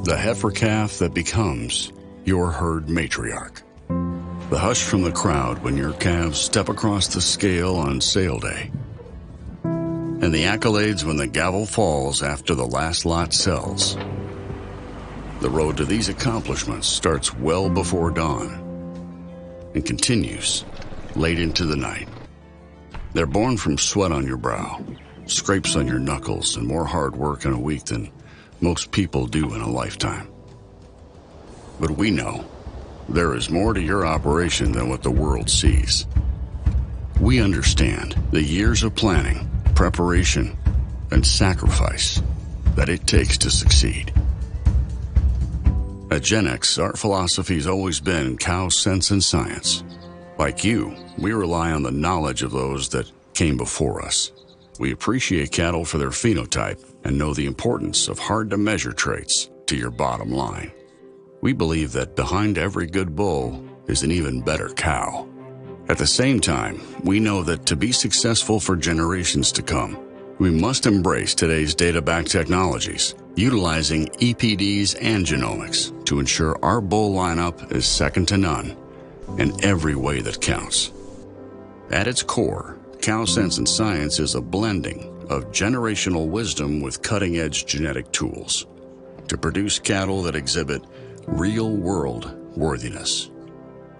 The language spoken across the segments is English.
The heifer calf that becomes your herd matriarch. The hush from the crowd when your calves step across the scale on sale day. And the accolades when the gavel falls after the last lot sells. The road to these accomplishments starts well before dawn and continues late into the night. They're born from sweat on your brow, scrapes on your knuckles, and more hard work in a week than most people do in a lifetime. But we know there is more to your operation than what the world sees. We understand the years of planning, preparation, and sacrifice that it takes to succeed. At GenX, our philosophy has always been cow sense and science. Like you, we rely on the knowledge of those that came before us. We appreciate cattle for their phenotype and know the importance of hard-to-measure traits to your bottom line. We believe that behind every good bull is an even better cow. At the same time, we know that to be successful for generations to come, we must embrace today's data-backed technologies, utilizing EPDs and genomics to ensure our bull lineup is second to none in every way that counts. At its core, Cow Sense and Science is a blending of generational wisdom with cutting-edge genetic tools to produce cattle that exhibit real-world worthiness.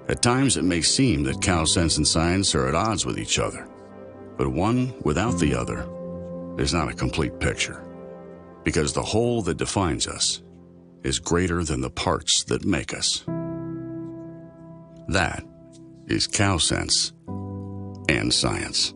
At times, it may seem that Cow Sense and Science are at odds with each other, but one without the other is not a complete picture, because the whole that defines us is greater than the parts that make us. That is Cow Sense and Science.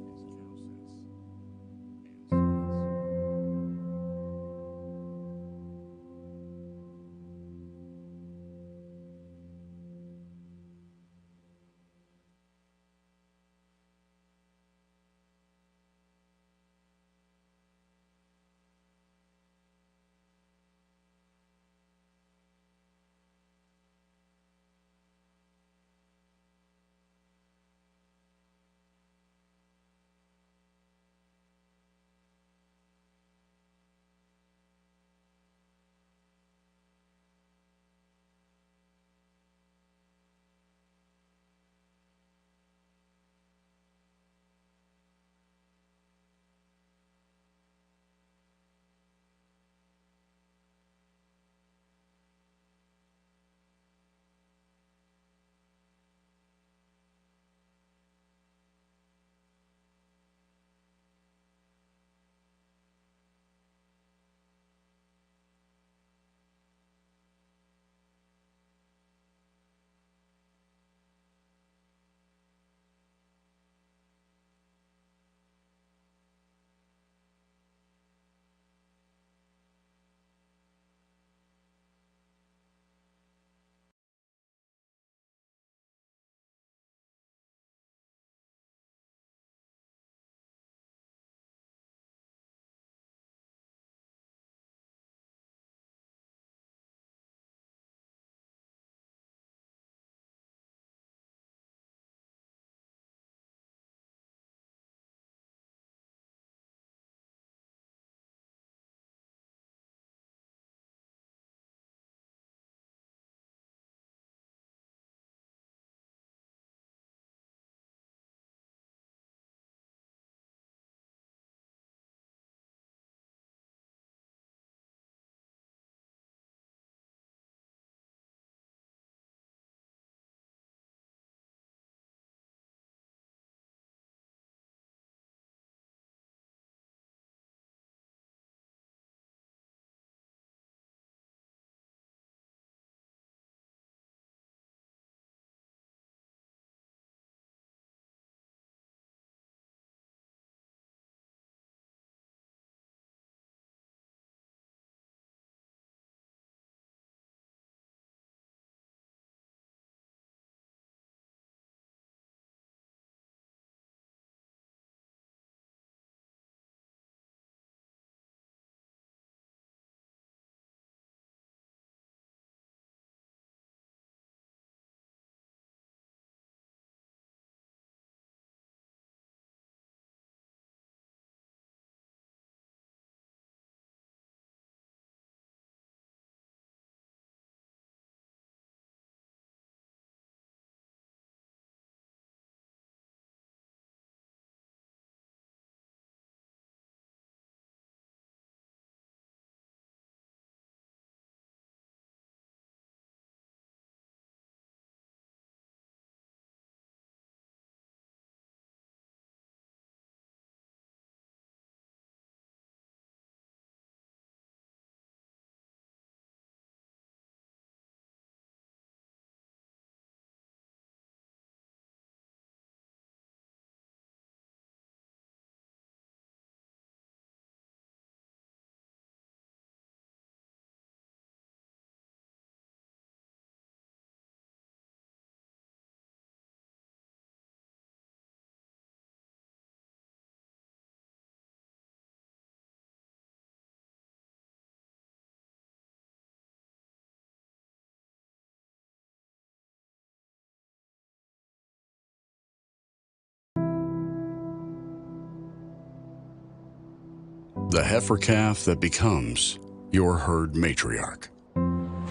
The heifer calf that becomes your herd matriarch.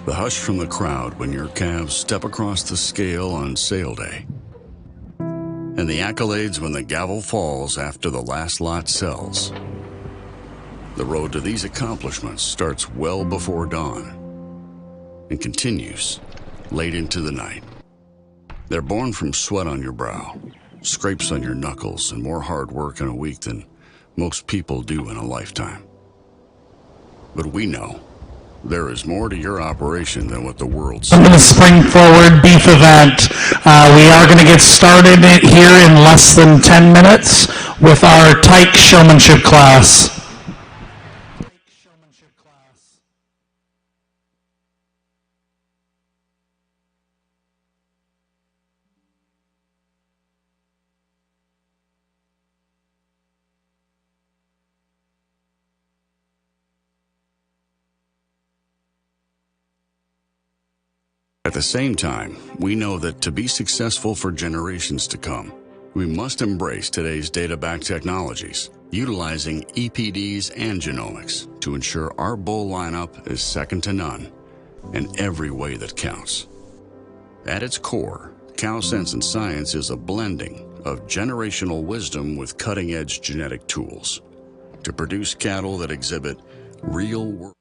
The hush from the crowd when your calves step across the scale on sale day. And the accolades when the gavel falls after the last lot sells. The road to these accomplishments starts well before dawn and continues late into the night. They're born from sweat on your brow, scrapes on your knuckles, and more hard work in a week than most people do in a lifetime. But we know there is more to your operation than what the world sees. I'm going to spring forward beef event. We are going to get started here in less than 10 minutes with our Tyke showmanship class. At the same time, we know that to be successful for generations to come, we must embrace today's data-backed technologies, utilizing EPDs and genomics to ensure our bull lineup is second to none in every way that counts. At its core, Cow Sense and Science is a blending of generational wisdom with cutting-edge genetic tools to produce cattle that exhibit real-world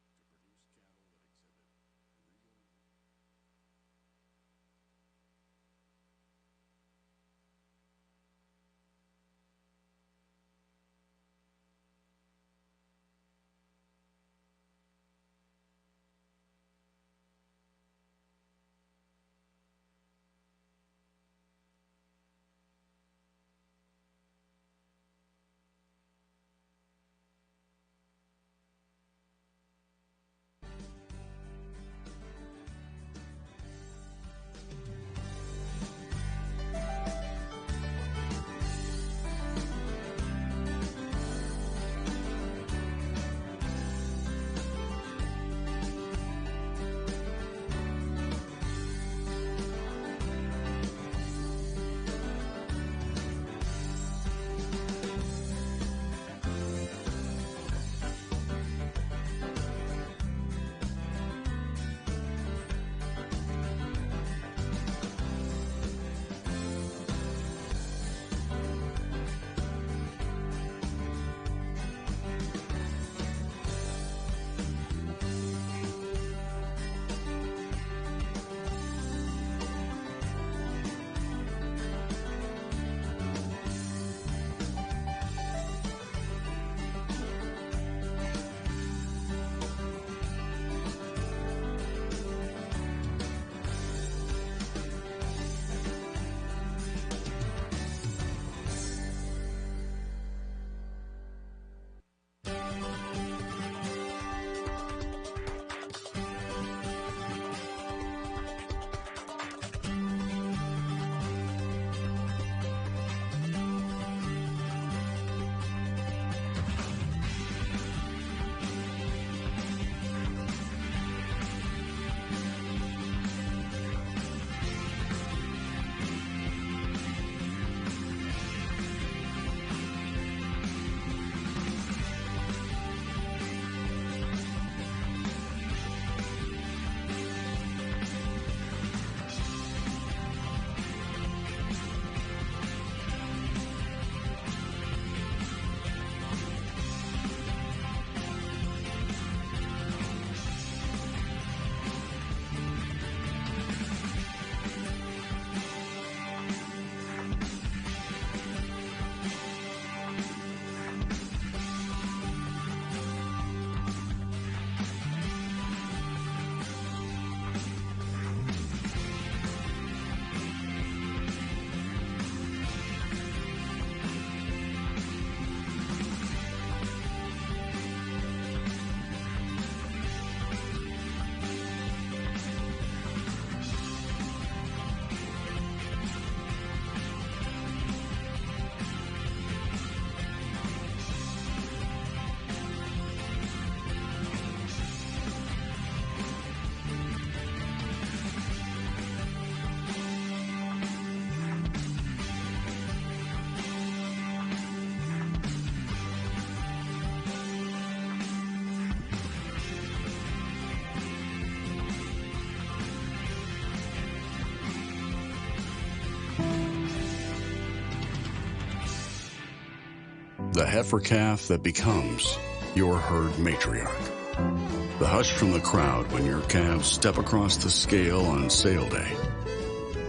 The heifer calf that becomes your herd matriarch. The hush from the crowd when your calves step across the scale on sale day.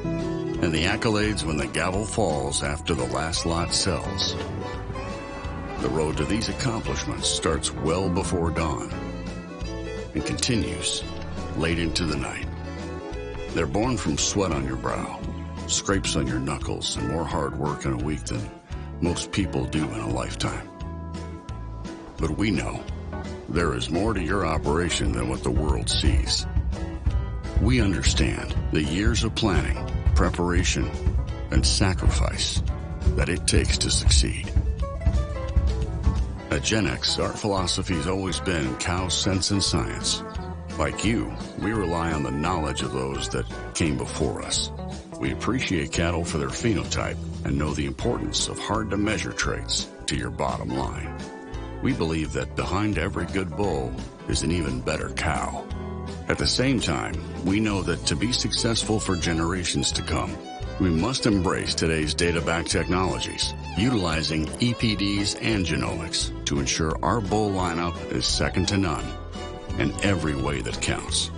And the accolades when the gavel falls after the last lot sells. The road to these accomplishments starts well before dawn and continues late into the night. They're born from sweat on your brow, scrapes on your knuckles, and more hard work in a week than most people do in a lifetime. But we know there is more to your operation than what the world sees. We understand the years of planning, preparation, and sacrifice that it takes to succeed. At GenX, our philosophy has always been cow sense and science. Like you, we rely on the knowledge of those that came before us. We appreciate cattle for their phenotype and know the importance of hard-to-measure traits to your bottom line. We believe that behind every good bull is an even better cow. At the same time, we know that to be successful for generations to come, we must embrace today's data-backed technologies, utilizing EPDs and genomics to ensure our bull lineup is second to none in every way that counts.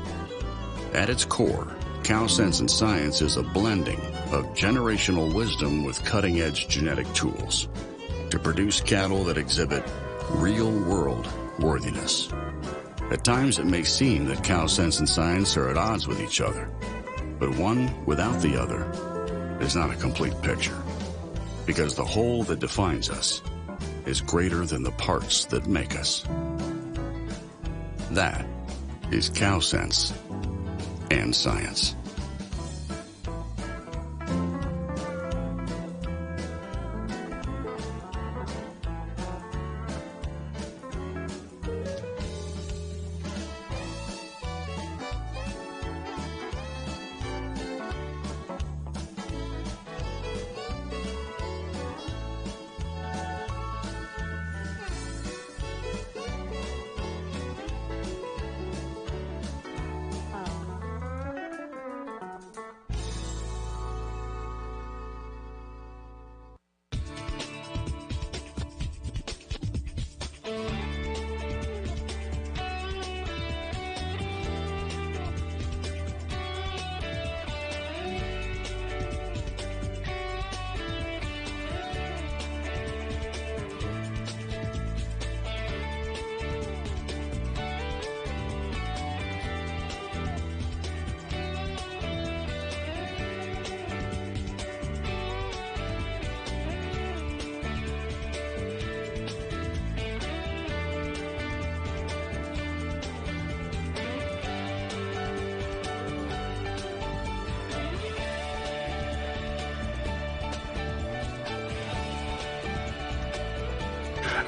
At its core, Cow Sense and Science is a blending of generational wisdom with cutting-edge genetic tools to produce cattle that exhibit real-world worthiness. At times, it may seem that Cow Sense and Science are at odds with each other, but one without the other is not a complete picture, because the whole that defines us is greater than the parts that make us. That is Cow Sense and Science.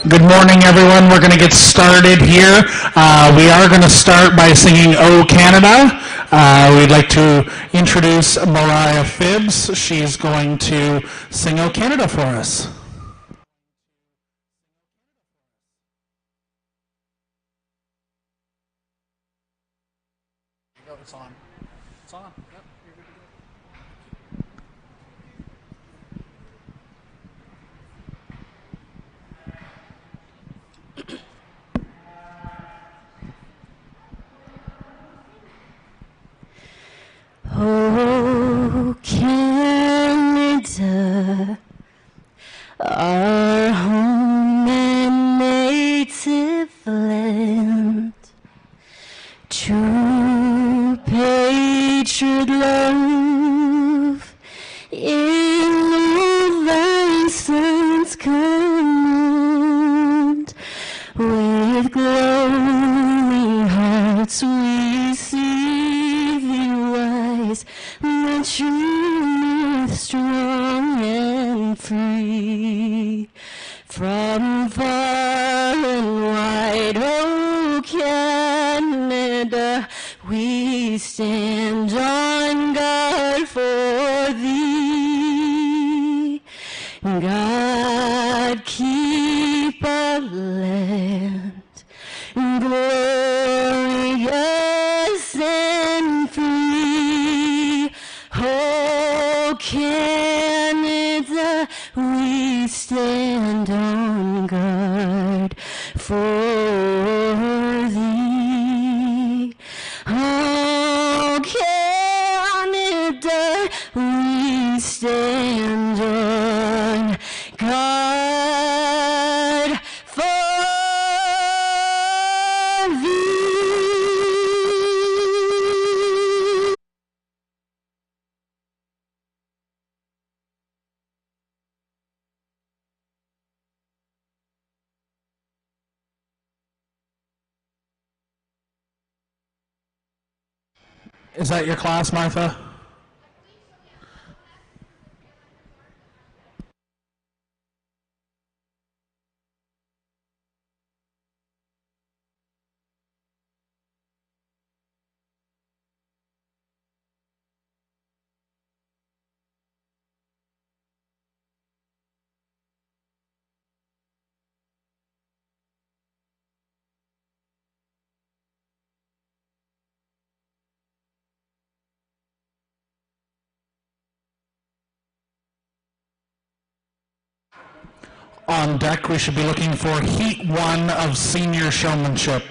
Good morning, everyone. We're going to get started here. We are going to start by singing "O Canada." We'd like to introduce Mariah Phibbs. She's going to sing "O Canada" for us. It's on. It's on. Yep. Oh, Canada, our home and native land, true patriot love, in all thy sons command, with glowing hearts we see thee rise, the true north strong and free. From far and wide, oh Canada, we stand on guard for thee. God keep our land glorious and free. Oh Canada, we stand on guard. we stand on God for thee. Is that your class, Martha? On deck, we should be looking for Heat 1 of Senior Showmanship.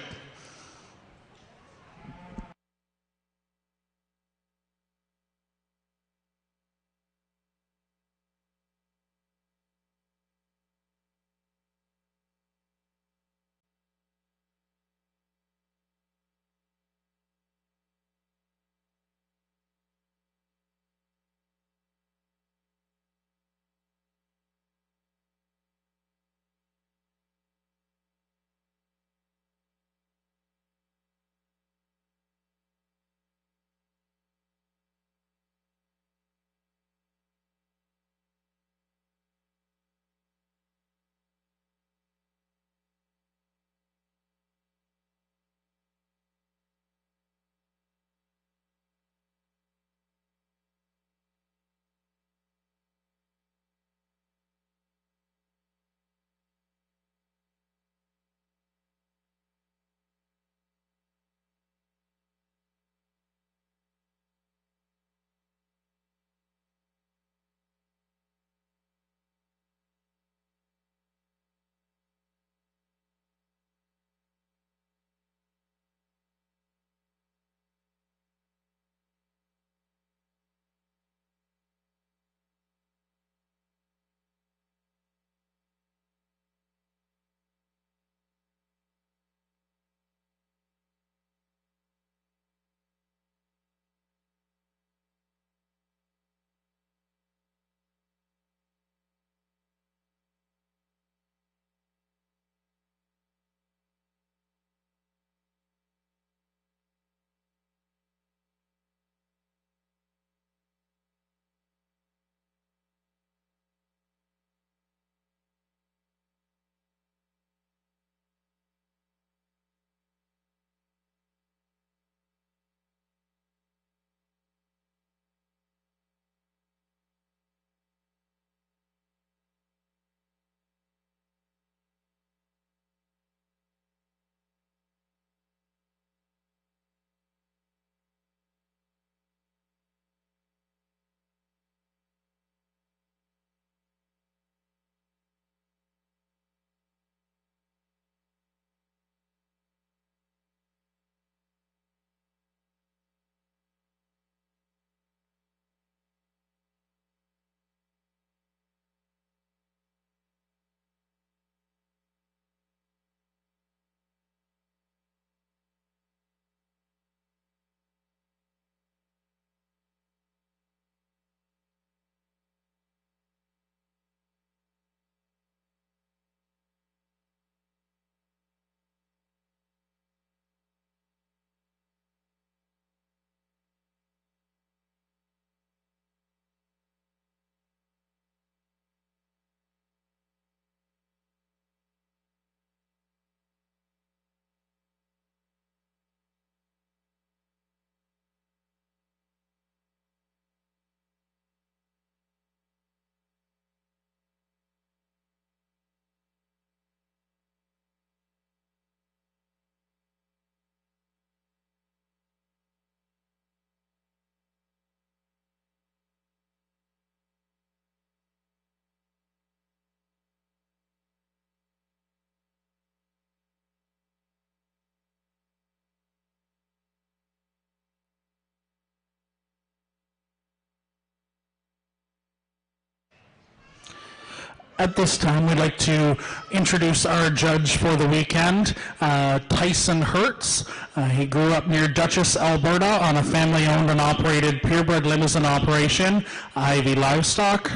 At this time, we'd like to introduce our judge for the weekend, Tyson Hertz. He grew up near Dutchess, Alberta on a family-owned and operated purebred limousine operation, Ivy Livestock.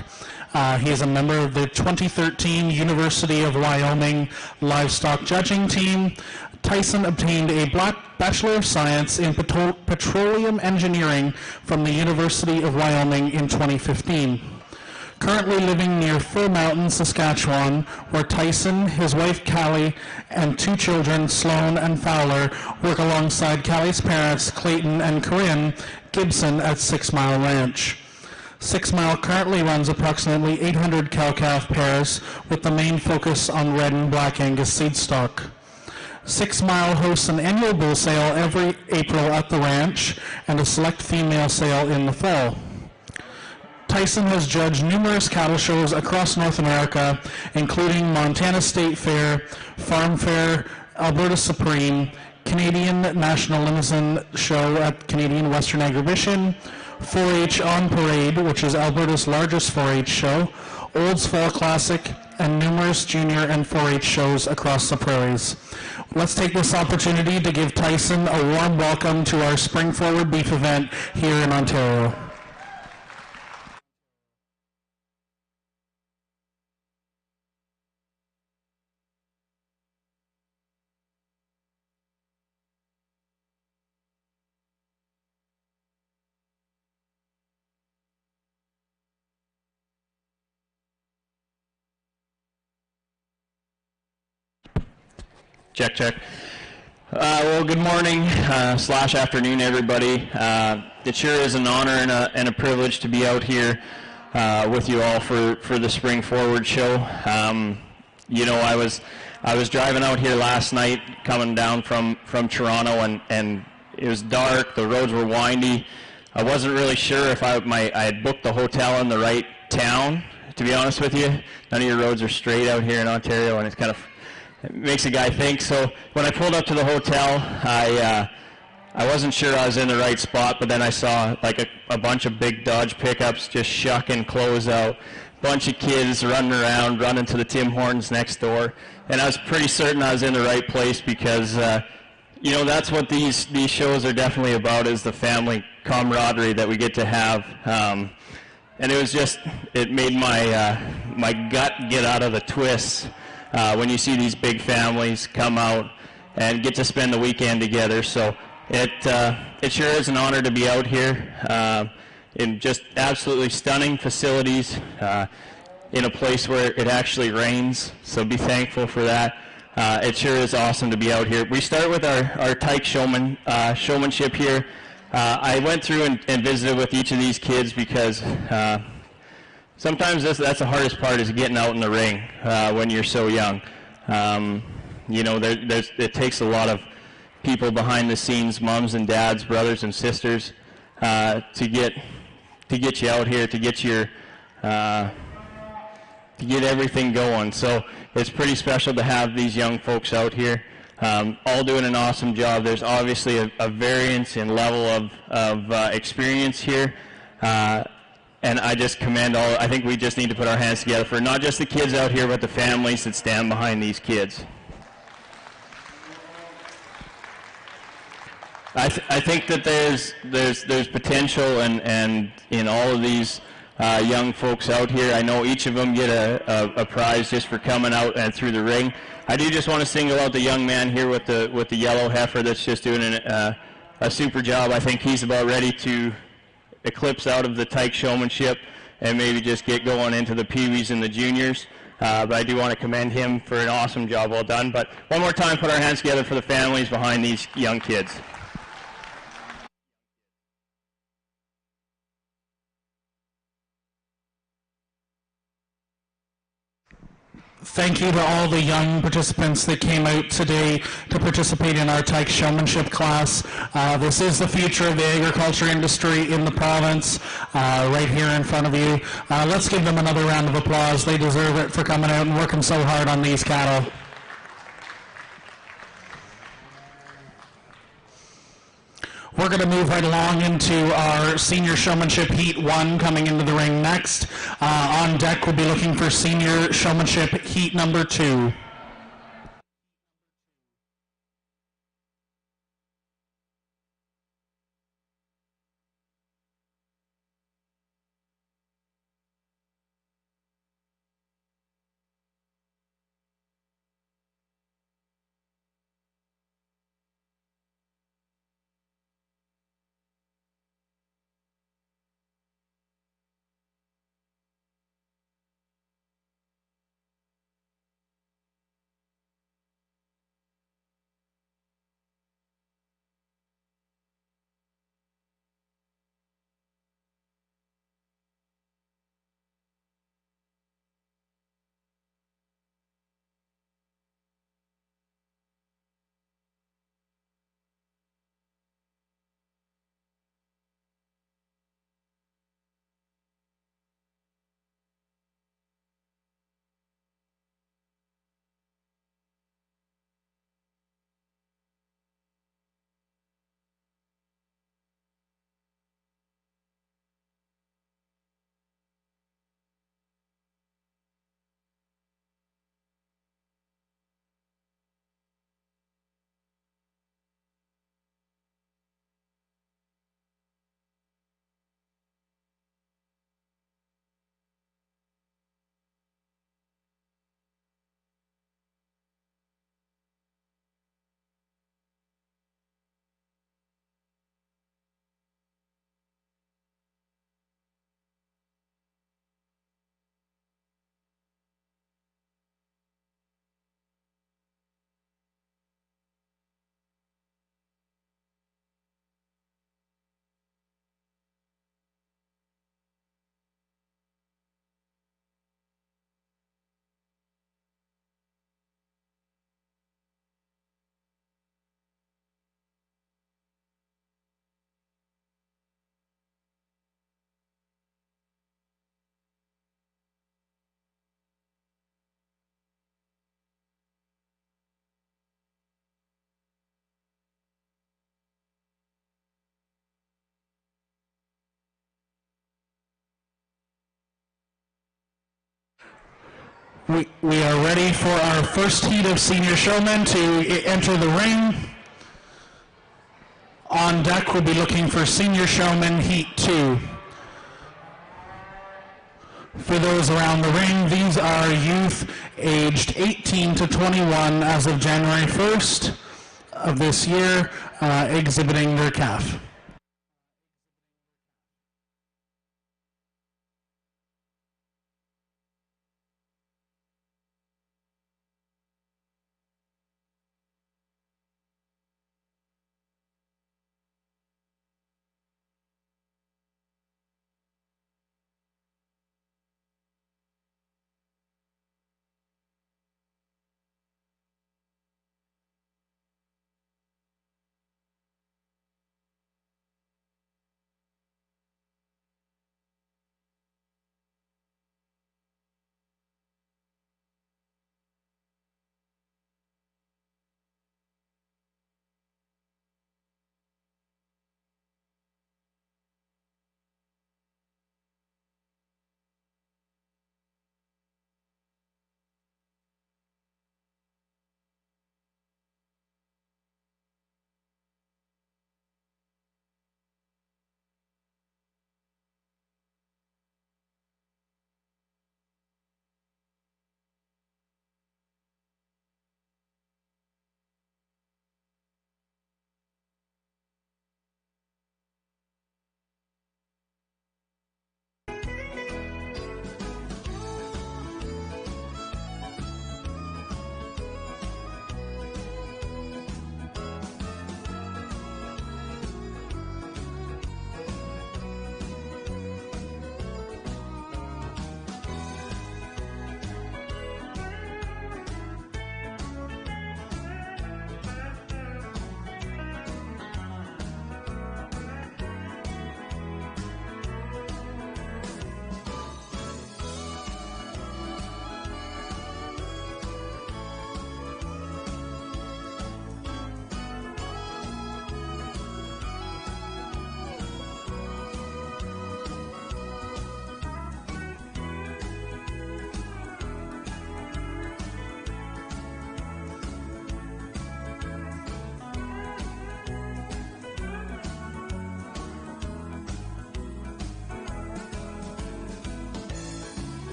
He is a member of the 2013 University of Wyoming Livestock Judging Team. Tyson obtained a Bachelor of Science in Petroleum Engineering from the University of Wyoming in 2015. Currently living near Fir Mountain, Saskatchewan, where Tyson, his wife Callie, and two children, Sloan and Fowler, work alongside Callie's parents, Clayton and Corinne Gibson, at 6 Mile Ranch. 6 Mile currently runs approximately 800 cow-calf pairs, with the main focus on red and black Angus seed stock. 6 Mile hosts an annual bull sale every April at the ranch and a select female sale in the fall. Tyson has judged numerous cattle shows across North America, including Montana State Fair, Farm Fair, Alberta Supreme, Canadian National Limousine Show at Canadian Western Agribition, 4-H On Parade, which is Alberta's largest 4-H show, Olds Fall Classic, and numerous junior and 4-H shows across the prairies. Let's take this opportunity to give Tyson a warm welcome to our Spring Forward Beef event here in Ontario. Check, check. Well, good morning slash afternoon, everybody. It sure is an honor and a privilege to be out here with you all for the Spring Forward show. You know, I was driving out here last night, coming down from Toronto, and it was dark. The roads were windy. I wasn't really sure if I had booked the hotel in the right town. To be honest with you, none of your roads are straight out here in Ontario, and it makes a guy think. So when I pulled up to the hotel, I wasn't sure I was in the right spot, but then I saw like a bunch of big Dodge pickups just shucking clothes out, bunch of kids running around, running to the Tim Hortons next door, and I was pretty certain I was in the right place because you know, that's what these shows are definitely about, is the family camaraderie that we get to have. And it was just, it made my gut get out of the twists when you see these big families come out and get to spend the weekend together. So it sure is an honor to be out here in just absolutely stunning facilities in a place where it actually rains. So be thankful for that. It sure is awesome to be out here. We start with our tyke showmanship here. I went through and visited with each of these kids because sometimes that's the hardest part, is getting out in the ring when you're so young. You know, it takes a lot of people behind the scenes, moms and dads, brothers and sisters, to get you out here, to get everything going. So it's pretty special to have these young folks out here, all doing an awesome job. There's obviously a variance in level of experience here. And I just commend all. I think we just need to put our hands together for not just the kids out here, but the families that stand behind these kids. I think that there's potential and in all of these young folks out here. I know each of them get a prize just for coming out and through the ring. I do just want to single out the young man here with the yellow heifer that's just doing a super job. I think he's about ready to eclipse out of the tyke showmanship and maybe just get going into the peewees and the juniors. But I do want to commend him for an awesome job, well done. But one more time, put our hands together for the families behind these young kids. Thank you to all the young participants that came out today to participate in our tyke showmanship class. This is the future of the agriculture industry in the province, right here in front of you. Let's give them another round of applause. They deserve it for coming out and working so hard on these cattle. We're going to move right along into our Senior Showmanship Heat 1 coming into the ring next. On deck, we'll be looking for Senior Showmanship Heat number 2. We are ready for our first heat of Senior Showmen to enter the ring. On deck, we'll be looking for Senior Showman Heat 2. For those around the ring, these are youth aged 18 to 21 as of January 1st of this year, exhibiting their calf.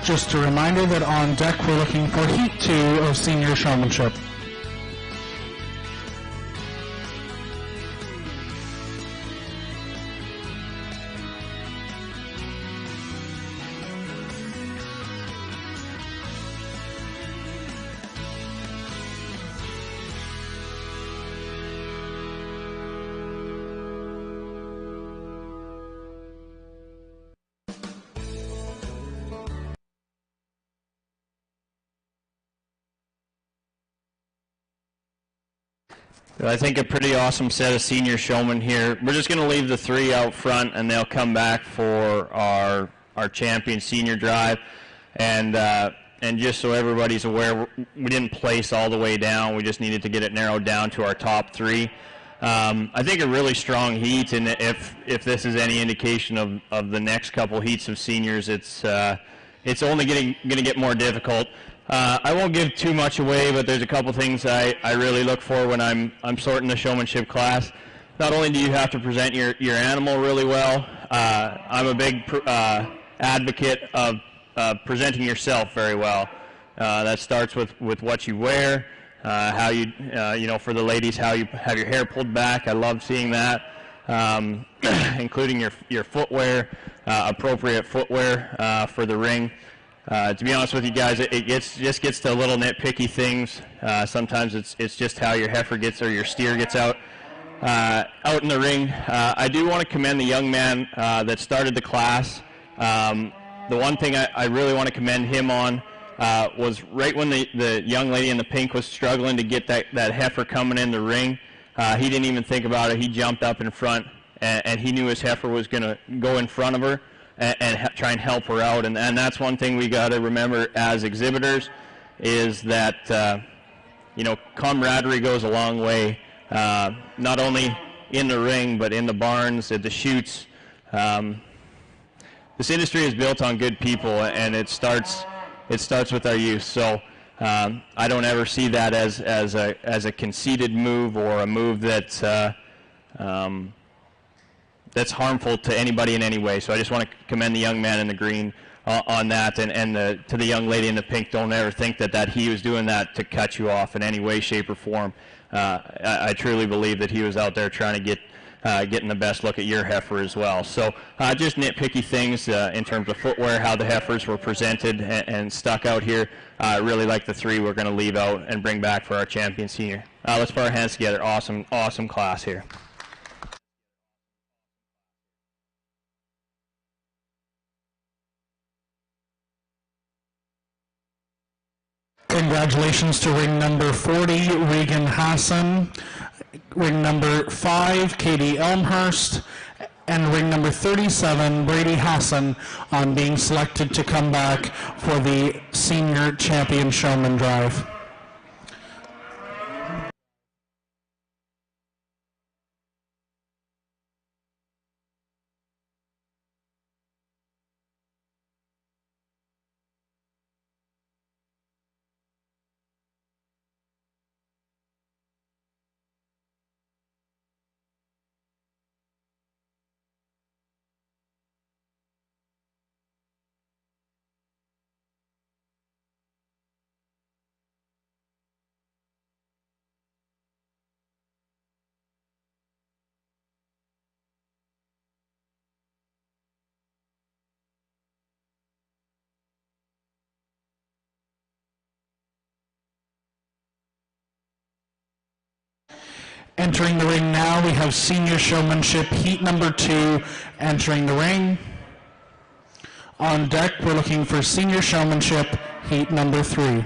Just a reminder that on deck we're looking for Heat 2 of Senior Showmanship. I think a pretty awesome set of senior showmen here. We're just going to leave the three out front, and they'll come back for our champion senior drive. And just so everybody's aware, we didn't place all the way down. We just needed to get it narrowed down to our top three. I think a really strong heat, and if this is any indication of the next couple heats of seniors, it's only going to get more difficult. I won't give too much away, but there's a couple things I really look for when I'm sorting the showmanship class. Not only do you have to present your animal really well, I'm a big advocate of presenting yourself very well. That starts with what you wear, how you for the ladies, how you have your hair pulled back. I love seeing that, including your footwear, appropriate footwear for the ring. To be honest with you guys, it just gets to little nitpicky things. Sometimes it's just how your heifer gets or your steer gets out in the ring. I do want to commend the young man that started the class. The one thing I really want to commend him on was right when the young lady in the pink was struggling to get that heifer coming in the ring. He didn't even think about it. He jumped up in front, and he knew his heifer was going to go in front of her and try and help her out. And that's one thing we got to remember as exhibitors is that, camaraderie goes a long way, not only in the ring, but in the barns, at the chutes. This industry is built on good people, and it starts with our youth. So I don't ever see that as a conceited move or a move that's harmful to anybody in any way. So I just want to commend the young man in the green on that, and to the young lady in the pink, don't ever think that he was doing that to cut you off in any way, shape, or form. I truly believe that he was out there trying to getting the best look at your heifer as well. So just nitpicky things in terms of footwear, how the heifers were presented and stuck out here. I really like the three we're going to leave out and bring back for our champion senior. Let's put our hands together. Awesome class here. Congratulations to ring number 40, Regan Hassan, ring number 5, Katie Elmhurst, and ring number 37, Brady Hassan, on being selected to come back for the Senior Champion Showman Drive. Entering the ring now, we have Senior Showmanship Heat number 2 entering the ring. On deck, we're looking for Senior Showmanship Heat number 3.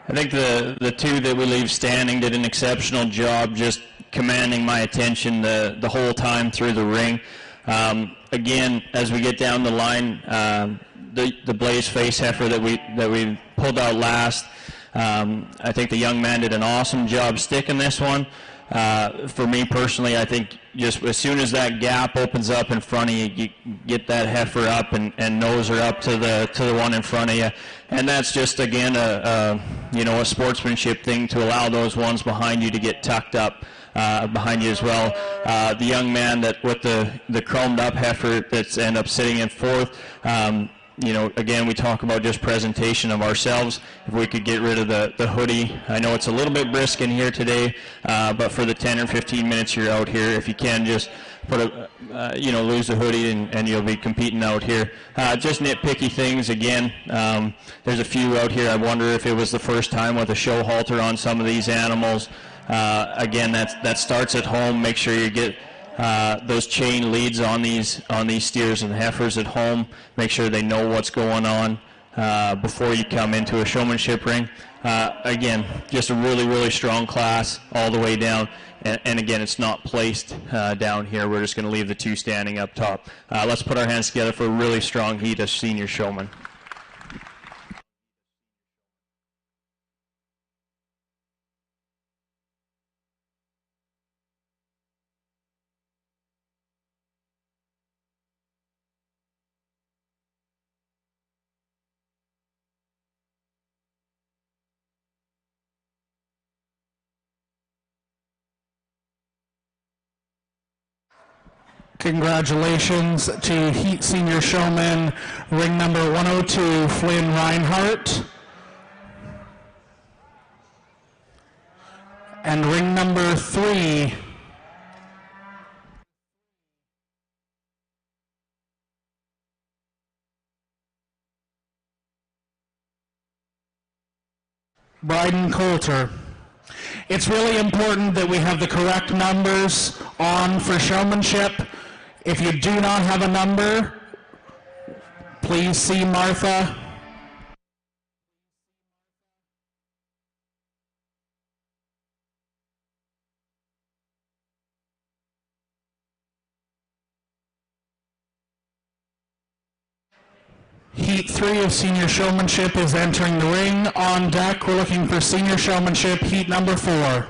I think the two that we leave standing did an exceptional job just commanding my attention the whole time through the ring. Again, as we get down the line, the Blaze Face heifer that we pulled out last, I think the young man did an awesome job sticking this one. For me personally, I think just as soon as that gap opens up in front of you, you get that heifer up and nose her up to the one in front of you, and that's just again a sportsmanship thing to allow those ones behind you to get tucked up behind you as well. The young man that with the chromed up heifer that's end up sitting in fourth. Again, we talk about just presentation of ourselves. If we could get rid of the hoodie, I know it's a little bit brisk in here today, but for the 10 or 15 minutes you're out here, if you can just put lose the hoodie and you'll be competing out here. Just nitpicky things again. There's a few out here. I wonder if it was the first time with a show halter on some of these animals. Again, that starts at home. Make sure you get those chain leads on these steers and heifers at home. Make sure they know what's going on before you come into a showmanship ring. Again, just a really, really strong class all the way down. And again, it's not placed down here. We're just going to leave the two standing up top. Let's put our hands together for a really strong heat of senior showmen. Congratulations to Heat Senior Showman, ring number 102, Flynn Reinhardt. And ring number 3, Bryden Coulter. It's really important that we have the correct numbers on for showmanship. If you do not have a number, please see Martha. Heat 3 of senior showmanship is entering the ring. On deck, we're looking for senior showmanship, heat number 4.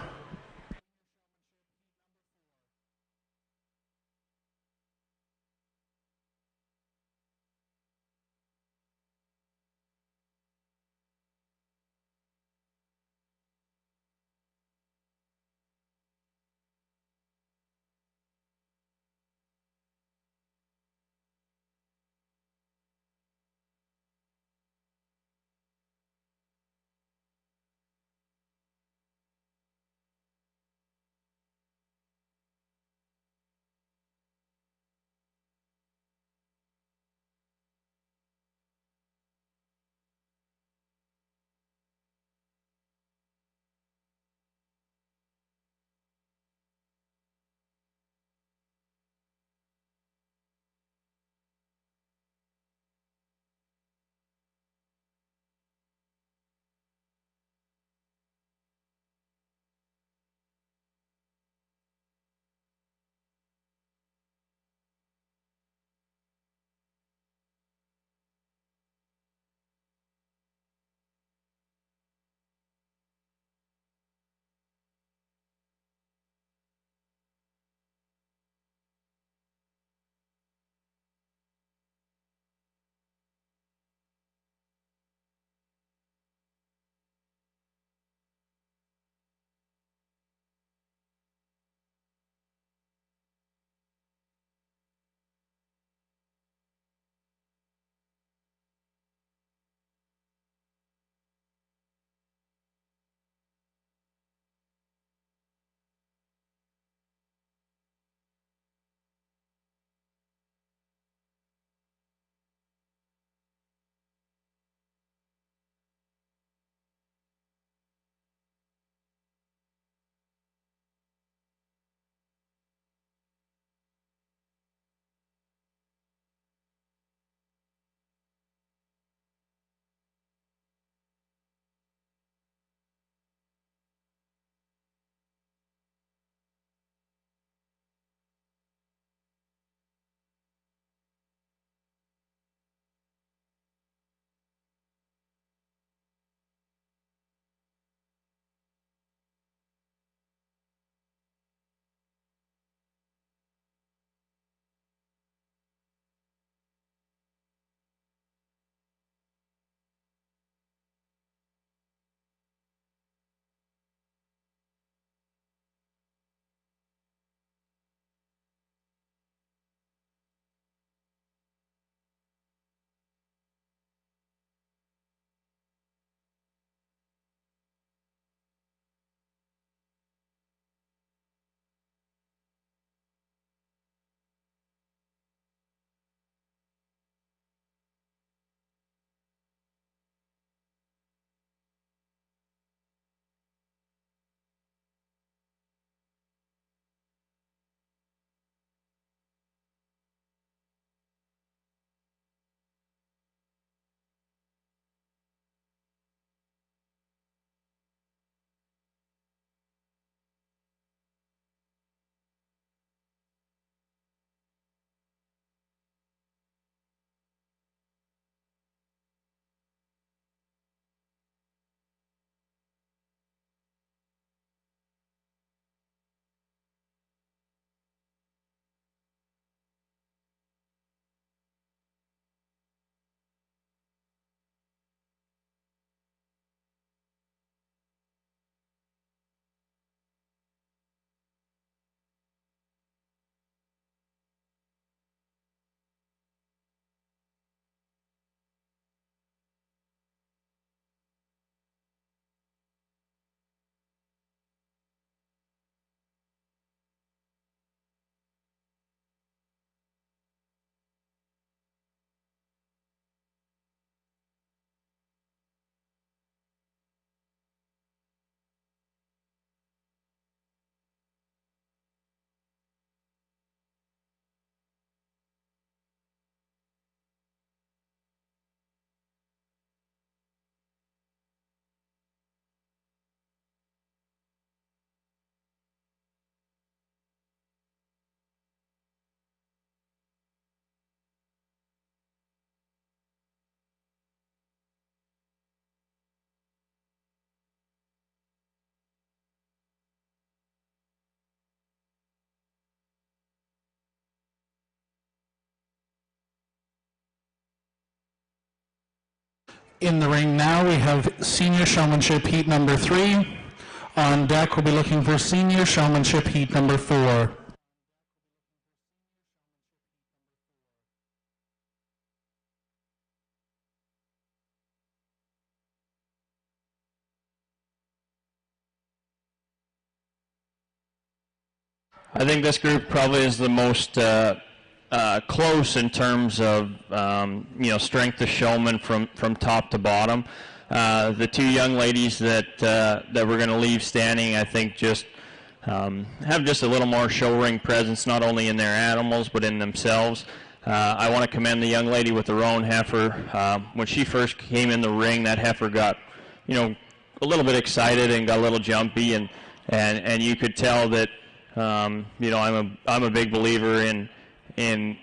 In the ring now, we have Senior Showmanship Heat number 3. On deck, we'll be looking for Senior Showmanship Heat number 4. I think this group probably is the most close in terms of strength of showman from top to bottom. The two young ladies that we're going to leave standing, I think, just have just a little more show ring presence, not only in their animals but in themselves. I want to commend the young lady with the roan heifer. When she first came in the ring, that heifer got, a little bit excited and got a little jumpy, and you could tell that. I'm a big believer in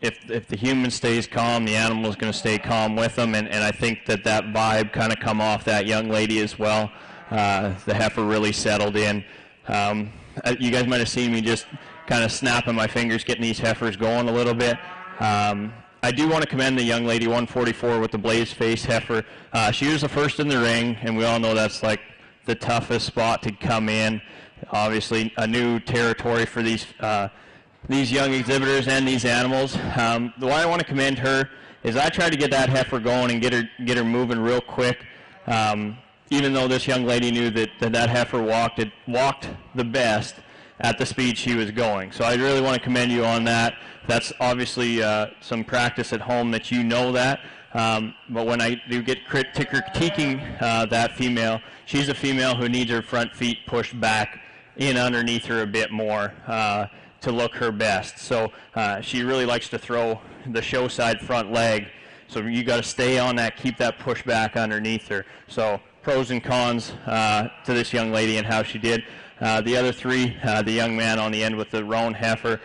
if the human stays calm, the animal is going to stay calm with them, and I think that vibe kind of come off that young lady as well. The heifer really settled in. You guys might have seen me just kind of snapping my fingers, getting these heifers going a little bit. I do want to commend the young lady, 144, with the blaze face heifer. She was the first in the ring, and we all know that's like the toughest spot to come in. Obviously, a new territory for these young exhibitors and these animals. The why I want to commend her is I tried to get that heifer going and get her moving real quick. Even though this young lady knew that heifer walked the best at the speed she was going. So I really want to commend you on that. That's obviously some practice at home that you know that. But when I do get to critiquing that female, she's a female who needs her front feet pushed back in underneath her a bit more to look her best. So she really likes to throw the show side front leg. So you got to stay on that, keep that push back underneath her. So pros and cons to this young lady and how she did. The other three, the young man on the end with the roan heifer,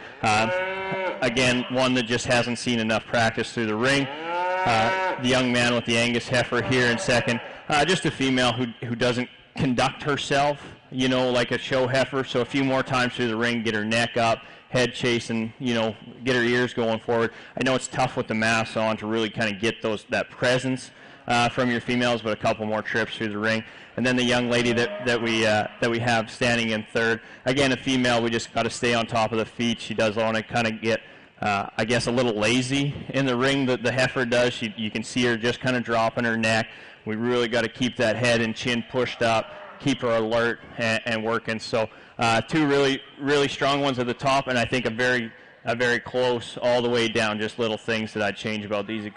again, one that just hasn't seen enough practice through the ring. The young man with the Angus heifer here in second, just a female who doesn't conduct herself, like a show heifer. So a few more times through the ring, get her neck up, head chasing, get her ears going forward. I know it's tough with the mask on to really kind of get that presence from your females, but a couple more trips through the ring. And then the young lady that we have standing in third, again, a female. We just got to stay on top of the feet. She does want to kind of get, I guess, a little lazy in the ring. The heifer does. You can see her just kind of dropping her neck. We really got to keep that head and chin pushed up, keep her alert and working. So two really, really strong ones at the top, and I think a very close all the way down. Just little things that I'd change about these.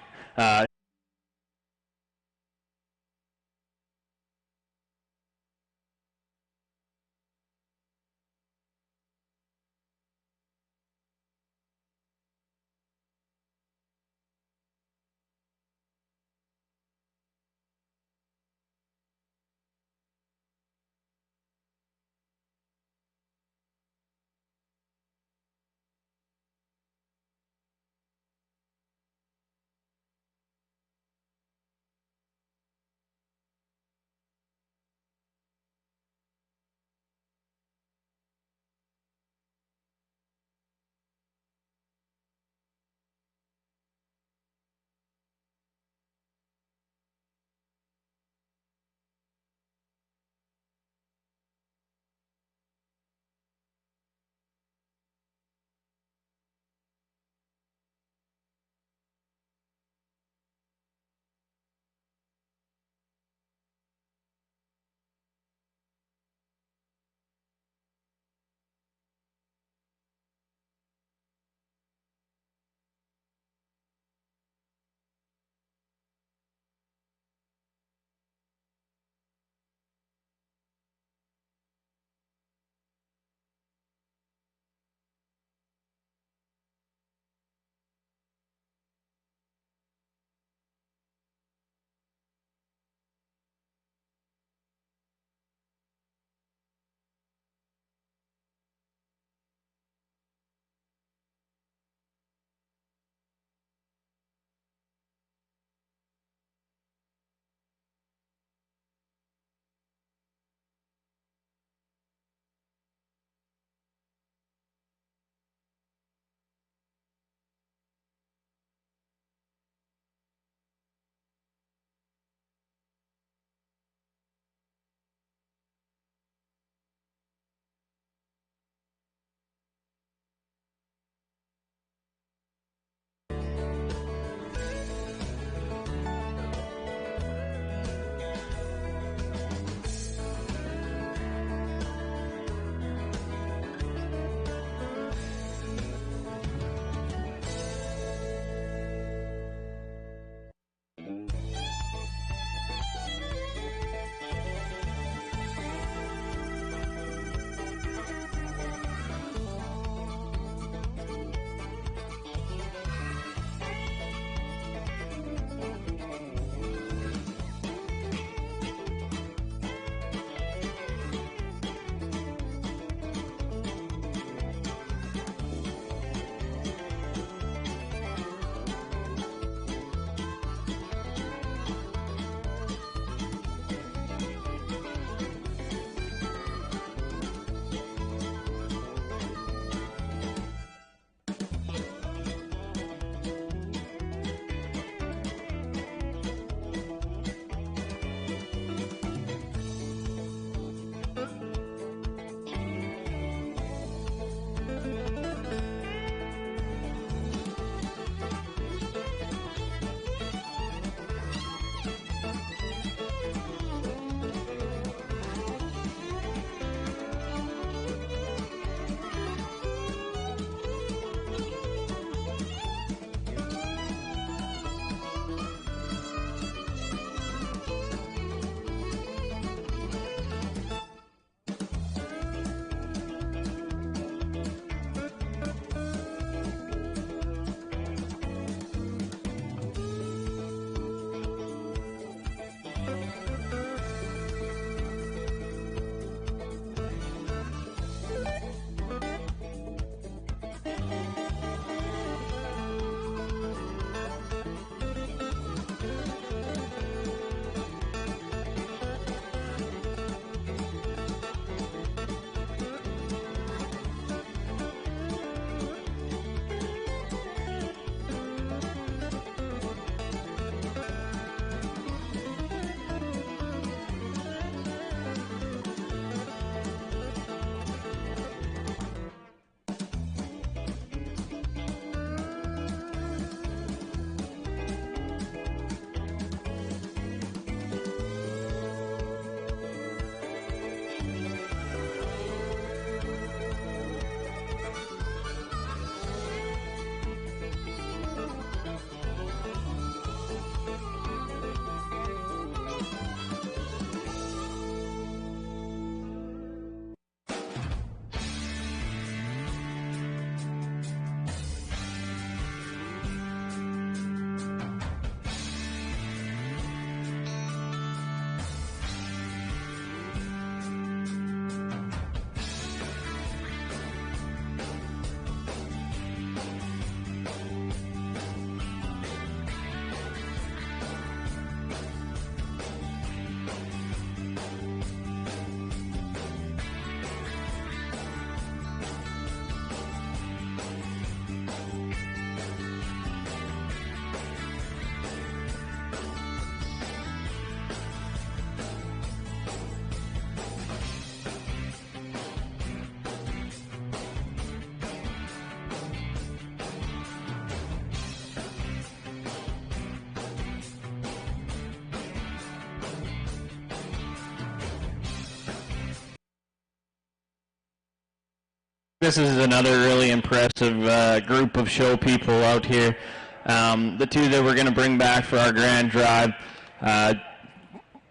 This is another really impressive group of show people out here. The two that we're going to bring back for our grand drive,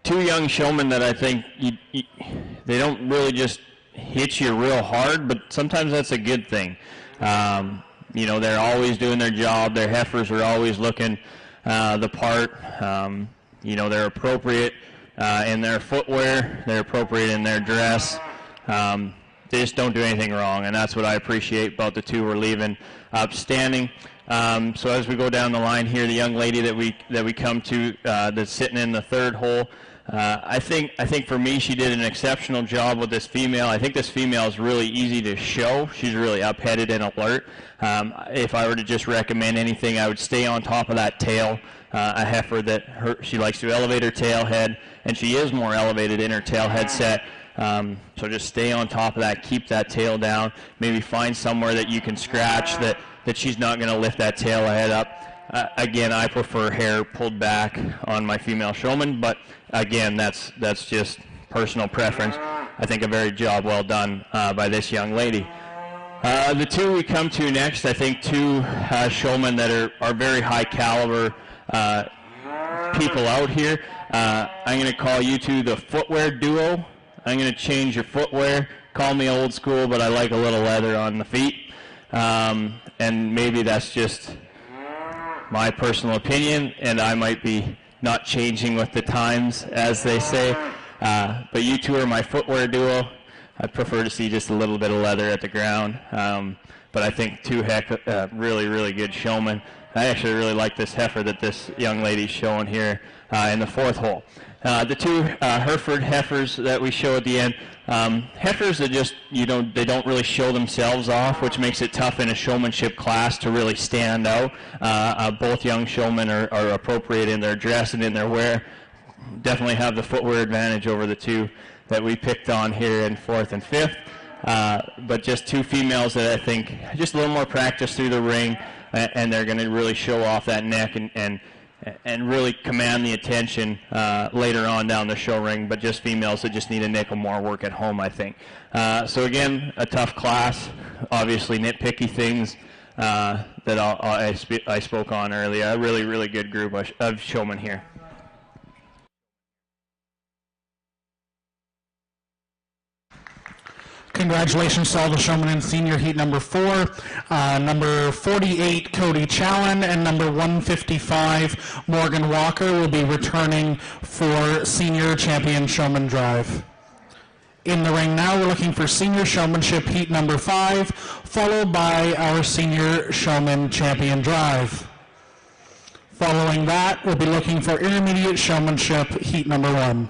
two young showmen that I think they don't really just hit you real hard, but sometimes that's a good thing. You know, they're always doing their job. Their heifers are always looking the part. You know, they're appropriate in their footwear. They're appropriate in their dress. They just don't do anything wrong, and that's what I appreciate about the two we're leaving upstanding. So as we go down the line here, the young lady that we come to that's sitting in the third hole, I think for me she did an exceptional job with this female. I think this female is really easy to show. She's really up-headed and alert. If I were to just recommend anything, I would stay on top of that tail. A heifer that she likes to elevate her tail head, and she is more elevated in her tail head set. So just stay on top of that, keep that tail down, maybe find somewhere that you can scratch that she's not going to lift that tail head up. Again, I prefer hair pulled back on my female showman, but again, that's just personal preference. I think a very job well done by this young lady. The two we come to next, I think two showmen that are very high caliber people out here. I'm going to call you two the footwear duo. I'm going to change your footwear. Call me old school, but I like a little leather on the feet. And maybe that's just my personal opinion, and I might be not changing with the times, as they say. But you two are my footwear duo. I prefer to see just a little bit of leather at the ground. But I think two really, really good showmen. I actually really like this heifer that this young lady's showing here in the fourth hole. The two Hereford heifers that we show at the end, heifers that just, they don't really show themselves off, which makes it tough in a showmanship class to really stand out. Both young showmen are appropriate in their dress and in their wear. Definitely have the footwear advantage over the two that we picked on here in fourth and fifth. But just two females that I think just a little more practice through the ring, and they're going to really show off that neck and really command the attention later on down the show ring, but just females that just need a nickel more work at home, I think. So again, a tough class, obviously nitpicky things that I spoke on earlier. A really, really good group of showmen here. Congratulations to all the showmen in senior heat number 4. Number 48, Cody Challen, and number 155, Morgan Walker, will be returning for senior champion showman drive. In the ring now, we're looking for senior showmanship heat number 5, followed by our senior showman champion drive. Following that, we'll be looking for intermediate showmanship heat number 1.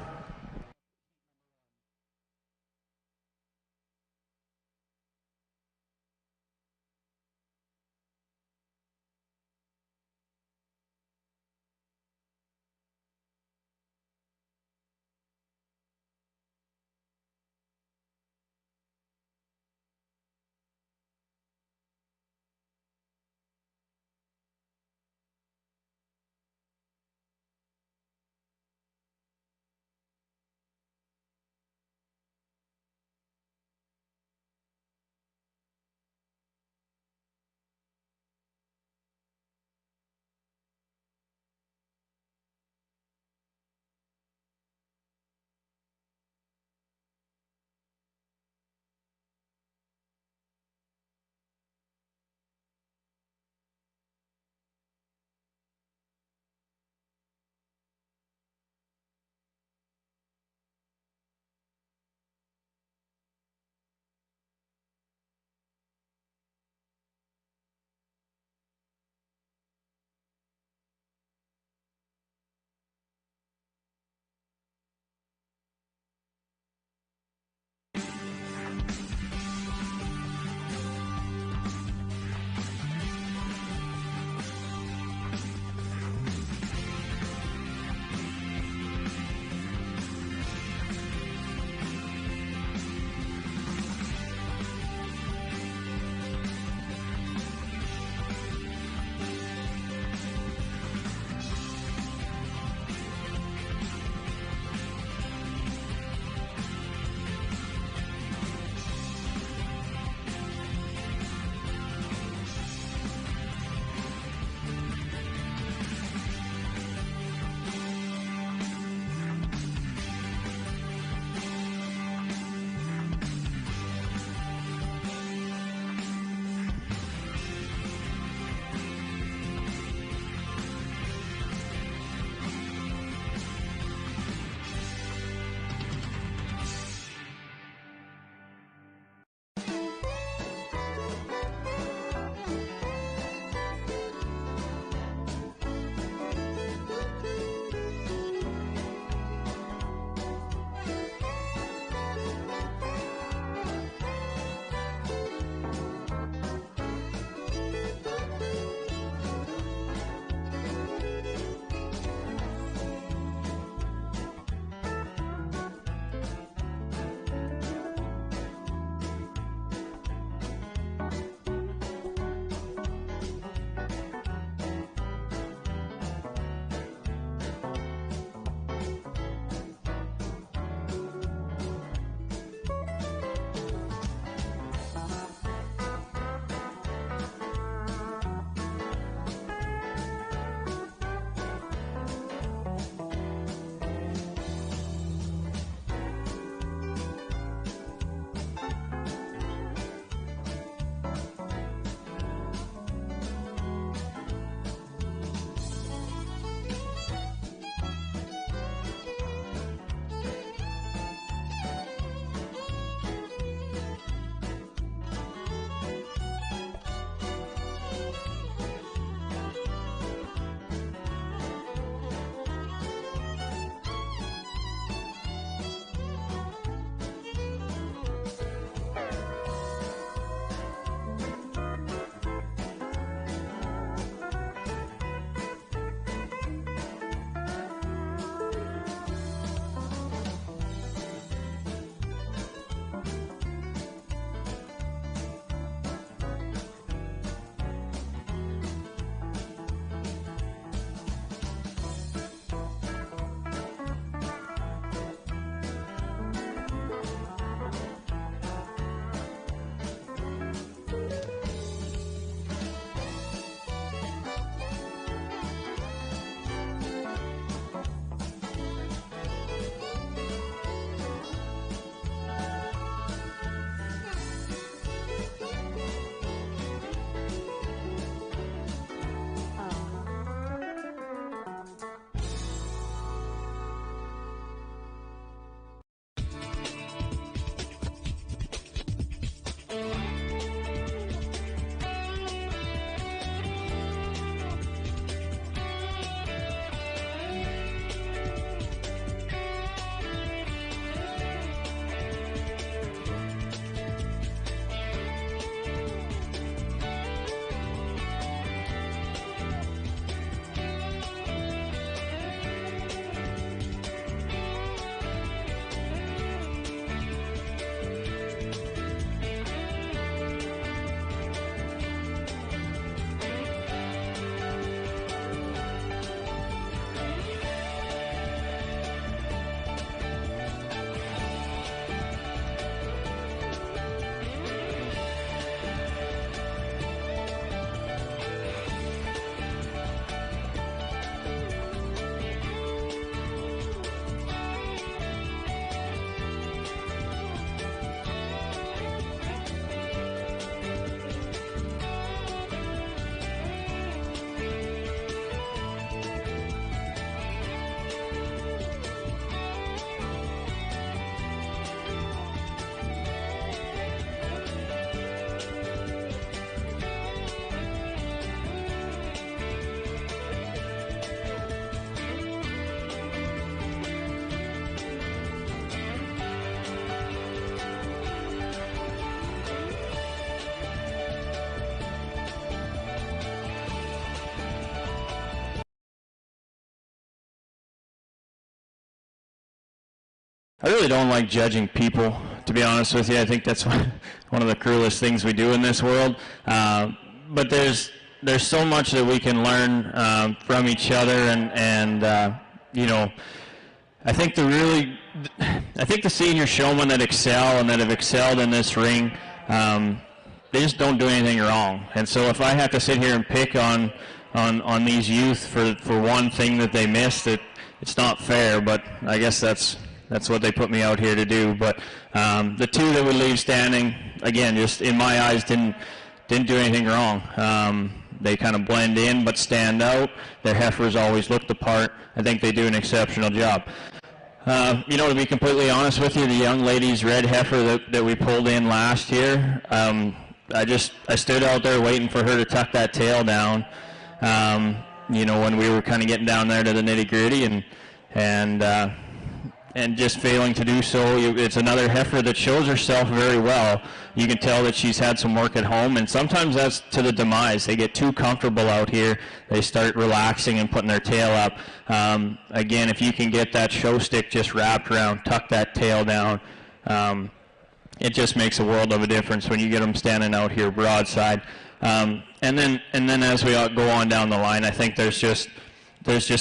I really don't like judging people, to be honest with you. I think that's one of the cruelest things we do in this world. But there's so much that we can learn from each other, and you know, I think the senior showmen that excel and that have excelled in this ring, they just don't do anything wrong. And so if I have to sit here and pick on these youth for one thing that they missed, it's not fair. But I guess that's what they put me out here to do. But the two that would leave standing, again, just in my eyes, didn't do anything wrong. They kind of blend in but stand out. Their heifers always look the part. I think they do an exceptional job. You know, to be completely honest with you, the young lady's red heifer that we pulled in last year, I stood out there waiting for her to tuck that tail down, you know, when we were kind of getting down there to the nitty-gritty, and just failing to do so. It's another heifer that shows herself very well. You can tell that she's had some work at home, and sometimes that's to the demise. They get too comfortable out here. They start relaxing and putting their tail up. Again, if you can get that show stick just wrapped around, tuck that tail down, it just makes a world of a difference when you get them standing out here broadside. And then as we go on down the line, I think there's just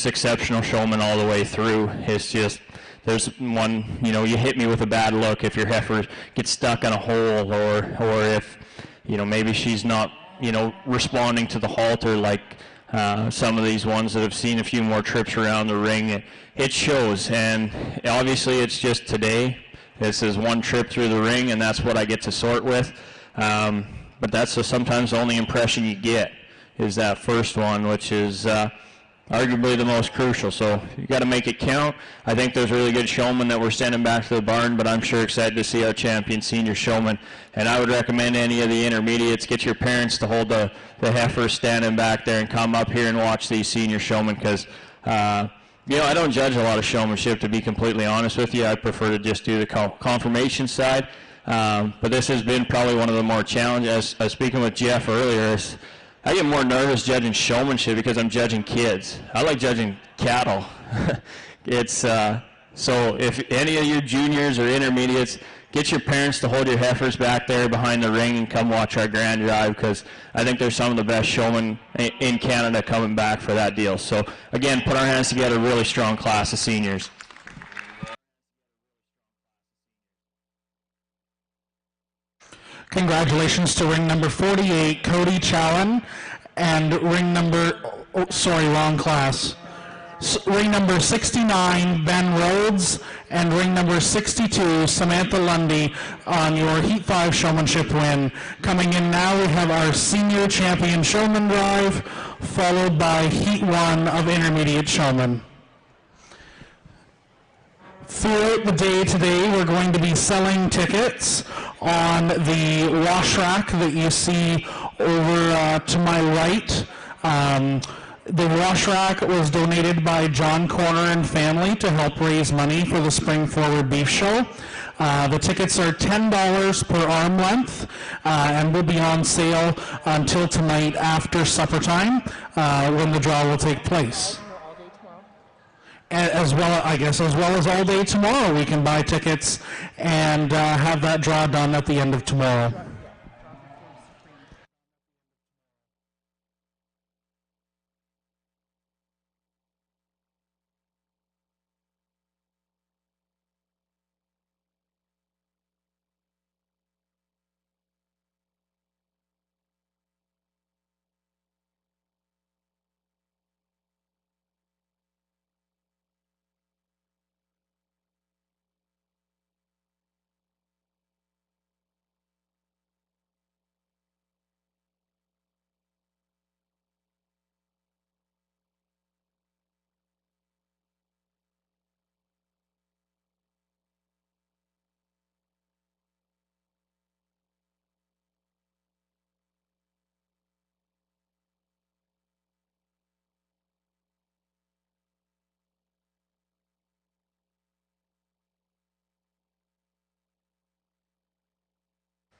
exceptional showmen all the way through. It's just, there's one, you know, you hit me with a bad look if your heifer gets stuck in a hole, or if, you know, maybe she's not, you know, responding to the halter like some of these ones that have seen a few more trips around the ring. It shows, and obviously it's just today. This is one trip through the ring, and that's what I get to sort with. But that's sometimes the only impression you get is that first one, which is arguably the most crucial. So you got to make it count. I think there's really good showmen that we're sending back to the barn, but I'm sure excited to see our champion senior showman. And I would recommend any of the intermediates, get your parents to hold the heifers standing back there and come up here and watch these senior showmen, because you know, I don't judge a lot of showmanship, to be completely honest with you. I prefer to just do the confirmation side. But this has been probably one of the more challenging. As I was speaking with Jeff earlier, I get more nervous judging showmanship because I'm judging kids. I like judging cattle. It's so if any of you juniors or intermediates, get your parents to hold your heifers back there behind the ring and come watch our grand drive, because I think there's some of the best showmen in Canada coming back for that deal. So again, put our hands together, a really strong class of seniors. Congratulations to ring number 48, Cody Challen, and ring number, wrong class. Ring number 69, Ben Rhodes, and ring number 62, Samantha Lundy, on your Heat 5 showmanship win. Coming in now, we have our senior champion showman drive, followed by Heat 1 of intermediate showman. Throughout the day today, we're going to be selling tickets on the wash rack that you see over to my right. The wash rack was donated by John Corner and family to help raise money for the Spring Forward Beef Show. The tickets are $10 per arm length and will be on sale until tonight after supper time when the draw will take place. As well as all day tomorrow, we can buy tickets and have that draw done at the end of tomorrow.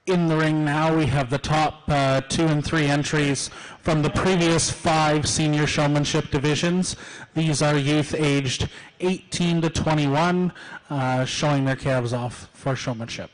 In the ring now, we have the top 2 and 3 entries from the previous 5 senior showmanship divisions. These are youth aged 18 to 21, showing their calves off for showmanship.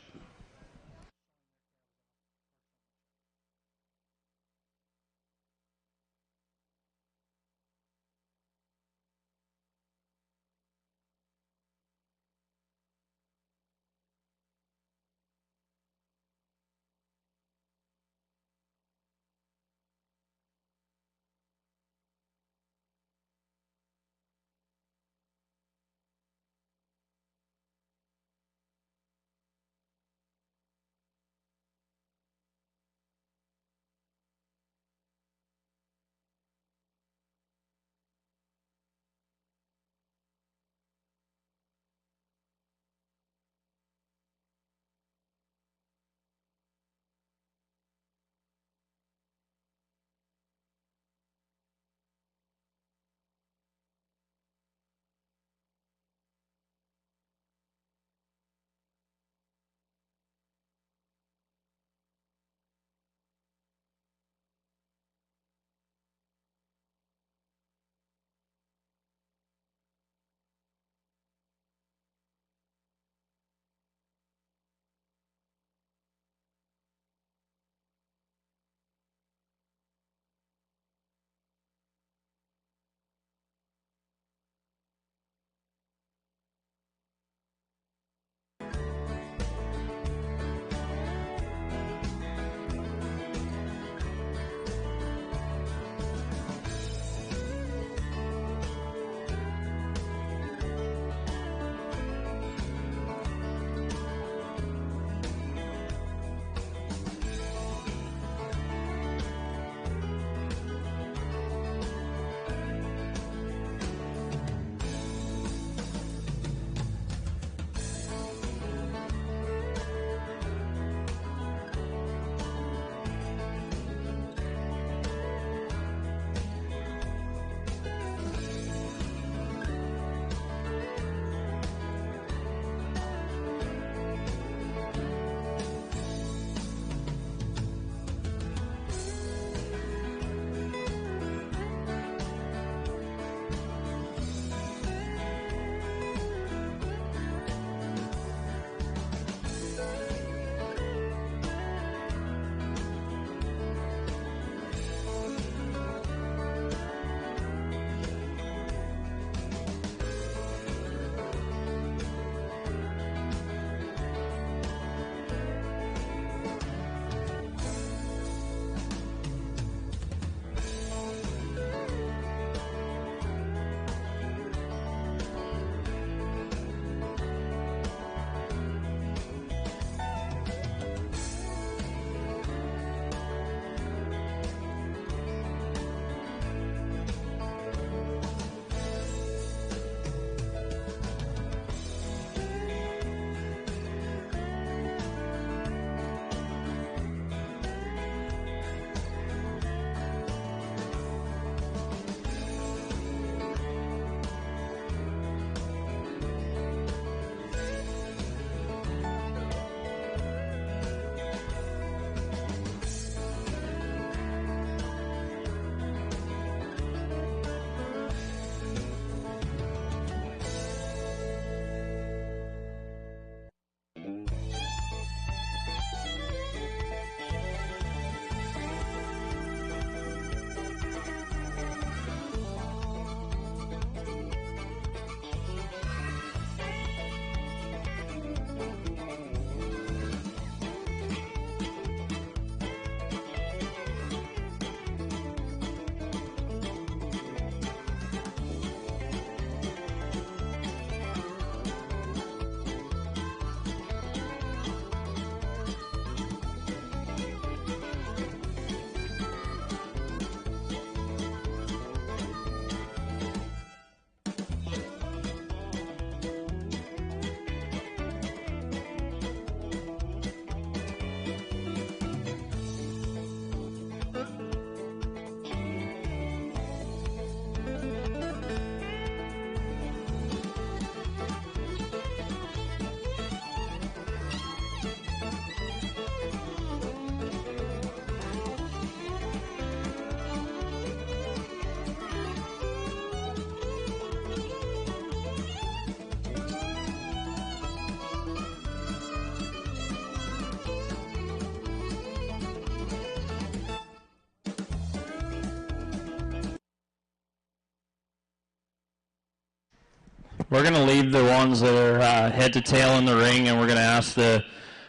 We're going to leave the ones that are head to tail in the ring, and we're going to ask the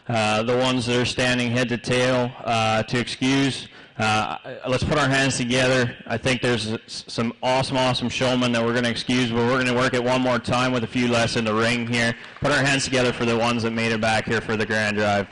ones that are standing head to tail to excuse. Let's put our hands together. I think there's some awesome showmen that we're going to excuse, but we're going to work it one more time with a few less in the ring here. Put our hands together for the ones that made it back here for the Grand Drive.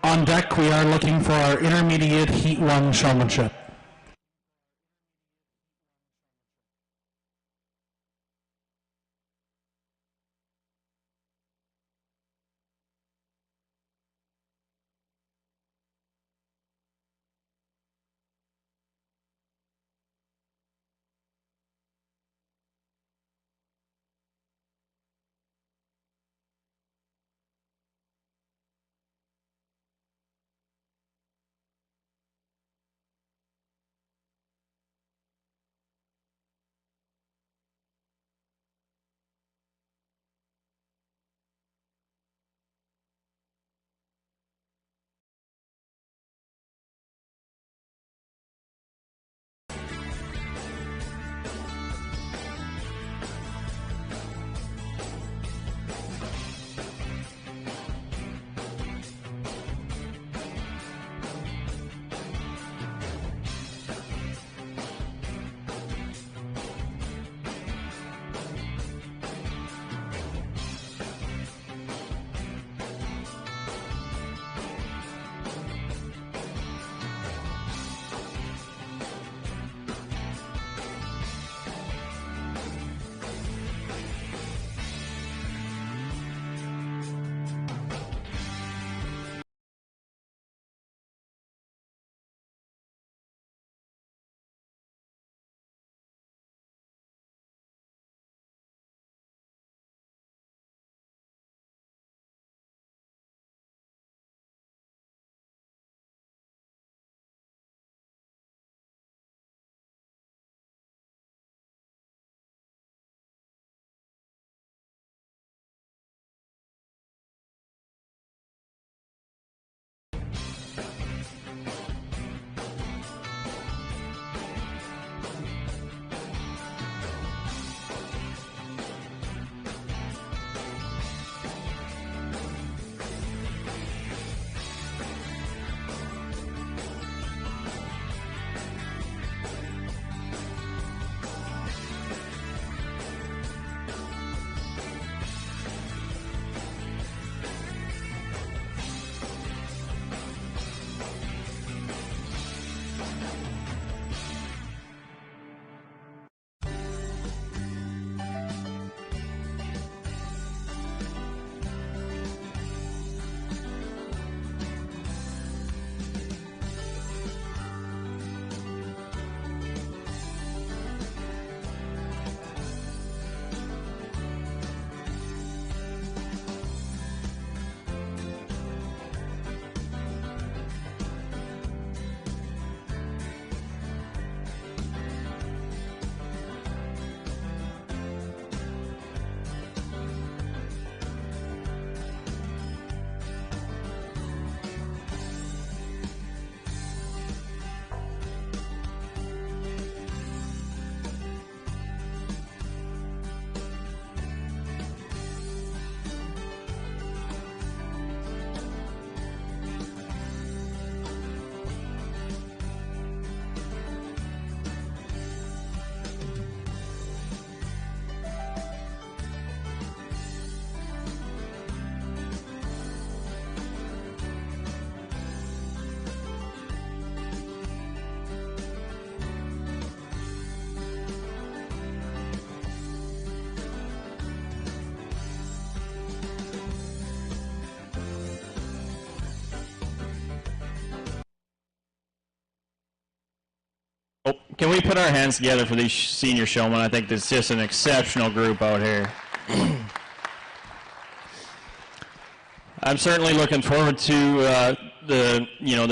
On deck, we are looking for our intermediate Heat 1 showmanship. Can we put our hands together for these senior showmen? I think it's just an exceptional group out here. I'm certainly looking forward to the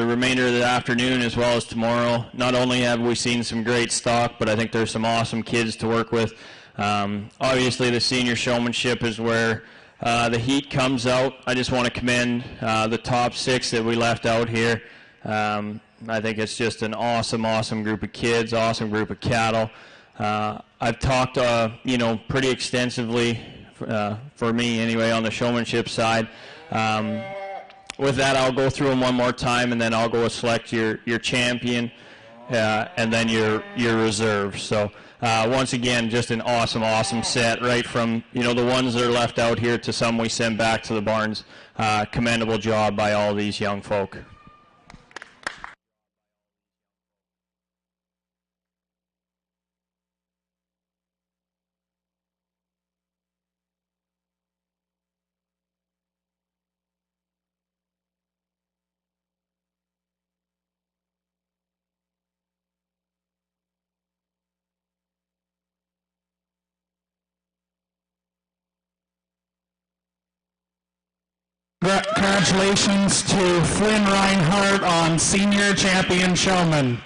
remainder of the afternoon as well as tomorrow. Not only have we seen some great stock, but I think there's some awesome kids to work with. Obviously, the senior showmanship is where the heat comes out. I just want to commend the top 6 that we left out here. I think it's just an awesome group of kids, awesome group of cattle. I've talked, pretty extensively, for me anyway, on the showmanship side. With that, I'll go through them one more time, and then I'll go select your champion, and then your reserve. So once again, just an awesome set, right from the ones that are left out here to some we send back to the barns. Commendable job by all these young folk. Congratulations to Flynn Reinhardt on Senior Champion Showman.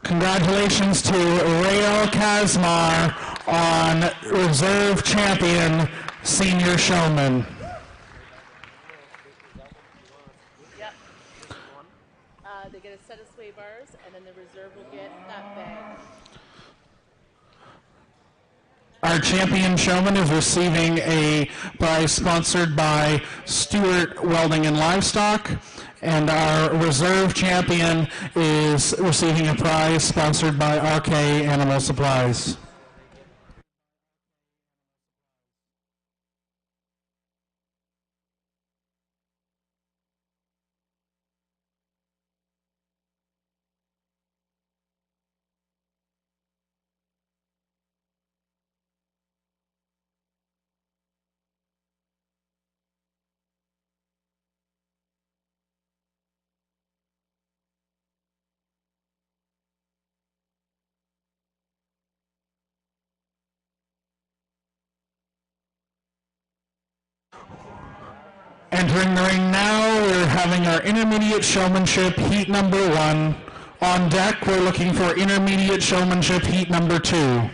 Congratulations to Rael Kazmar on Reserve Champion Senior Showman. Yep. They get a set of sway bars, and then the reserve will get that bag. Our champion showman is receiving a prize sponsored by Stewart Welding and Livestock, and our reserve champion is receiving a prize sponsored by RK Animal Supplies. Entering the ring now, we're having our intermediate showmanship heat number 1. On deck, we're looking for intermediate showmanship heat number 2.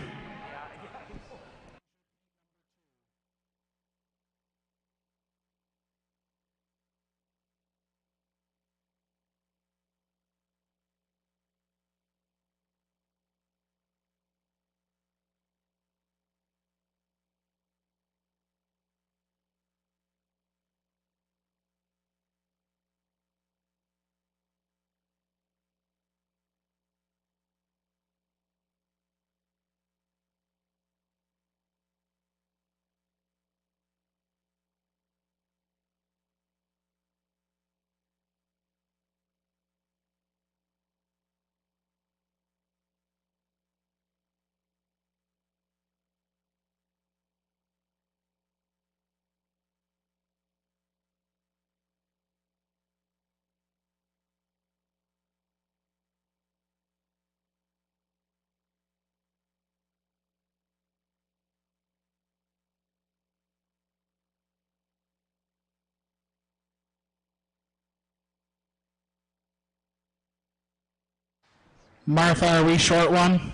Martha, are we short one?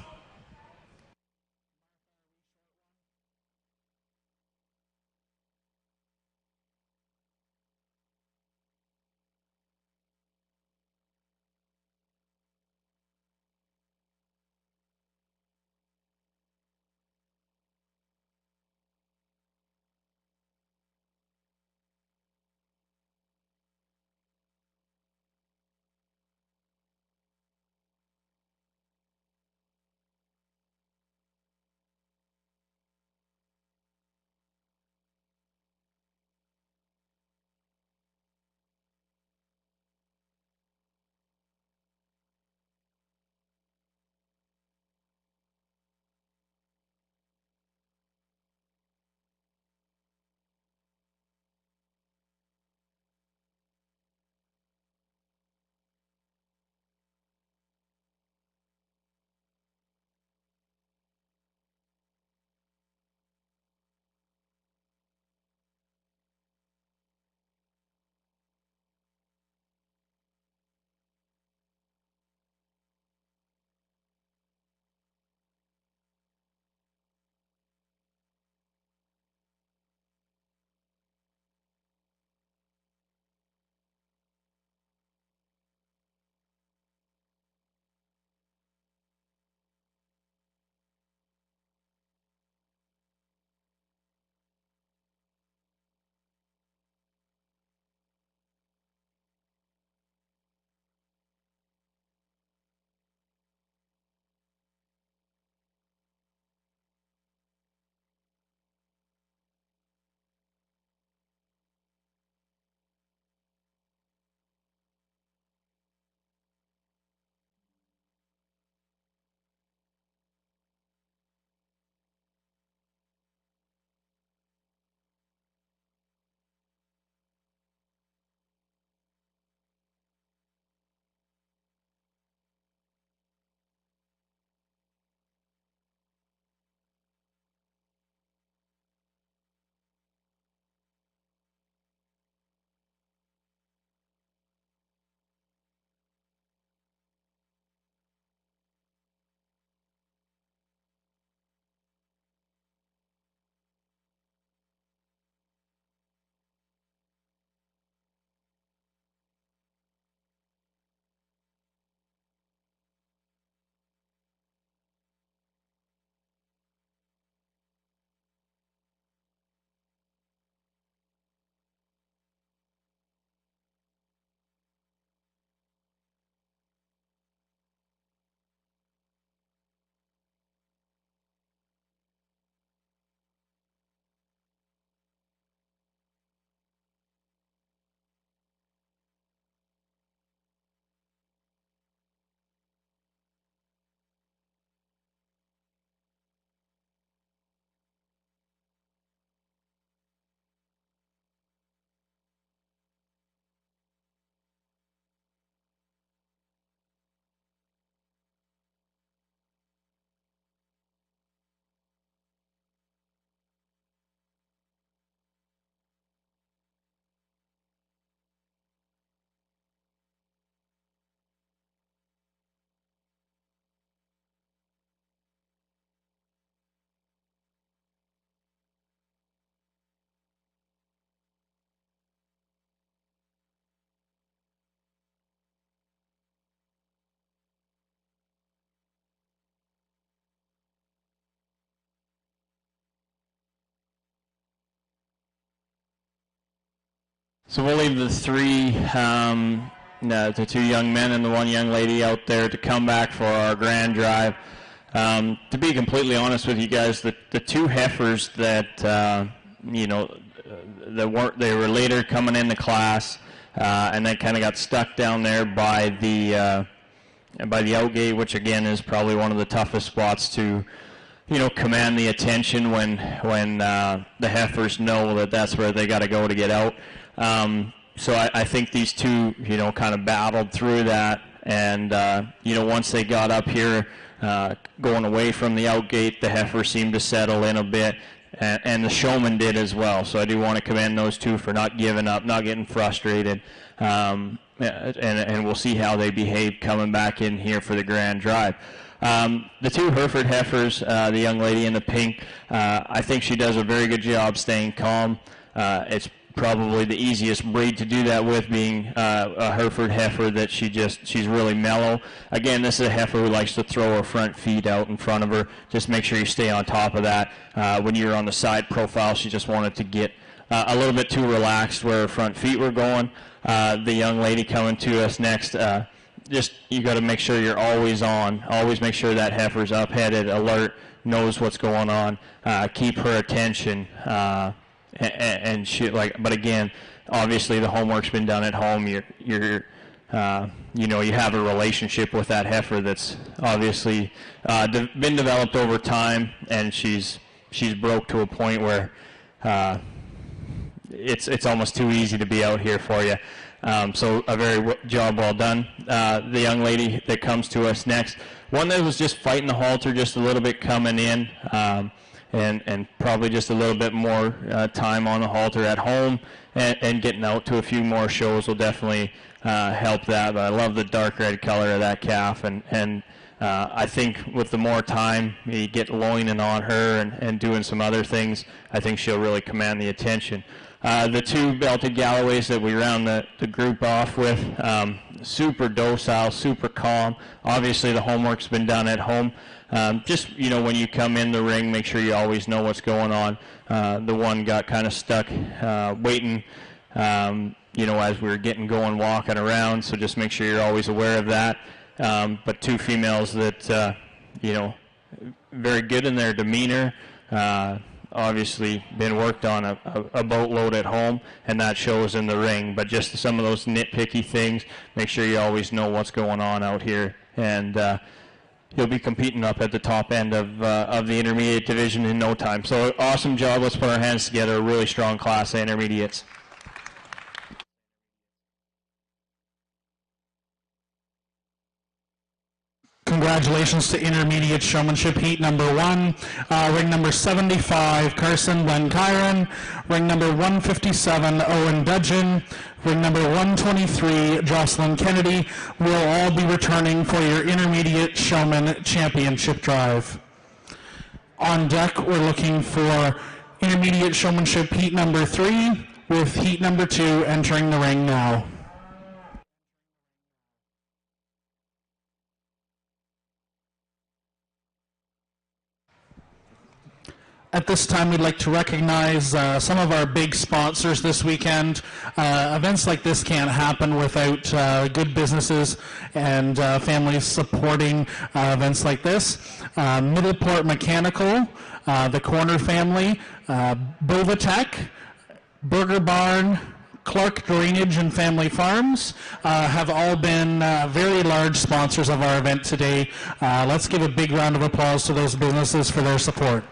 So we'll leave the the two young men and the one young lady out there to come back for our grand drive. To be completely honest with you guys, the two heifers that they were later coming into class, and then kind of got stuck down there by the outgate, which again is probably one of the toughest spots to command the attention when the heifers know that that's where they got to go to get out. So I think these two kind of battled through that, and once they got up here, going away from the outgate, the heifer seemed to settle in a bit, and the showman did as well. So I do want to commend those two for not giving up, not getting frustrated, and we'll see how they behave coming back in here for the grand drive. The two Hereford heifers, the young lady in the pink, I think she does a very good job staying calm. It's probably the easiest breed to do that with, being a Hereford heifer, that she's really mellow. Again, this is a heifer who likes to throw her front feet out in front of her. Just make sure you stay on top of that. When you're on the side profile, she just wanted to get a little bit too relaxed where her front feet were going. The young lady coming to us next, you got to make sure you're always on. Always make sure that heifer's up-headed, alert, knows what's going on. Keep her attention. And she, but again, obviously the homework's been done at home. You have a relationship with that heifer that's obviously been developed over time, and she's broke to a point where it's almost too easy to be out here for you. So a very job well done. The young lady that comes to us next, one that was just fighting the halter just a little bit coming in. And probably just a little bit more time on the halter at home, and getting out to a few more shows will definitely help that. But I love the dark red color of that calf, and I think with the more time you get loining on her and doing some other things, I think she'll really command the attention. The two belted Galloways that we round the group off with, super docile, super calm. Obviously the homework's been done at home. Just, when you come in the ring, make sure you always know what's going on. The one got kind of stuck waiting, as we were getting going, walking around, so just make sure you're always aware of that. But two females that, very good in their demeanor, obviously been worked on a boatload at home, and that shows in the ring. But just some of those nitpicky things, make sure you always know what's going on out here. And you'll be competing up at the top end of the intermediate division in no time. So awesome job. Let's put our hands together. A really strong class of intermediates. Congratulations to intermediate showmanship heat number 1. Ring number 75, Carson Glenkyron. Ring number 157, Owen Dudgeon. Ring number 123, Jocelyn Kennedy, will all be returning for your intermediate showman championship drive. On deck, we're looking for intermediate showmanship heat number 3, with heat number 2 entering the ring now. At this time, we'd like to recognize some of our big sponsors this weekend. Events like this can't happen without good businesses and families supporting events like this. Middleport Mechanical, the Corner Family, Bovatech, Burger Barn, Clark Drainage and Family Farms have all been very large sponsors of our event today. Let's give a big round of applause to those businesses for their support.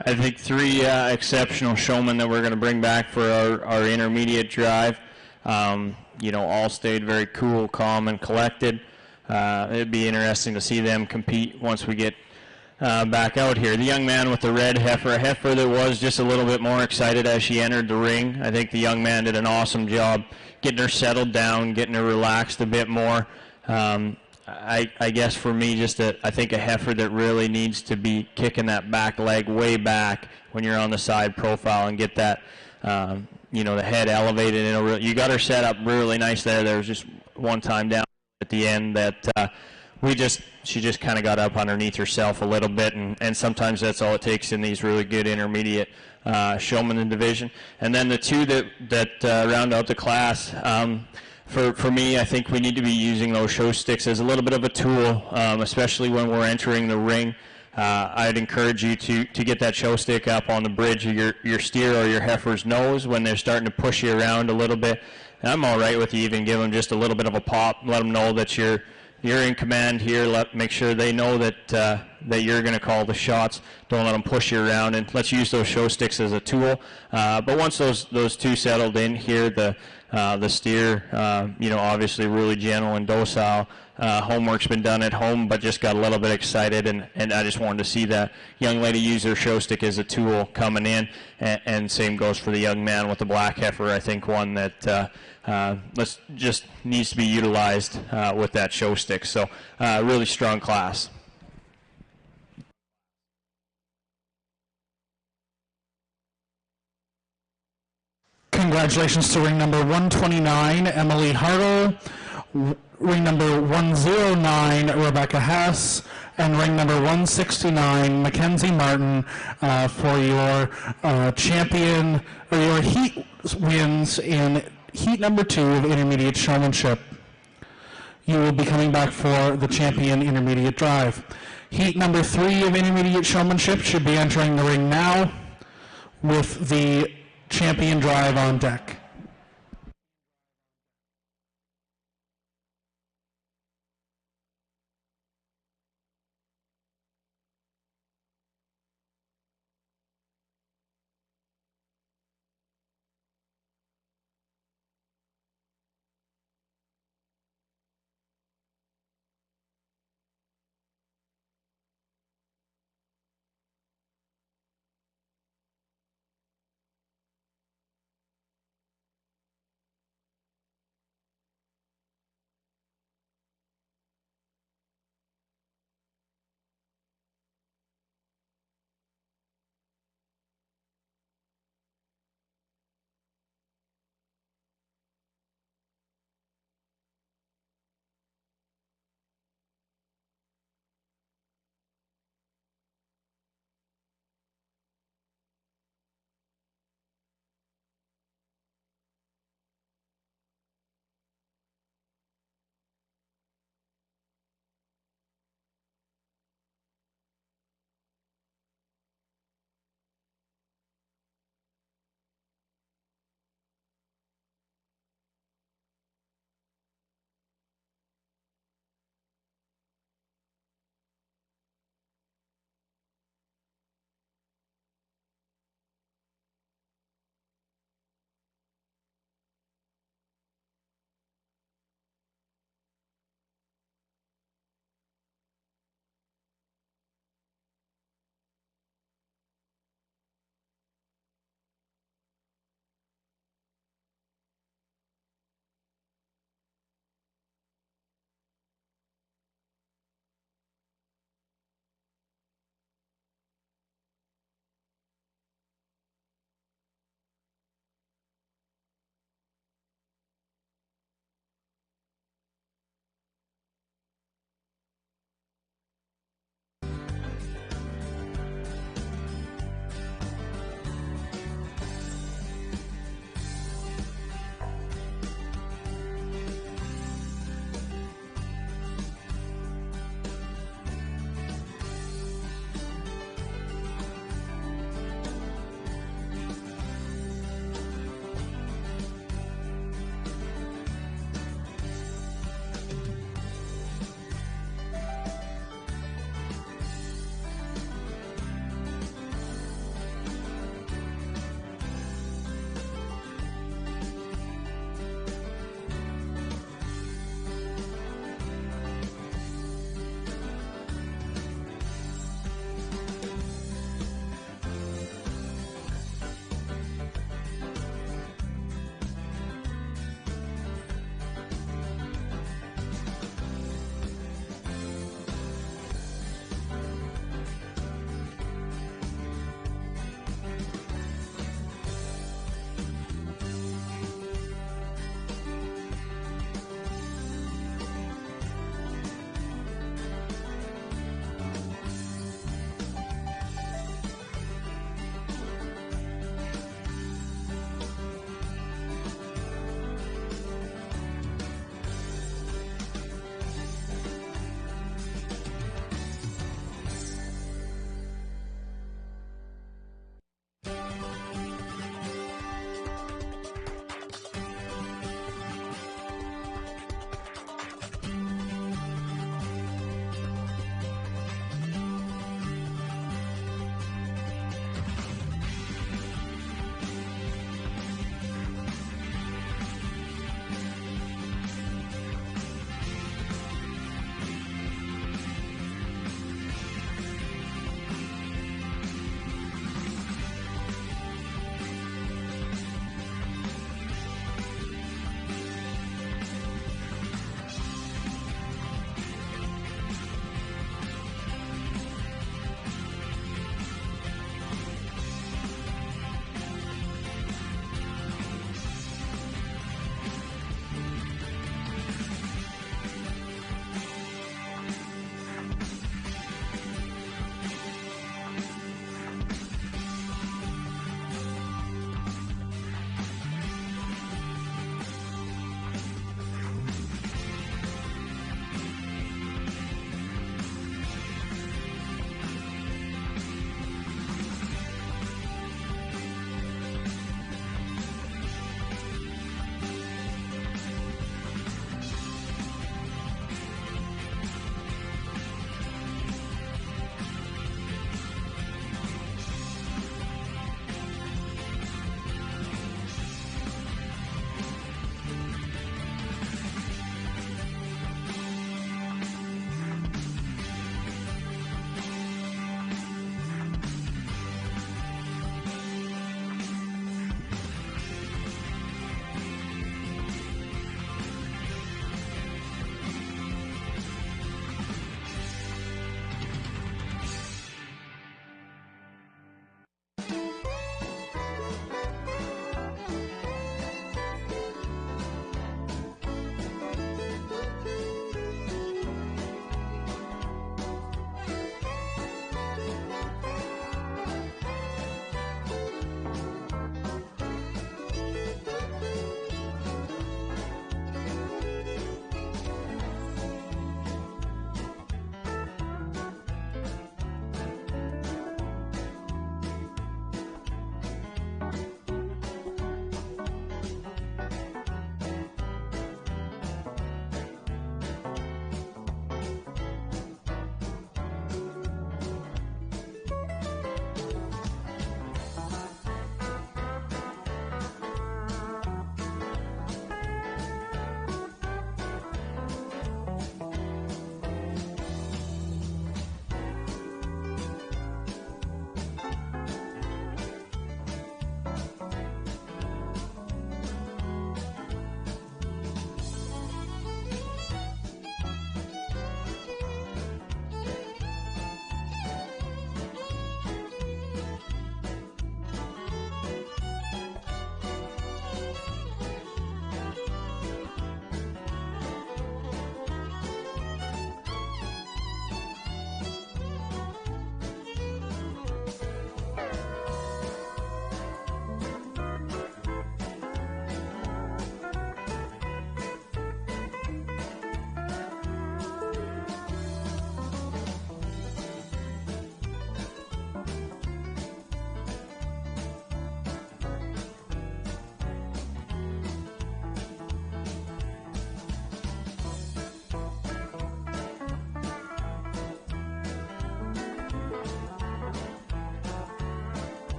I think three exceptional showmen that we're going to bring back for our intermediate drive. All stayed very cool, calm, and collected. It'd be interesting to see them compete once we get back out here. The young man with the red heifer, a heifer that was just a little bit more excited as she entered the ring. I think the young man did an awesome job getting her settled down, getting her relaxed a bit more. I guess for me, I think a heifer that really needs to be kicking that back leg way back when you're on the side profile and get that, the head elevated. You got her set up really nice there. There was just one time down at the end that she just kind of got up underneath herself a little bit, and sometimes that's all it takes in these really good intermediate showmen in the division. And then the two that round out the class. For me, I think we need to be using those show sticks as a little bit of a tool, especially when we're entering the ring. I'd encourage you to get that show stick up on the bridge of your steer or your heifer's nose when they're starting to push you around a little bit. And I'm all right with you even give them just a little bit of a pop, let them know that you're in command here. Make sure they know that you're going to call the shots. Don't let them push you around, and let's use those show sticks as a tool. But once those two settled in here, the steer, obviously really gentle and docile. Homework's been done at home, but just got a little bit excited, and I just wanted to see that young lady use her show stick as a tool coming in, and same goes for the young man with the black heifer. I think one that just needs to be utilized with that show stick. So really strong class. Congratulations to ring number 129, Emily Hartle, ring number 109, Rebecca Hess, and ring number 169, Mackenzie Martin, for your champion, or your heat wins in heat number 2 of intermediate showmanship. You will be coming back for the champion intermediate drive. Heat number 3 of intermediate showmanship should be entering the ring now with the champion drive on deck.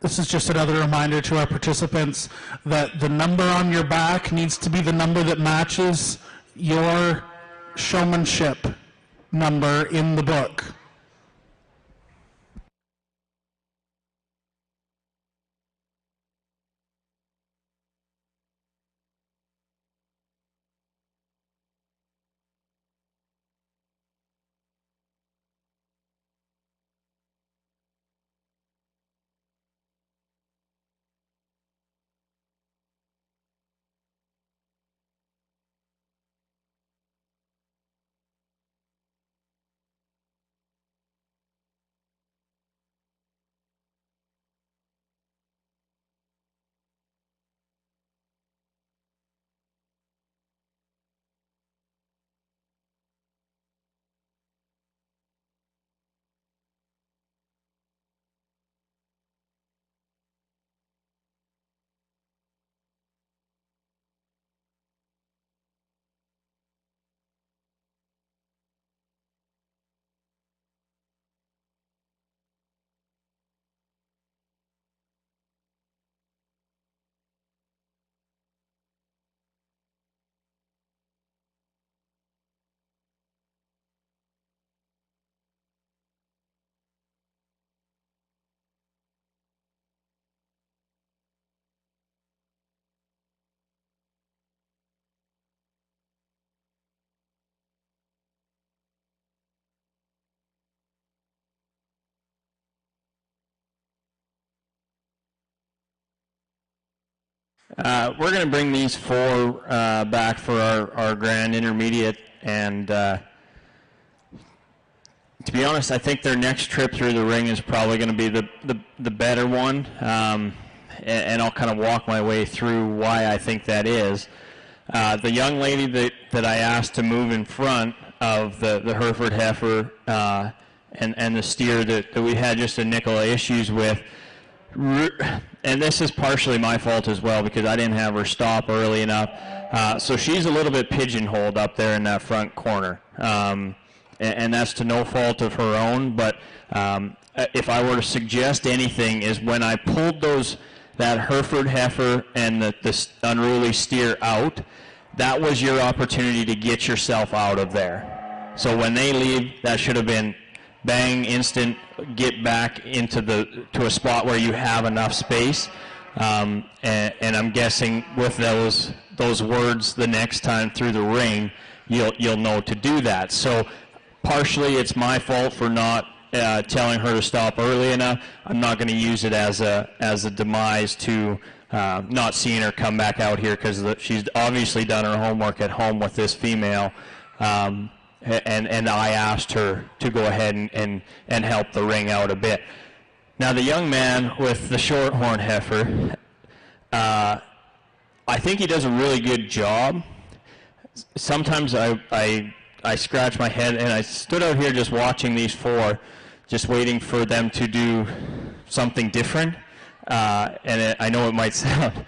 This is just another reminder to our participants that the number on your back needs to be the number that matches your showmanship number in the book. We're going to bring these four back for our grand intermediate, and to be honest, I think their next trip through the ring is probably going to be the better one, and I'll kind of walk my way through why I think that is. The young lady that I asked to move in front of the Hereford heifer and the steer that we had just a nickel of issues with, and this is partially my fault as well because I didn't have her stop early enough. So she's a little bit pigeonholed up there in that front corner. And that's to no fault of her own, but if I were to suggest anything is when I pulled that Hereford heifer and the unruly steer out, that was your opportunity to get yourself out of there. So when they leave, that should have been bang, instant, get back to a spot where you have enough space. And I'm guessing with those words the next time through the ring, you'll know to do that. So partially it's my fault for not telling her to stop early enough. I'm not going to use it as a demise to not seeing her come back out here because she's obviously done her homework at home with this female. And I asked her to go ahead and help the ring out a bit. Now the young man with the shorthorn heifer, I think he does a really good job. Sometimes I scratch my head, and I stood out here just watching these four, just waiting for them to do something different. And I know it might sound,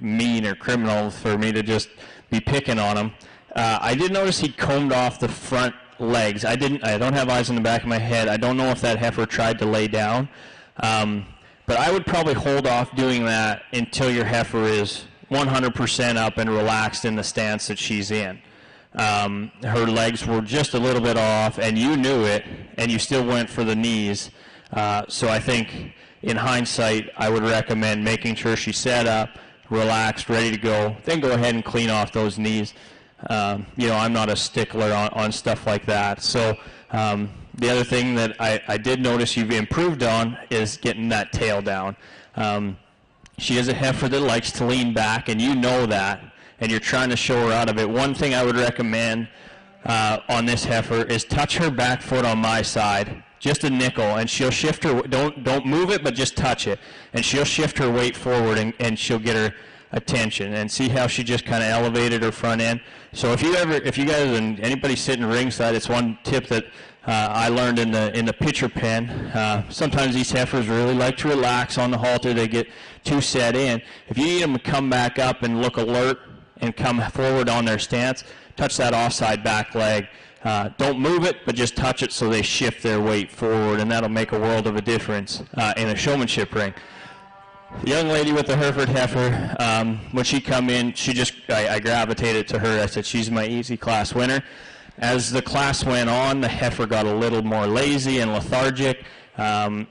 mean or criminal for me to just be picking on them. I did notice he combed off the front legs. I don't have eyes in the back of my head. I don't know if that heifer tried to lay down. But I would probably hold off doing that until your heifer is 100% up and relaxed in the stance that she's in. Her legs were just a little bit off, and you knew it, and you still went for the knees. So I think, in hindsight, I would recommend making sure she's set up, relaxed, ready to go, then go ahead and clean off those knees. I'm not a stickler on stuff like that. So the other thing that I did notice you've improved on is getting that tail down. She is a heifer that likes to lean back, and you know that, and you're trying to show her out of it. One thing I would recommend on this heifer is touch her back foot on my side, just a nickel, and she'll shift her. Don't move it, but just touch it, and she'll shift her weight forward, and she'll get her attention. And see how she just kind of elevated her front end. So if you guys and anybody sitting ringside, it's one tip that I learned in the pitcher pen. Sometimes these heifers really like to relax on the halter. They get too set in. If you need them to come back up and look alert and come forward on their stance, touch that offside back leg Don't move it, but just touch it so they shift their weight forward, and that'll make a world of a difference in a showmanship ring. The young lady with the Hereford heifer, when she come in, I gravitated to her. I said, she's my easy class winner. As the class went on, the heifer got a little more lazy and lethargic, and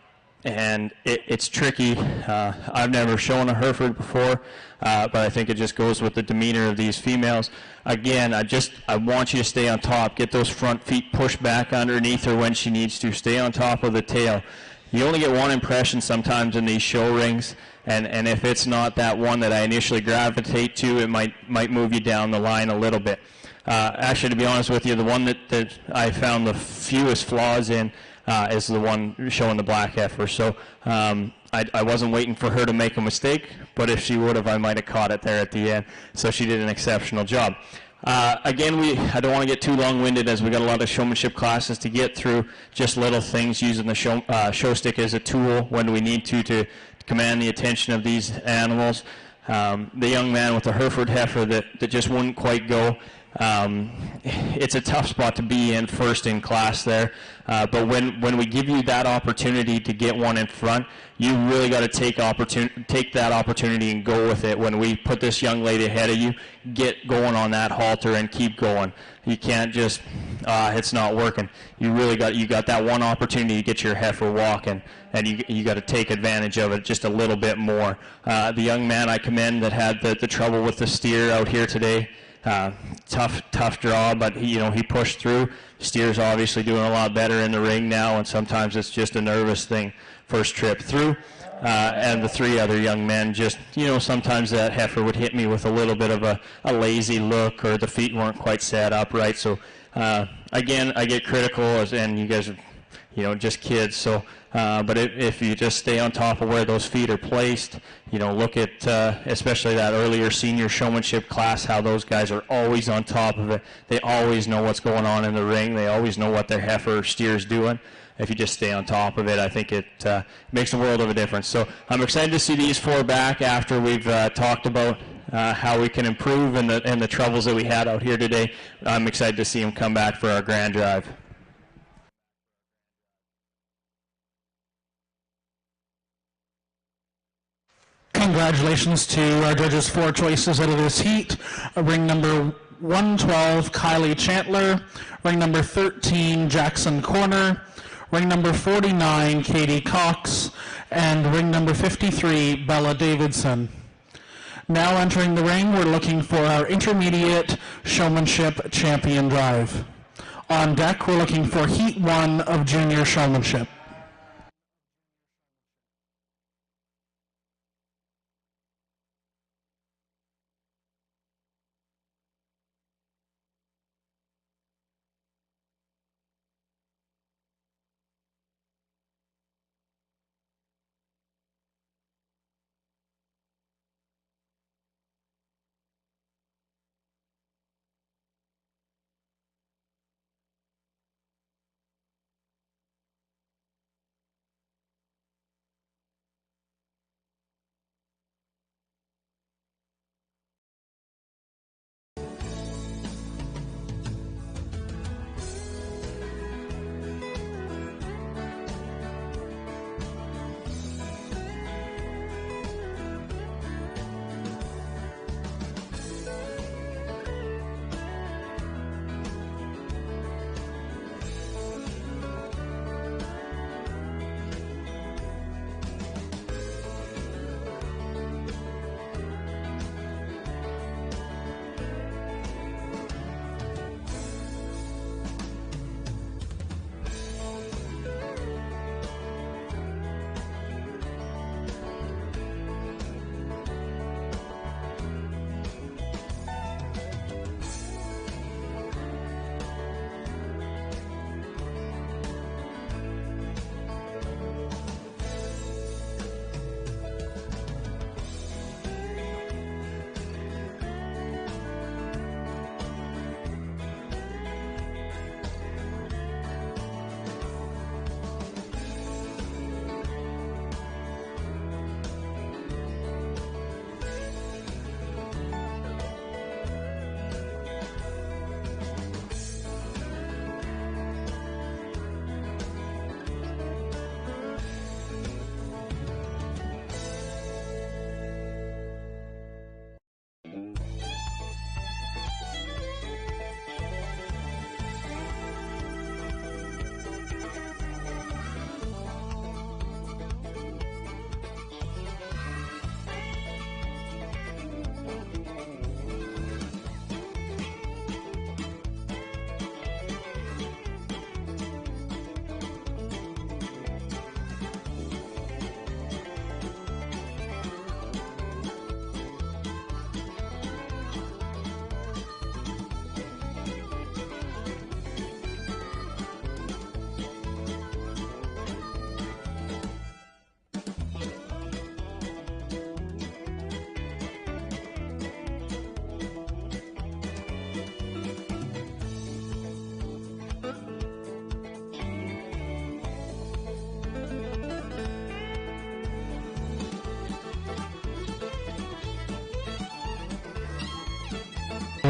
it's tricky. I've never shown a Hereford before, but I think it just goes with the demeanor of these females. Again, I want you to stay on top, get those front feet pushed back underneath her when she needs to, stay on top of the tail. You only get one impression sometimes in these show rings, and if it's not that one that I initially gravitate to, it might move you down the line a little bit. Actually, to be honest with you, the one that I found the fewest flaws in is the one showing the black heifer. So I wasn't waiting for her to make a mistake, but if she would have, I might have caught it there at the end. So she did an exceptional job. Again, I don't want to get too long-winded as we got a lot of showmanship classes to get through, just little things using the show stick as a tool when we need to command the attention of these animals. The young man with the Hereford heifer that just wouldn't quite go. It's a tough spot to be in first in class there, but when we give you that opportunity to get one in front, you really got to take that opportunity and go with it. When we put this young lady ahead of you, get going on that halter and keep going. You can't just, it's not working. You really got that one opportunity to get your heifer walking, and you got to take advantage of it just a little bit more. The young man I commend that had the trouble with the steer out here today. Tough draw, but he pushed through. Steer's obviously doing a lot better in the ring now, and sometimes it's just a nervous thing first trip through. And the three other young men just, sometimes that heifer would hit me with a little bit of a lazy look, or the feet weren't quite set up right. So again, I get critical, and you guys are, just kids. So, but if you just stay on top of where those feet are placed, look at especially that earlier senior showmanship class, how those guys are always on top of it. They always know what's going on in the ring. They always know what their heifer or steer's doing. If you just stay on top of it, I think it makes a world of a difference. So I'm excited to see these four back after we've talked about how we can improve and the troubles that we had out here today. I'm excited to see them come back for our grand drive. Congratulations to our judges' four choices out of this heat. Ring number 112, Kylie Chandler. Ring number 13, Jackson Corner. Ring number 49, Katie Cox. And ring number 53, Bella Davidson. Now entering the ring, we're looking for our intermediate showmanship champion drive. On deck, we're looking for Heat 1 of junior showmanship.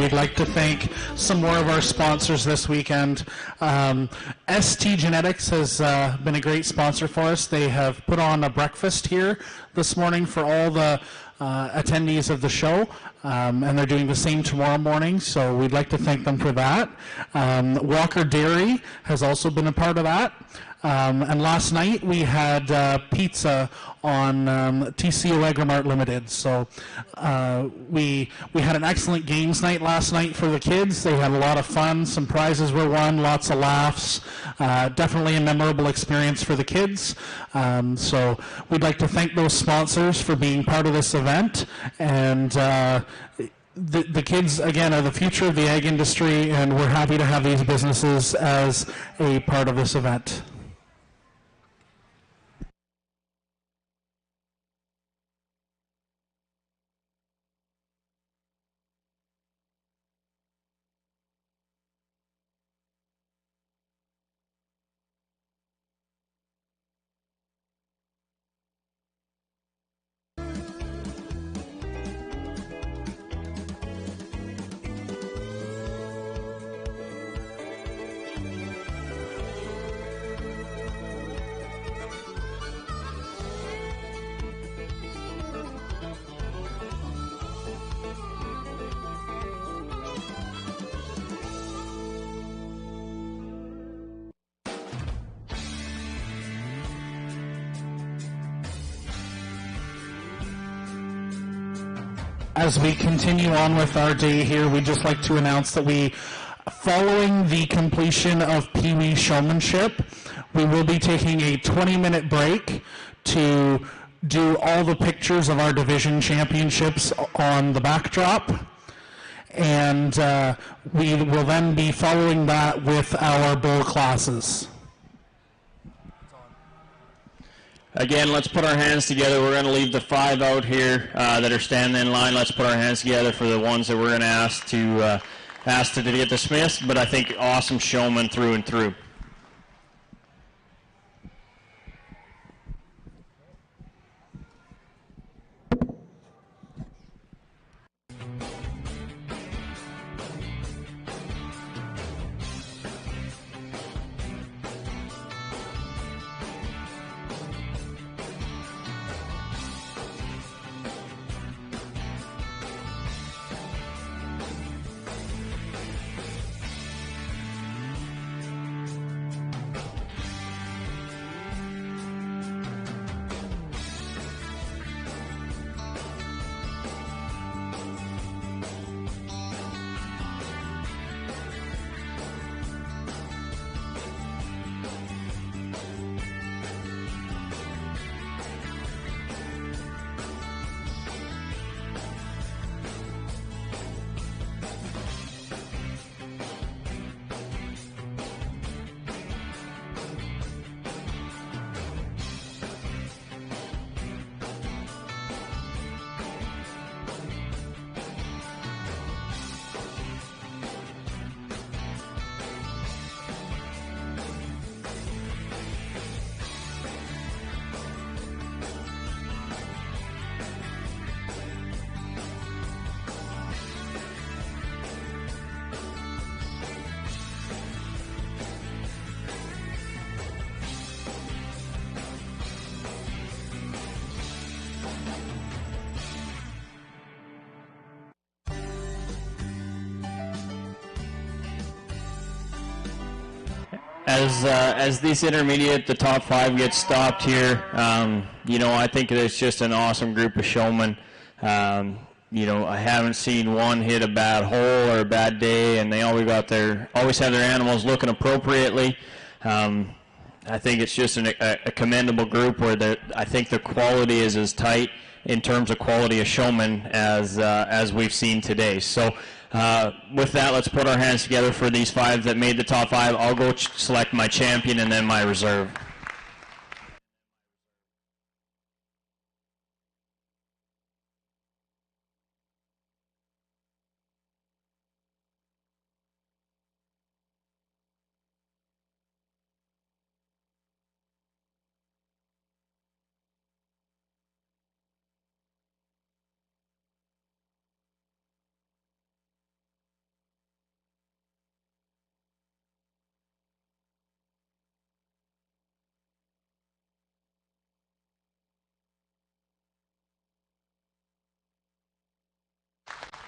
we'd like to thank some more of our sponsors this weekend. ST Genetics has been a great sponsor for us. They have put on a breakfast here this morning for all the attendees of the show, and they're doing the same tomorrow morning, so we'd like to thank them for that. Walker Dairy has also been a part of that. And last night we had pizza on TCO Agrimart Limited. So we had an excellent games night last night for the kids. They had a lot of fun. Some prizes were won, lots of laughs. Definitely a memorable experience for the kids. So we'd like to thank those sponsors for being part of this event. And the kids, again, are the future of the ag industry, and we're happy to have these businesses as a part of this event. As we continue on with our day here, we'd just like to announce that following the completion of Pee Wee Showmanship, we will be taking a 20-minute break to do all the pictures of our division championships on the backdrop. And we will then be following that with our bull classes. Again, let's put our hands together. We're going to leave the 5 out here that are standing in line. Let's put our hands together for the ones that we're going to ask to get dismissed. But I think awesome showmen through and through. As this intermediate, the top 5 gets stopped here, I think it's just an awesome group of showmen. I haven't seen one hit a bad hole or a bad day, and they always have their animals looking appropriately. I think it's just a commendable group where I think the quality is as tight in terms of quality of showmen as we've seen today. So with that, let's put our hands together for these 5 that made the top 5. I'll go select my champion and then my reserve.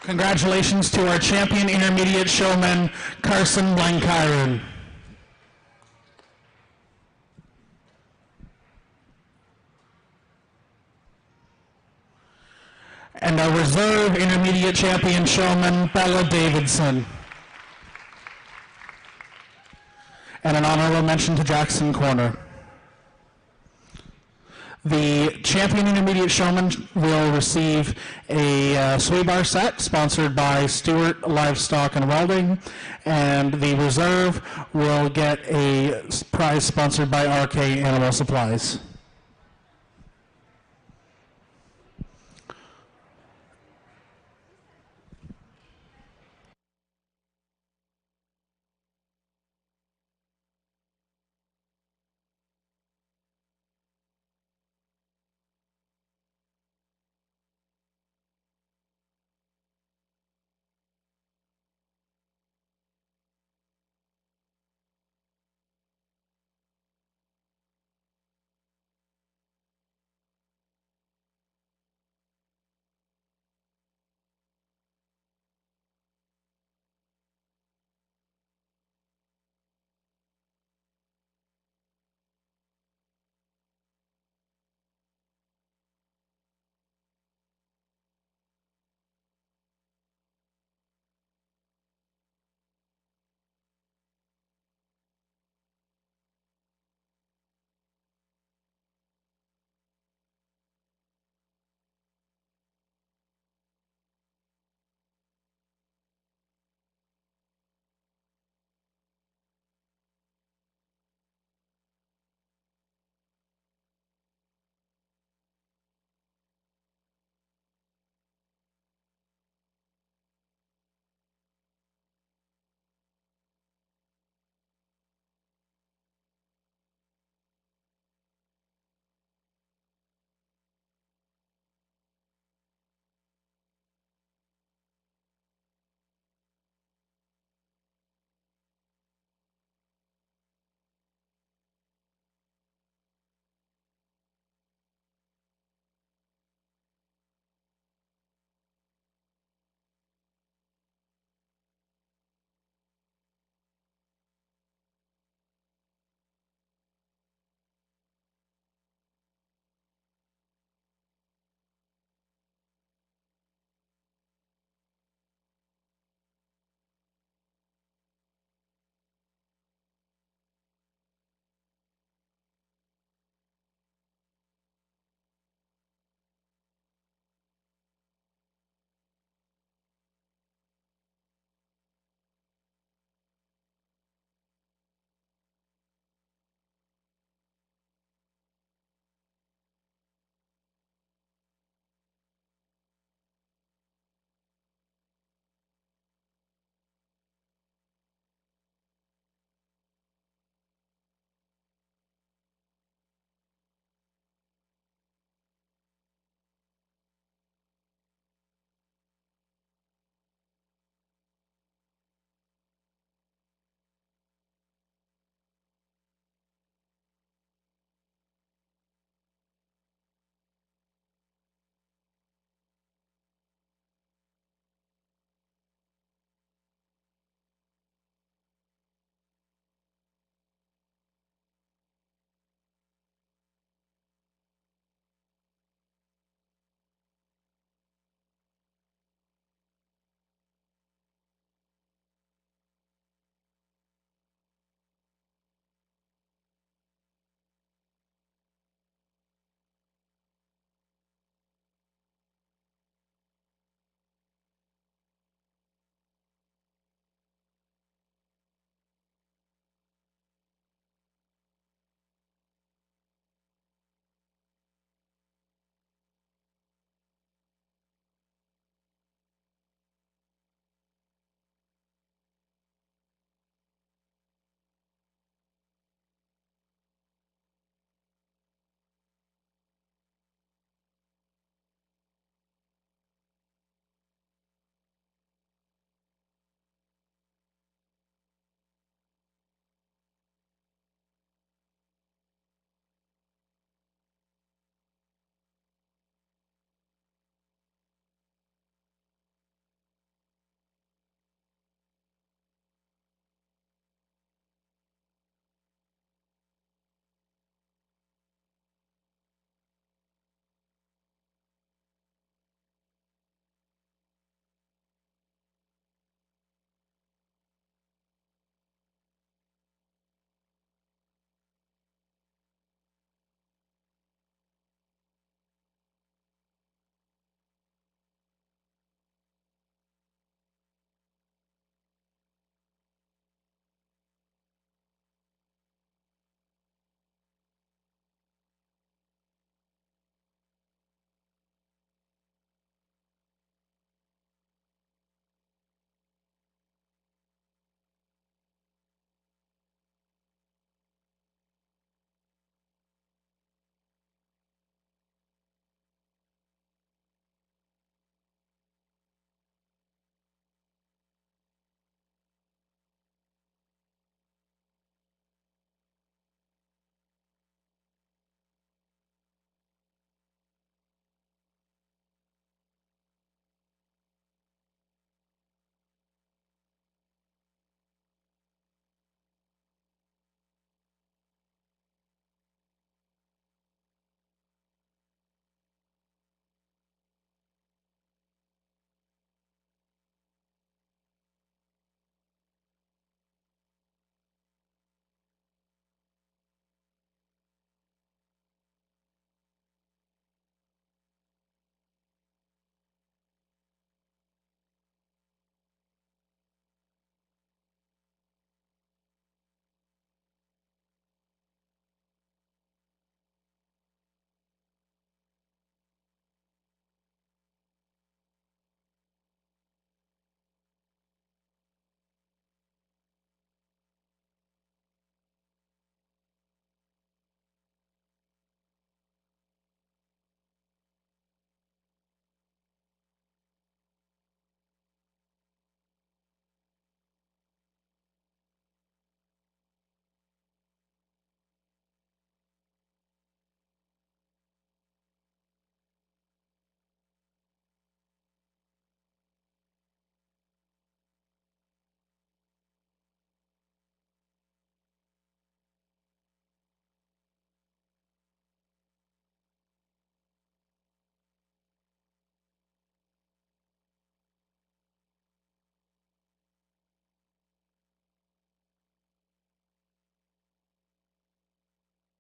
Congratulations to our champion intermediate showman, Carson Blankiron. And our reserve intermediate champion showman, Bella Davidson. And an honorable mention to Jackson Corner. The champion intermediate showman will receive a sway bar set sponsored by Stewart Livestock and Welding, and the reserve will get a prize sponsored by RK Animal Supplies.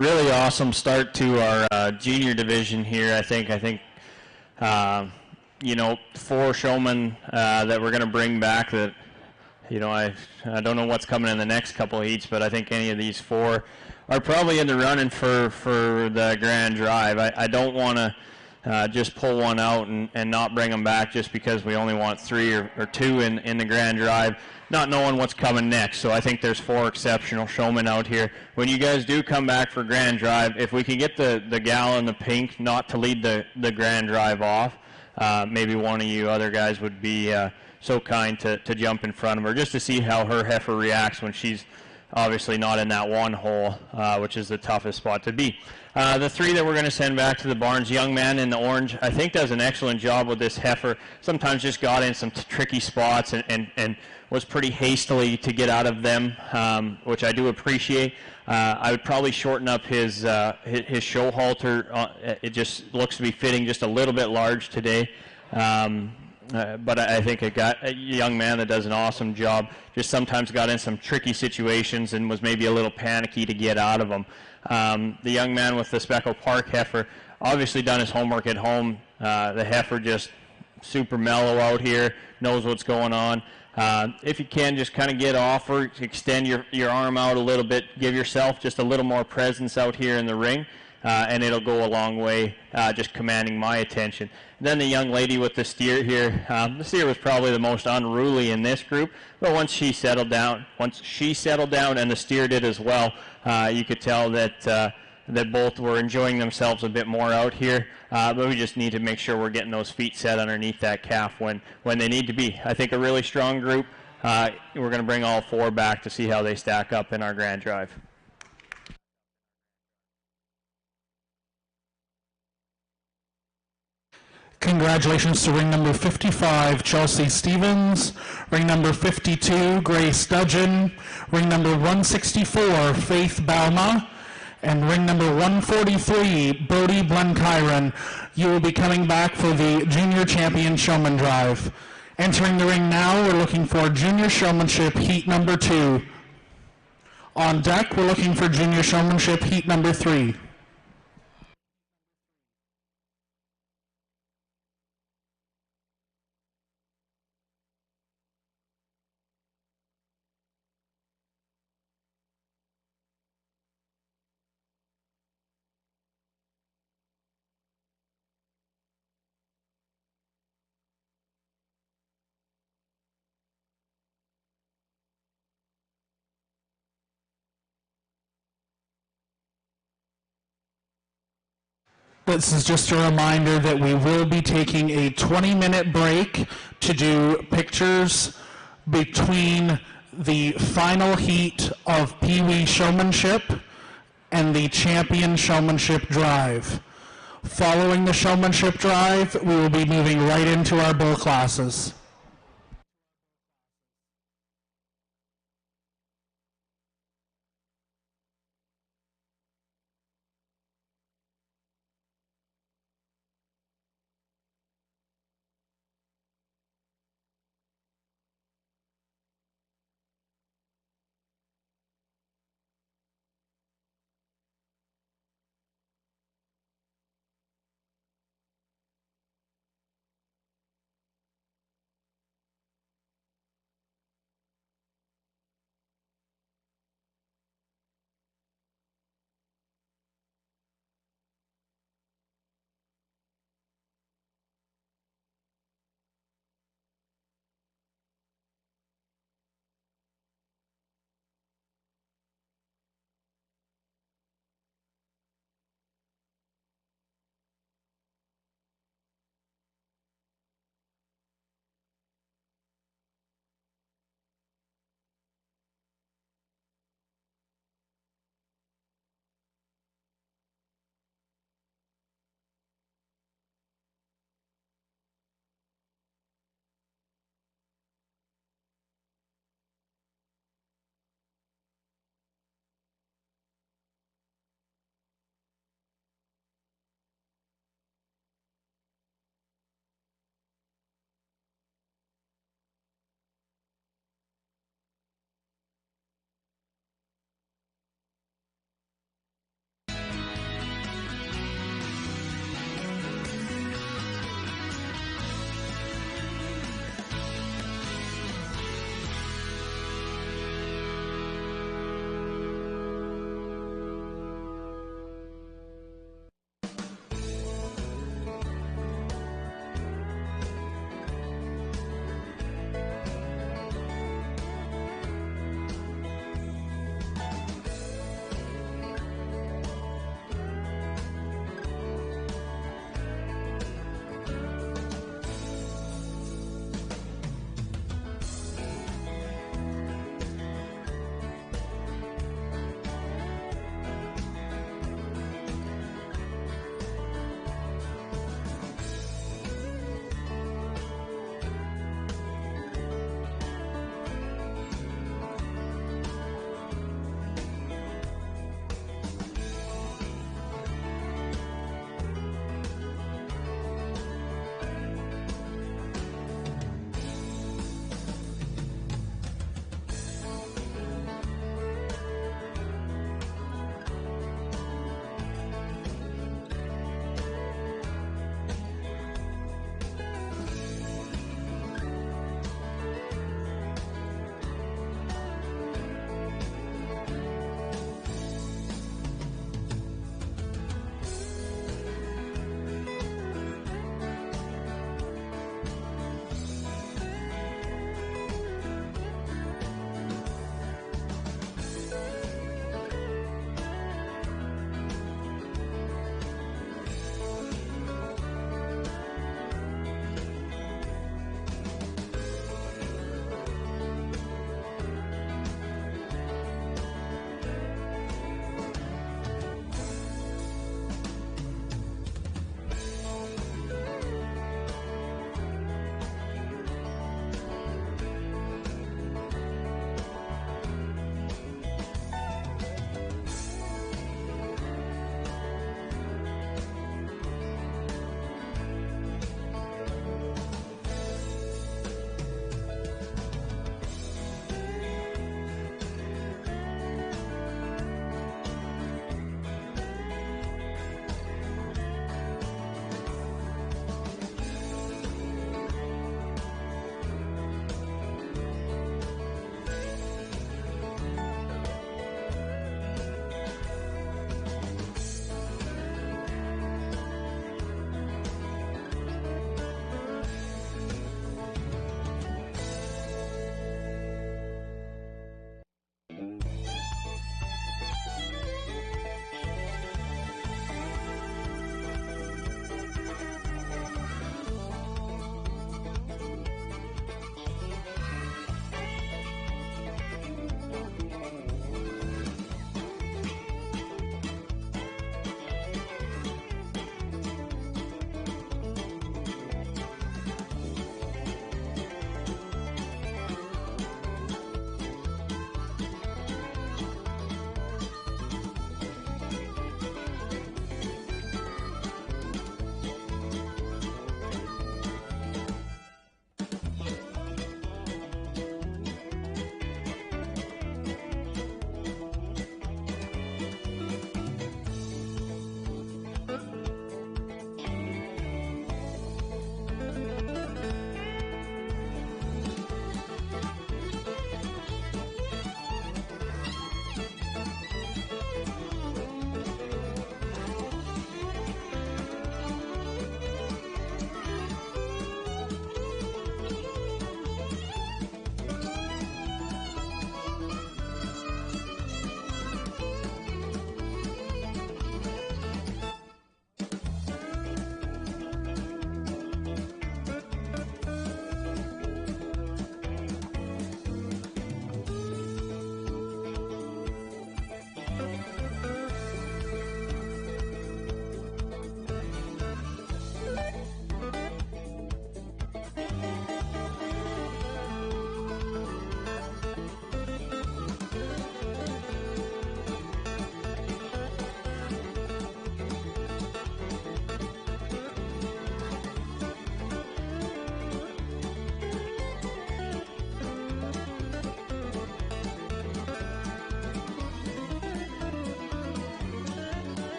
Really awesome start to our junior division here. I think you know, 4 showmen that we're going to bring back that, you know, I don't know what's coming in the next couple of heats, but I think any of these 4 are probably in the running for the Grand Drive. I don't want to just pull one out and not bring them back just because we only want 3 or 2 in the Grand Drive, not knowing what's coming next. So I think there's 4 exceptional showmen out here. When you guys do come back for Grand Drive, if we can get the gal in the pink not to lead the Grand Drive off, maybe one of you other guys would be so kind to jump in front of her just to see how her heifer reacts when she's obviously not in that one hole, which is the toughest spot to be. The 3 that we're going to send back to the barns, young man in the orange, I think does an excellent job with this heifer. Sometimes just got in some tricky spots and was pretty hastily to get out of them, which I do appreciate. I would probably shorten up his show halter. It just looks to be fitting just a little bit large today. But I think a young man that does an awesome job. Just sometimes got in some tricky situations and was maybe a little panicky to get out of them. The young man with the Speckled Park heifer obviously done his homework at home. The heifer just super mellow out here, knows what's going on. If you can, just kind of get off her, extend your arm out a little bit, give yourself just a little more presence out here in the ring, and it'll go a long way, just commanding my attention. Then the young lady with the steer here, the steer was probably the most unruly in this group, but once she settled down and the steer did as well, you could tell that both were enjoying themselves a bit more out here, but we just need to make sure we're getting those feet set underneath that calf when they need to be. I think a really strong group. We're going to bring all 4 back to see how they stack up in our Grand Drive. Congratulations to ring number 55, Chelsea Stevens, ring number 52, Grace Dudgeon, ring number 164, Faith Balma, and ring number 143, Brody Blenkyron. You will be coming back for the Junior Champion Showman Drive. Entering the ring now, we're looking for Junior Showmanship Heat number 2. On deck, we're looking for Junior Showmanship Heat number 3. This is just a reminder that we will be taking a 20-minute break to do pictures between the final heat of Pee Wee Showmanship and the Champion Showmanship Drive. Following the Showmanship Drive, we will be moving right into our bull classes.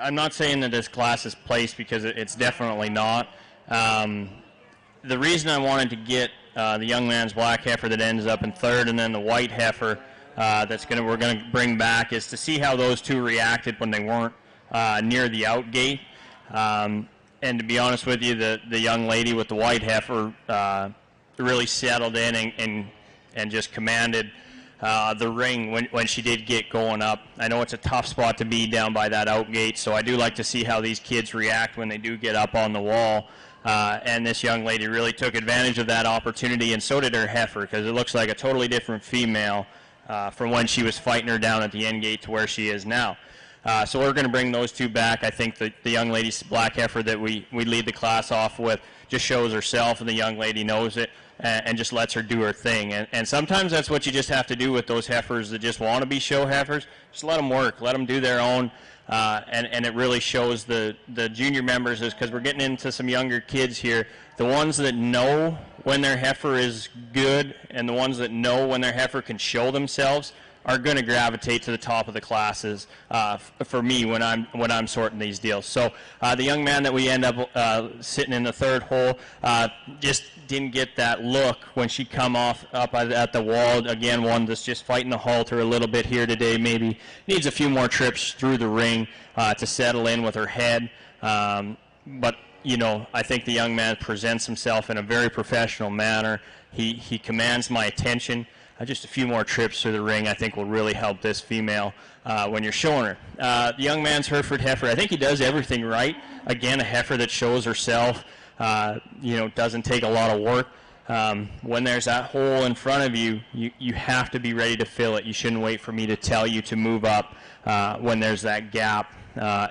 I'm not saying that this class is placed because it's definitely not. The reason I wanted to get the young man's black heifer that ends up in third, and then the white heifer we're gonna bring back, is to see how those two reacted when they weren't near the out gate. And to be honest with you, the young lady with the white heifer really settled in and just commanded the ring when she did get going up. I know it's a tough spot to be down by that out gate, so I do like to see how these kids react when they do get up on the wall. And this young lady really took advantage of that opportunity, and so did her heifer, because it looks like a totally different female from when she was fighting her down at the end gate to where she is now. So we're going to bring those two back. I think the young lady's black heifer that we lead the class off with just shows herself, and the young lady knows it, and just lets her do her thing. And sometimes that's what you just have to do with those heifers that just want to be show heifers. Just let them work. Let them do their own. And it really shows the junior members, is because we're getting into some younger kids here, the ones that know when their heifer is good and the ones that know when their heifer can show themselves are going to gravitate to the top of the classes for me when I'm sorting these deals. So the young man that we end up sitting in the third hole just didn't get that look when she come off up at the wall. Again, one that's just fighting the halter a little bit here today. Maybe needs a few more trips through the ring to settle in with her head. But you know, I think the young man presents himself in a very professional manner. He commands my attention. Just a few more trips through the ring, I think, will really help this female when you're showing her. The young man's Hereford heifer, I think he does everything right. Again, a heifer that shows herself, doesn't take a lot of work. When there's that hole in front of you, you have to be ready to fill it. You shouldn't wait for me to tell you to move up when there's that gap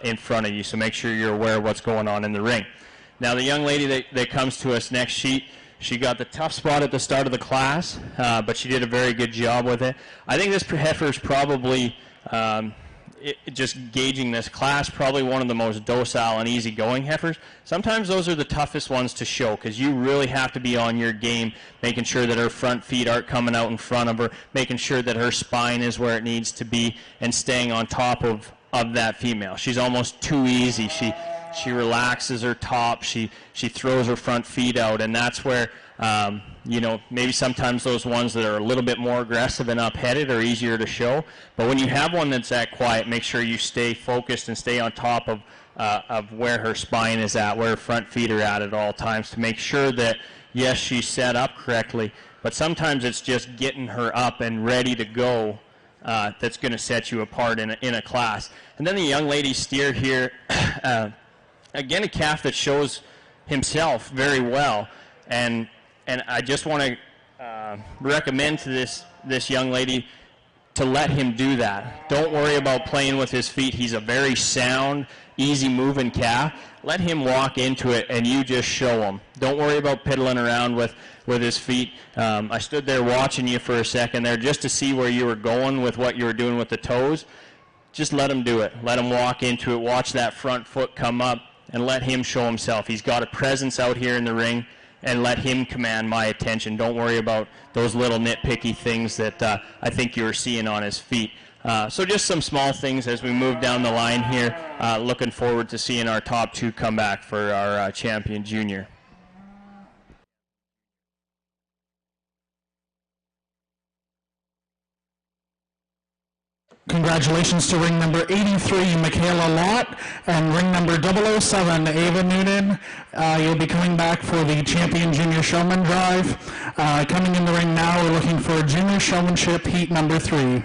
in front of you. So make sure you're aware of what's going on in the ring. Now, the young lady that comes to us next sheet, she got the tough spot at the start of the class, but she did a very good job with it. I think this heifer is probably, just gauging this class, probably one of the most docile and easygoing heifers. Sometimes those are the toughest ones to show, because you really have to be on your game, making sure that her front feet aren't coming out in front of her, making sure that her spine is where it needs to be, and staying on top of that female. She's almost too easy. She relaxes her top, she throws her front feet out, and that's where, maybe sometimes those ones that are a little bit more aggressive and up-headed are easier to show. But when you have one that's that quiet, make sure you stay focused and stay on top of where her spine is at, where her front feet are at all times, to make sure that, yes, she's set up correctly, but sometimes it's just getting her up and ready to go that's going to set you apart in a class. And then the young lady steer here, again, a calf that shows himself very well, and I just want to recommend to this young lady to let him do that. Don't worry about playing with his feet. He's a very sound, easy-moving calf. Let him walk into it, and you just show him. Don't worry about piddling around with his feet. I stood there watching you for a second there just to see where you were going with what you were doing with the toes. Just let him do it. Let him walk into it. Watch that front foot come up, and let him show himself. He's got a presence out here in the ring, and let him command my attention. Don't worry about those little nitpicky things that I think you were seeing on his feet. So just some small things as we move down the line here. Looking forward to seeing our top two come back for our champion junior. Congratulations to ring number 83, Michaela Lott, and ring number 007, Ava Noonan. You'll be coming back for the Champion Junior Showman Drive. Coming in the ring now, we're looking for Junior Showmanship Heat number 3.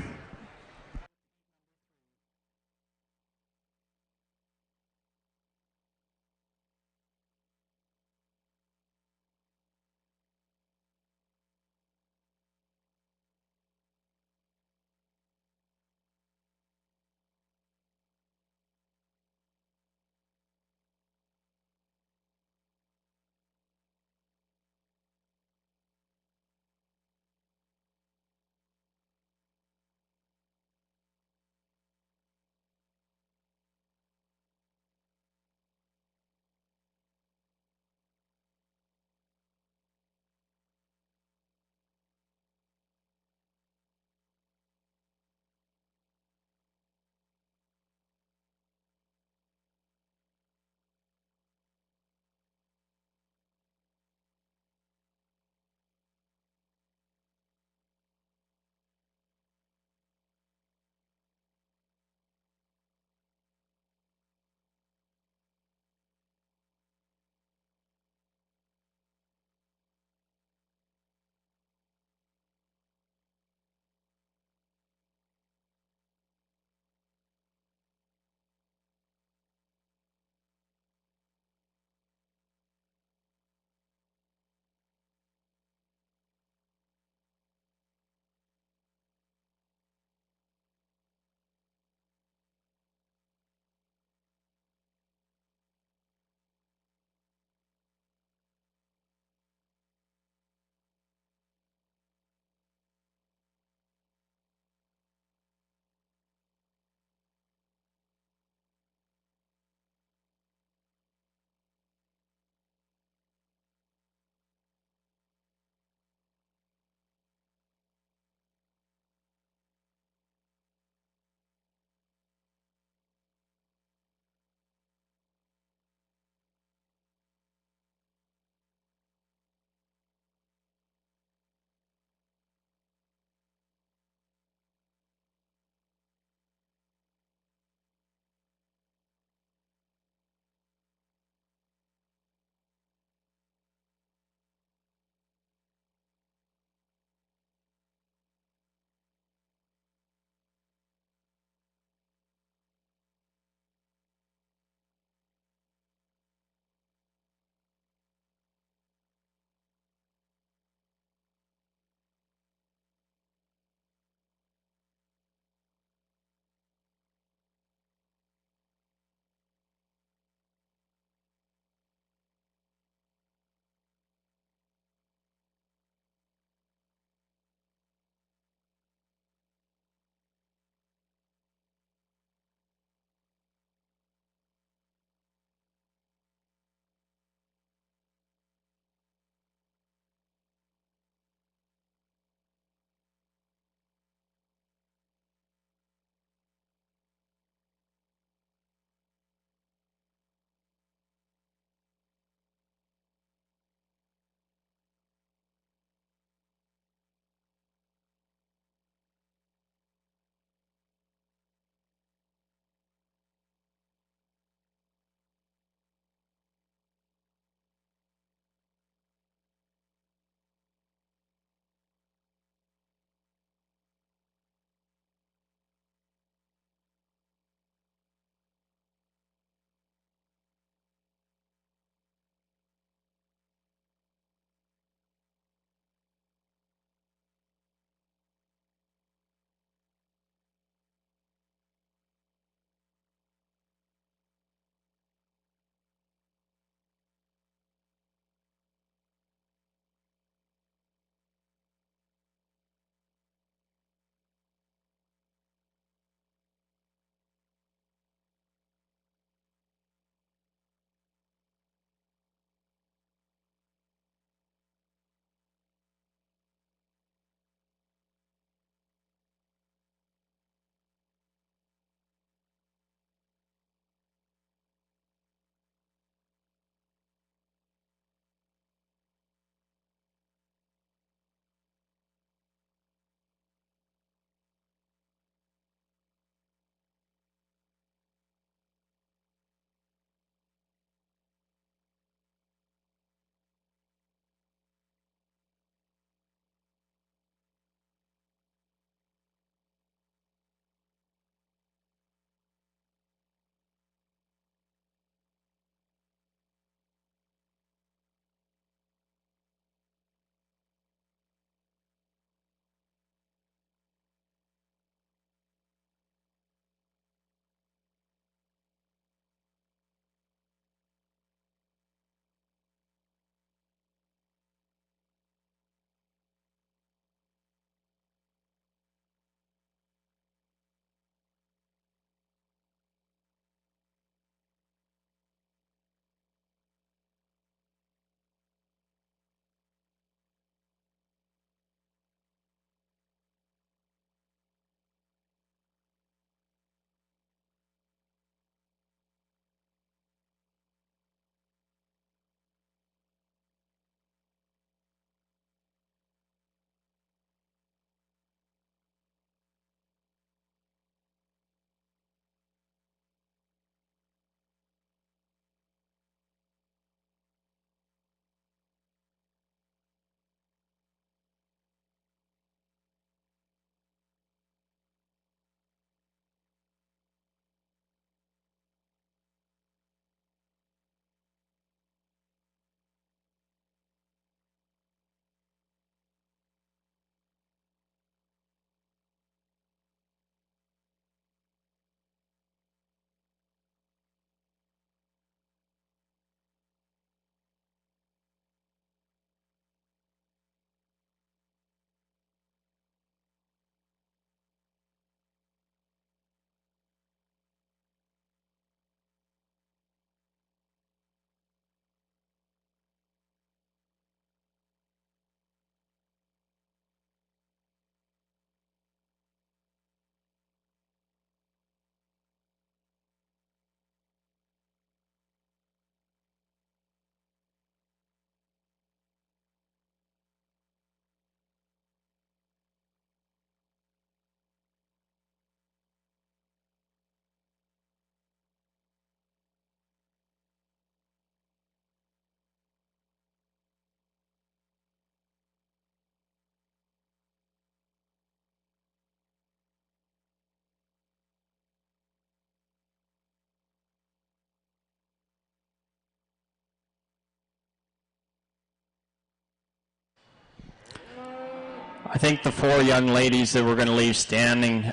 I think the 4 young ladies that we're going to leave standing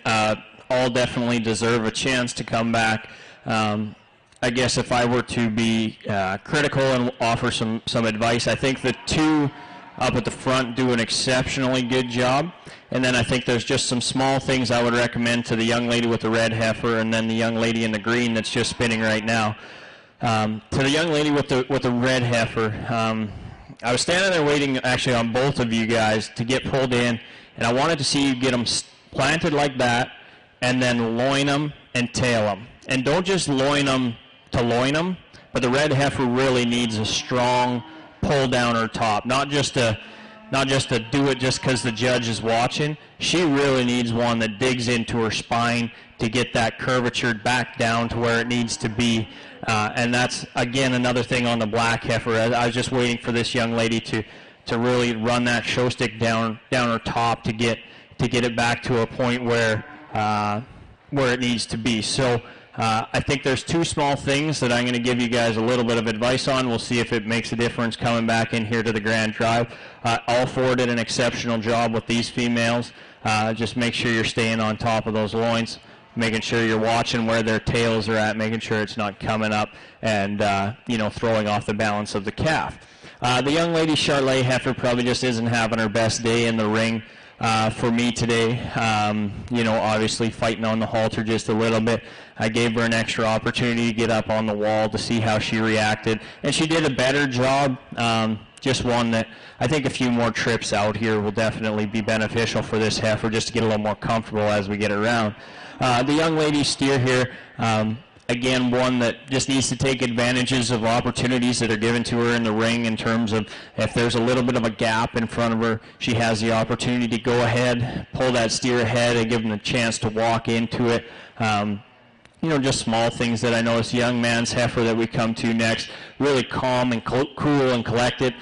all definitely deserve a chance to come back. I guess if I were to be critical and offer some advice, I think the 2 up at the front do an exceptionally good job. And then I think there's just some small things I would recommend to the young lady with the red heifer and then the young lady in the green that's just spinning right now. To the young lady with the red heifer, I was standing there waiting actually on both of you guys to get pulled in, and I wanted to see you get them planted like that and then loin them and tail them. And don't just loin them to loin them, but the red heifer really needs a strong pull down her top, not just to do it just because the judge is watching. She really needs one that digs into her spine to get that curvature back down to where it needs to be. And that's, again, another thing on the black heifer. I was just waiting for this young lady to really run that show stick down her top to get it back to a point where it needs to be. So I think there's 2 small things that I'm going to give you guys a little bit of advice on. We'll see if it makes a difference coming back in here to the Grand Drive. All 4 did an exceptional job with these females. Just make sure you're staying on top of those loins, making sure you're watching where their tails are at, making sure it's not coming up and throwing off the balance of the calf. The young lady Charlotte heifer probably just isn't having her best day in the ring. For me today, obviously fighting on the halter just a little bit. I gave her an extra opportunity to get up on the wall to see how she reacted, and she did a better job. Just one that I think a few more trips out here will definitely be beneficial for this heifer just to get a little more comfortable as we get around. The young lady steer here, again, one that just needs to take advantages of opportunities that are given to her in the ring in terms of if there's a little bit of a gap in front of her, she has the opportunity to go ahead, pull that steer ahead and give them a chance to walk into it. Just small things that I notice. Young man's heifer that we come to next, really calm and cool and collected.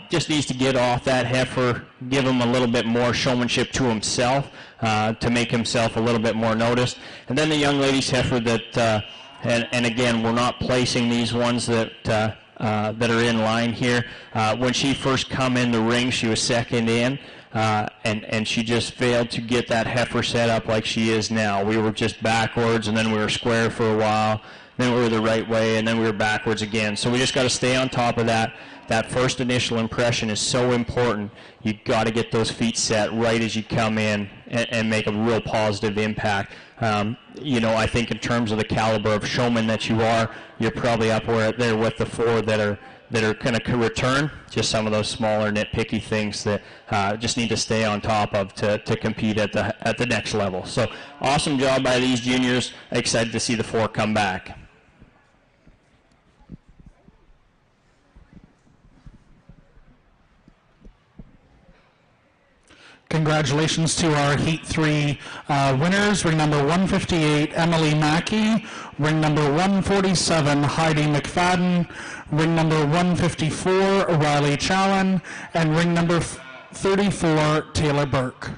Just needs to get off that heifer, give him a little bit more showmanship to himself to make himself a little bit more noticed. And then the young lady's heifer that, and again, we're not placing these ones that are in line here. When she first come in the ring, she was second in. And she just failed to get that heifer set up like she is now. We were just backwards, and then we were square for a while, then we were the right way, and then we were backwards again. So we just got to stay on top of that. That first initial impression is so important. You got to get those feet set right as you come in and make a real positive impact. I think in terms of the caliber of showman that you are, you're probably up there with the 4 that are going to return. Just some of those smaller nitpicky things that just need to stay on top of to compete at the next level. So awesome job by these juniors. Excited to see the 4 come back. Congratulations to our Heat 3 winners. Ring number 158, Emily Mackey. Ring number 147, Heidi McFadden. Ring number 154, Riley Challen. And ring number 34, Taylor Burke.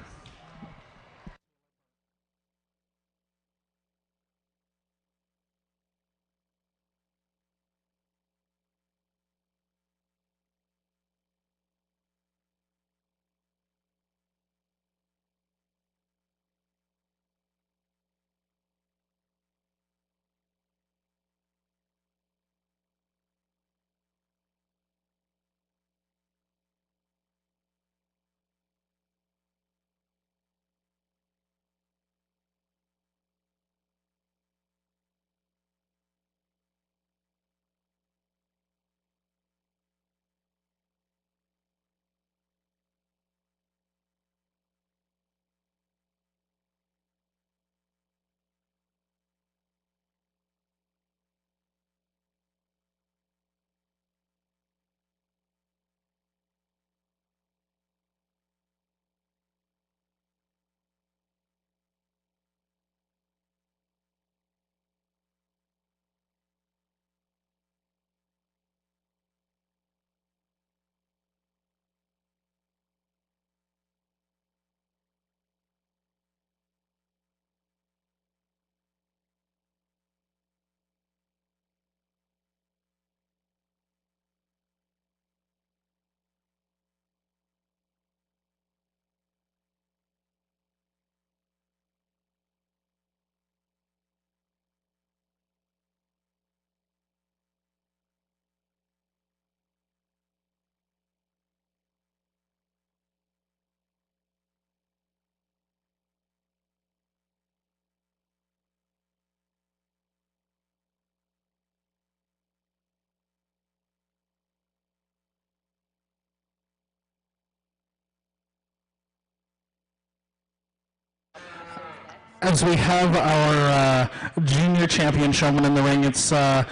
As we have our junior champion showman in the ring, it's time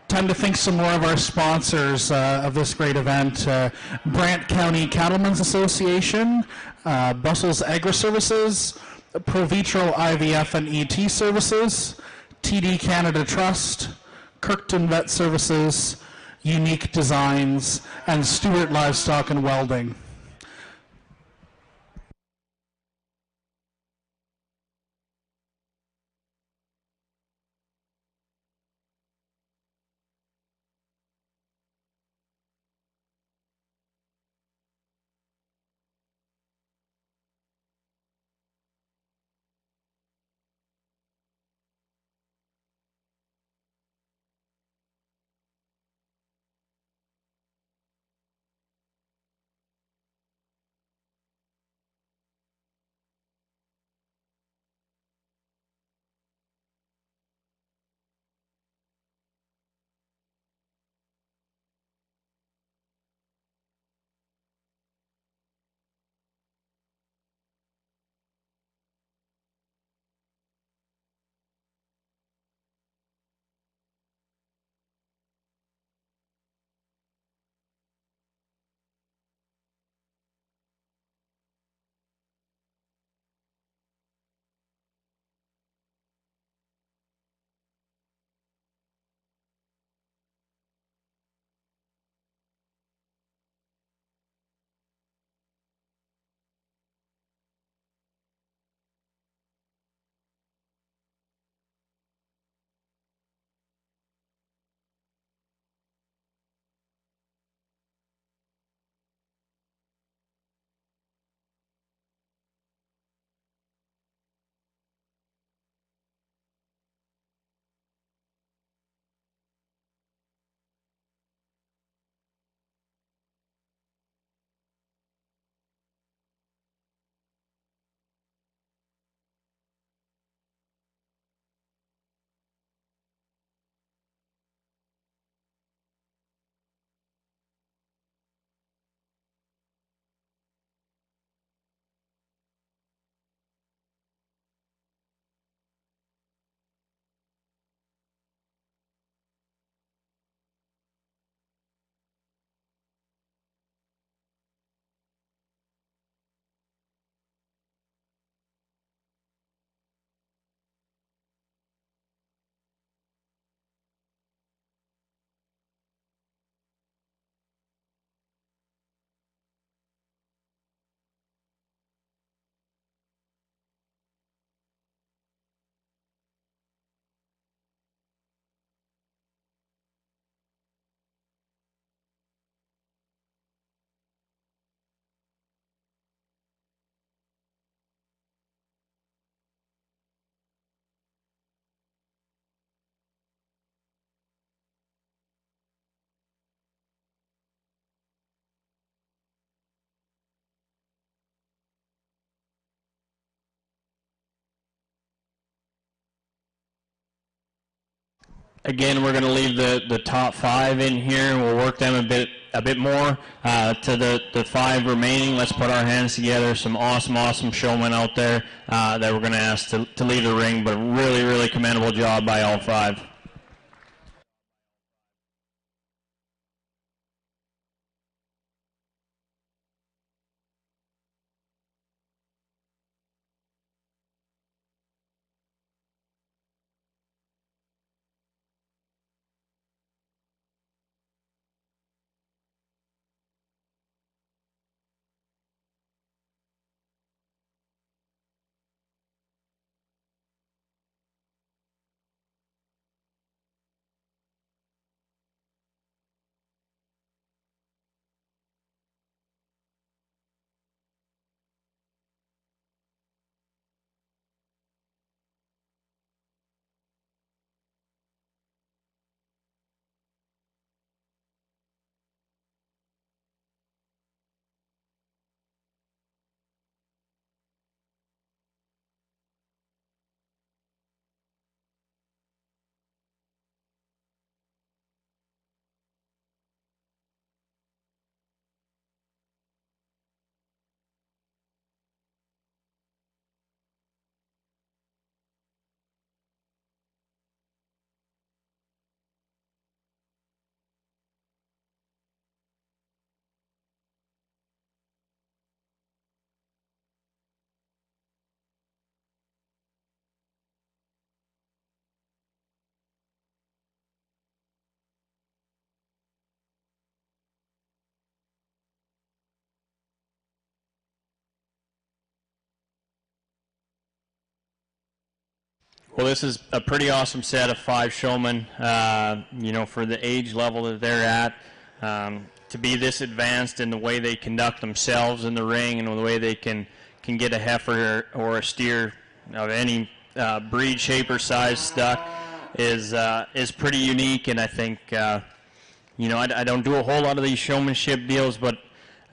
to thank some more of our sponsors of this great event. Brant County Cattlemen's Association, Brussels Agri Services, Provitro IVF and ET Services, TD Canada Trust, Kirkton Vet Services, Unique Designs, and Stewart Livestock and Welding. Again, we're going to leave the top 5 in here, and we'll work them a bit more to the 5 remaining. Let's put our hands together. Some awesome showmen out there that we're going to ask to leave the ring, but really commendable job by all 5. Well, this is a pretty awesome set of 5 showmen, you know, for the age level that they're at. To be this advanced in the way they conduct themselves in the ring and the way they can get a heifer or a steer of any breed, shape, or size stuck is pretty unique. And I think, you know, I don't do a whole lot of these showmanship deals, but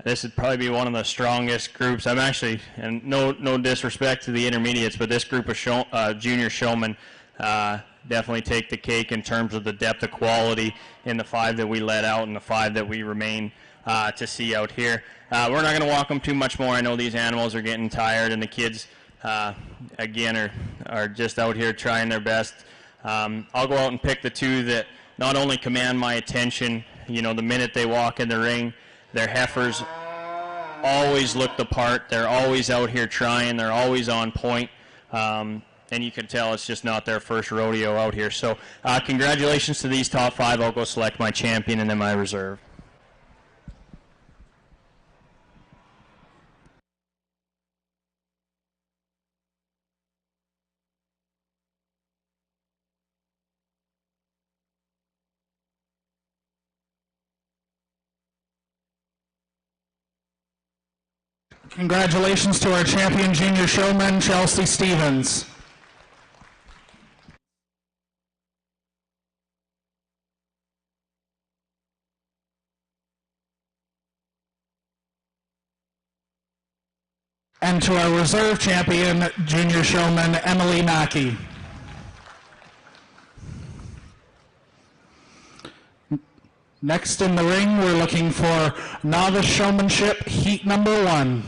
this would probably be one of the strongest groups. I'm actually, and no disrespect to the intermediates, but this group of junior showmen definitely take the cake in terms of the depth of quality in the 5 that we let out and the 5 that we remain to see out here. We're not going to walk them too much more. I know these animals are getting tired, and the kids, again, are just out here trying their best. I'll go out and pick the 2 that not only command my attention, you know, the minute they walk in the ring. Their heifers always look the part. They're always out here trying. They're always on point. And you can tell it's just not their first rodeo out here. So congratulations to these top 5. I'll go select my champion and then my reserve. Congratulations to our champion junior showman, Chelsea Stevens. And to our reserve champion, junior showman, Emily Mackey. Next in the ring, we're looking for novice showmanship, heat number 1.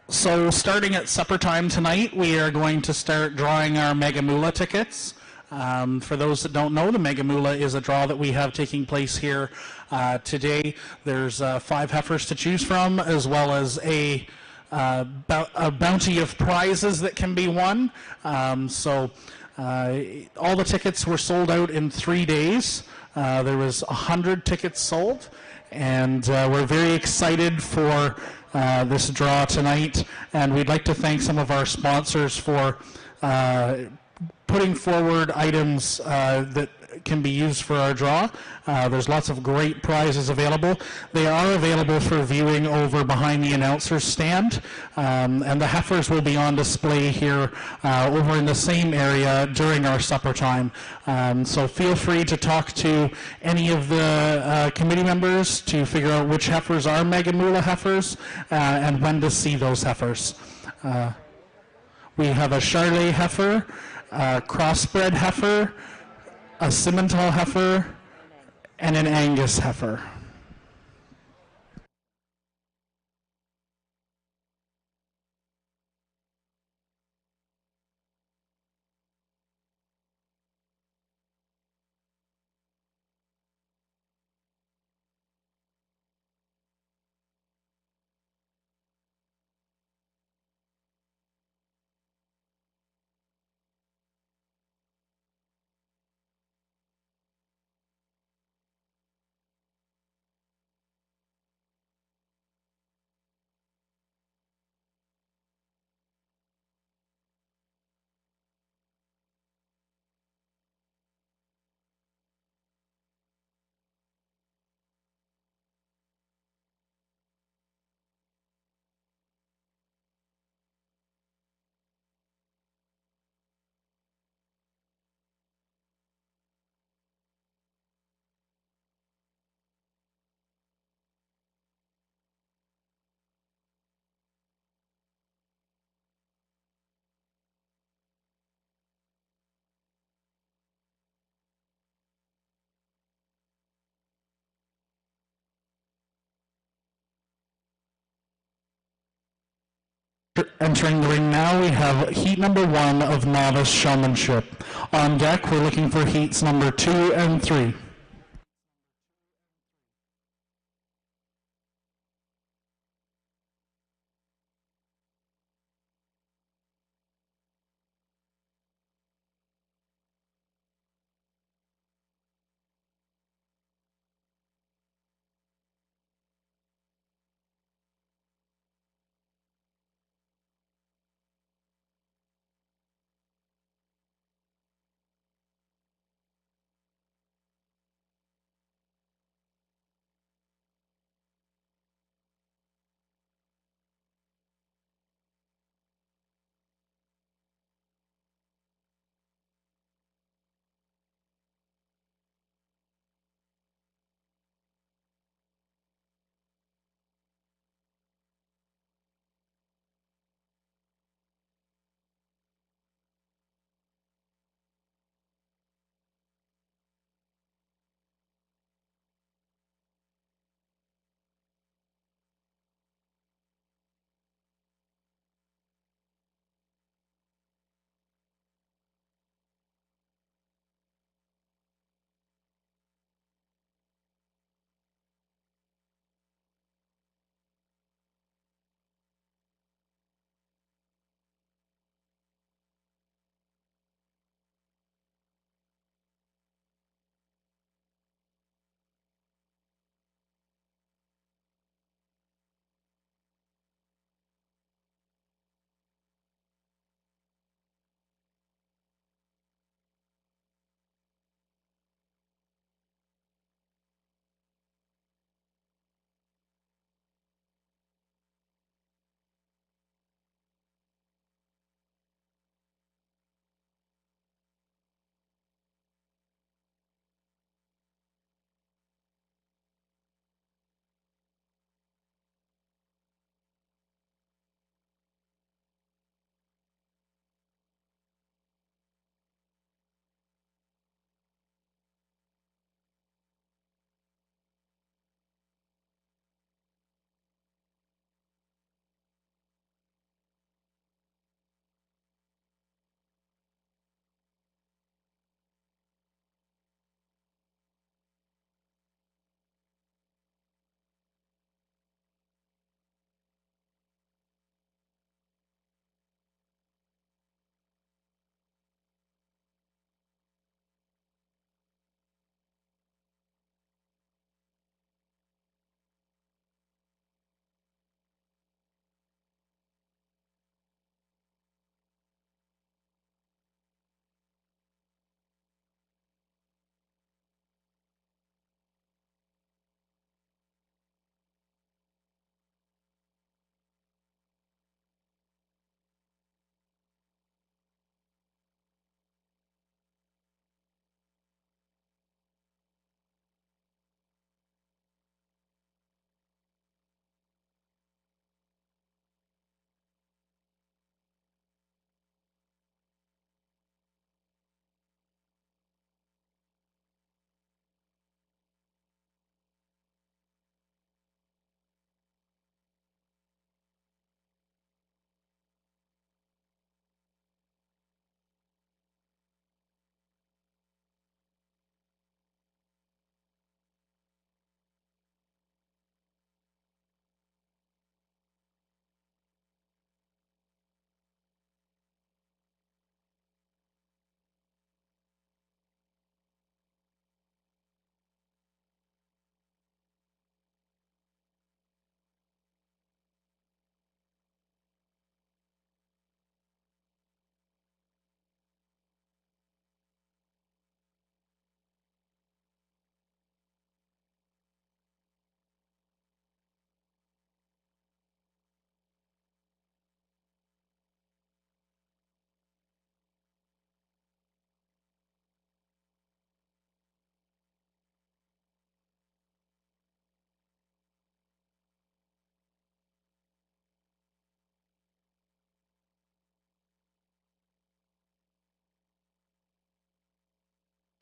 So starting at supper time tonight, we are going to start drawing our Mega Moolah tickets. For those that don't know, the Mega Moolah is a draw that we have taking place here today. There's 5 heifers to choose from, as well as a bounty of prizes that can be won. All the tickets were sold out in 3 days. There was 100 tickets sold, and we're very excited for this draw tonight, and we'd like to thank some of our sponsors for putting forward items that can be used for our draw. There's lots of great prizes available. They are available for viewing over behind the announcer's stand, and the heifers will be on display here over in the same area during our supper time. So feel free to talk to any of the committee members to figure out which heifers are Megamula heifers and when to see those heifers. We have a Charolais heifer, a crossbred heifer, a Simmental heifer, and an Angus heifer. Entering the ring now, we have heat number 1 of novice showmanship. On deck, we're looking for heats number 2 and 3.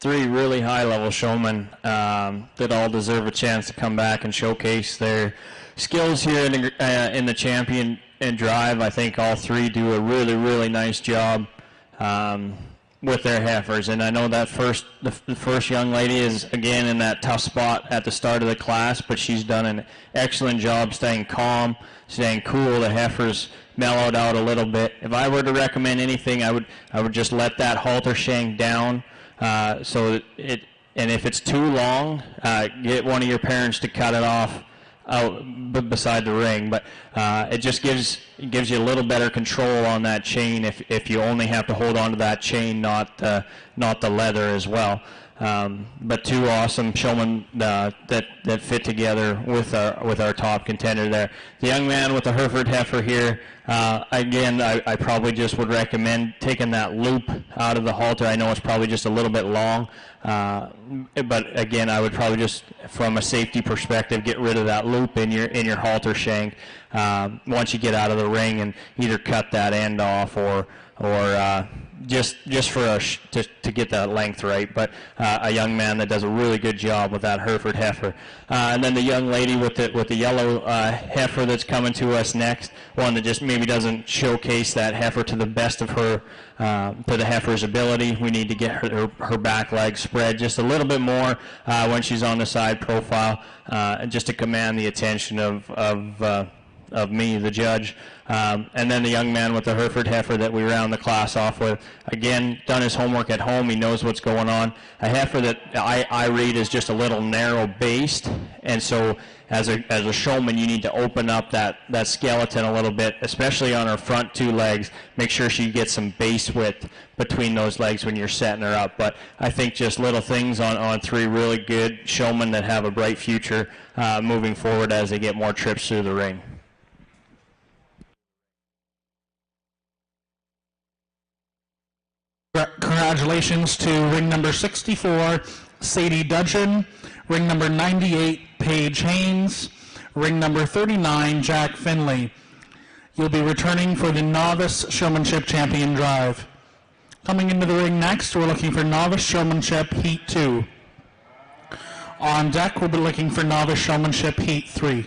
three really high-level showmen that all deserve a chance to come back and showcase their skills here in the champion and drive. I think all three do a really, really nice job with their heifers. And I know that the first young lady is, again, in that tough spot at the start of the class, but she's done an excellent job staying calm, staying cool. The heifers mellowed out a little bit. If I were to recommend anything, I would just let that halter shank down. And if it's too long, get one of your parents to cut it off out beside the ring. But it just gives you a little better control on that chain if you only have to hold on to that chain, not the leather as well. But two awesome showmen that fit together with our top contender there. The young man with the Hereford heifer here, again, I probably just would recommend taking that loop out of the halter. I know it's probably just a little bit long, but again, I would probably just, from a safety perspective, get rid of that loop in your halter shank once you get out of the ring, and either cut that end off or just for to get that length right. But a young man that does a really good job with that Hereford heifer. And then the young lady with the yellow heifer that's coming to us next, one that just maybe doesn't showcase that heifer to the best of her, to the heifer's ability. We need to get her back leg spread just a little bit more when she's on the side profile, just to command the attention of me, the judge. And then the young man with the Hereford heifer that we round the class off with, again, done his homework at home. He knows what's going on. A heifer that I read is just a little narrow based, and so as a showman, you need to open up that skeleton a little bit, especially on her front two legs. Make sure she gets some base width between those legs when you're setting her up. But I think just little things on three really good showmen that have a bright future moving forward as they get more trips through the ring. Congratulations to ring number 64, Sadie Dudgeon, ring number 98, Paige Haynes, ring number 39, Jack Finley. You'll be returning for the Novice Showmanship Champion Drive. Coming into the ring next, we're looking for Novice Showmanship Heat 2. On deck, we'll be looking for Novice Showmanship Heat 3.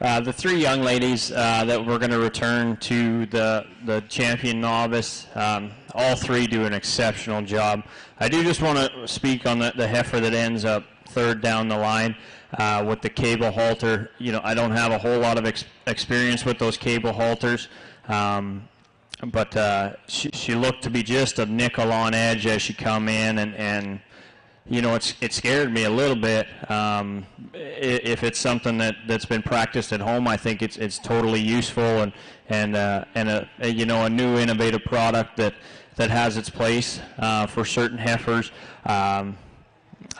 The three young ladies that we're going to return to the champion novice, all three do an exceptional job. I do just want to speak on the heifer that ends up third down the line with the cable halter. I don't have a whole lot of experience with those cable halters, but she looked to be just a nickel on edge as she come in, and it scared me a little bit. If it's something that's been practiced at home, I think it's totally useful and a new innovative product that has its place for certain heifers.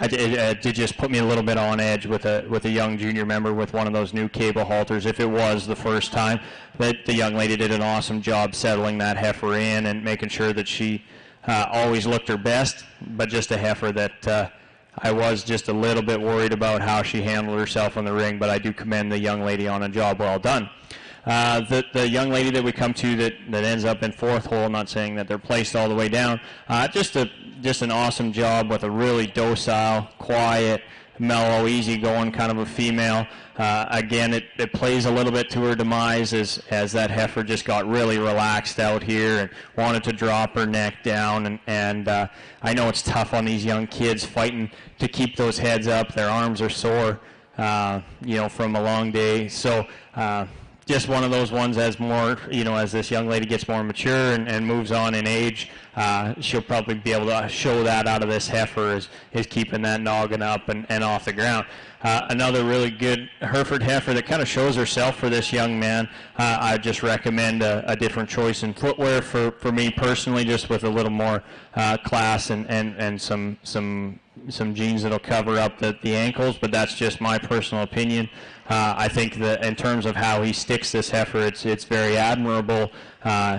It did just put me a little bit on edge with a young junior member with one of those new cable halters. If it was the first time, but the young lady did an awesome job settling that heifer in and making sure that she always looked her best, but just a heifer that I was just a little bit worried about how she handled herself in the ring, but I do commend the young lady on a job well done. The young lady that we come to that ends up in fourth hole, not saying that they're placed all the way down, just an awesome job with a really docile, quiet, mellow, easygoing kind of a female. Again, it plays a little bit to her demise as that heifer just got really relaxed out here and wanted to drop her neck down. And I know it's tough on these young kids fighting to keep those heads up. Their arms are sore, from a long day. So just one of those ones as this young lady gets more mature and moves on in age, she'll probably be able to show that out of this heifer is keeping that noggin up and off the ground. Another really good Hereford heifer that kind of shows herself for this young man. I just recommend a different choice in footwear for me personally, just with a little more class and some jeans that'll cover up the ankles, but that's just my personal opinion. I think that in terms of how he sticks this heifer, it's very admirable.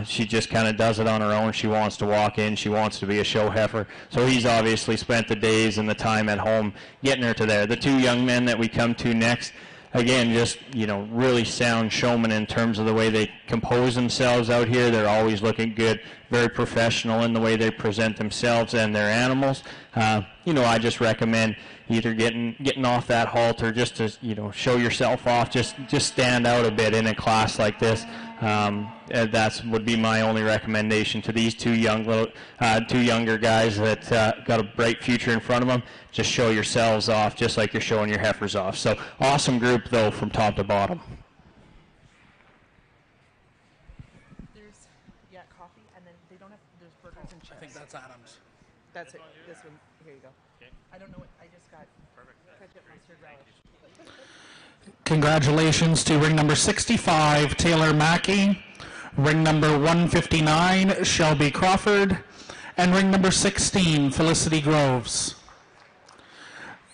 She just kind of does it on her own. She wants to walk in. She wants to be a show heifer. So he's obviously spent the days and the time at home getting her to there. The two young men that we come to next, again, just, really sound showmen in terms of the way they compose themselves out here. They're always looking good, very professional in the way they present themselves and their animals. I just recommend either getting off that halter just to, show yourself off, just stand out a bit in a class like this. That would be my only recommendation to these two younger guys that got a bright future in front of them. Just show yourselves off, just like you're showing your heifers off. So awesome group though, from top to bottom. There's coffee, and then they don't have. There's burgers and chips. I think that's Adams. That's it. This one. Here you go. Okay. I don't know what I just got. Perfect. Ketchup, mustard, relish. Congratulations to ring number 65, Taylor Mackey, ring number 159, Shelby Crawford, and ring number 16, Felicity Groves.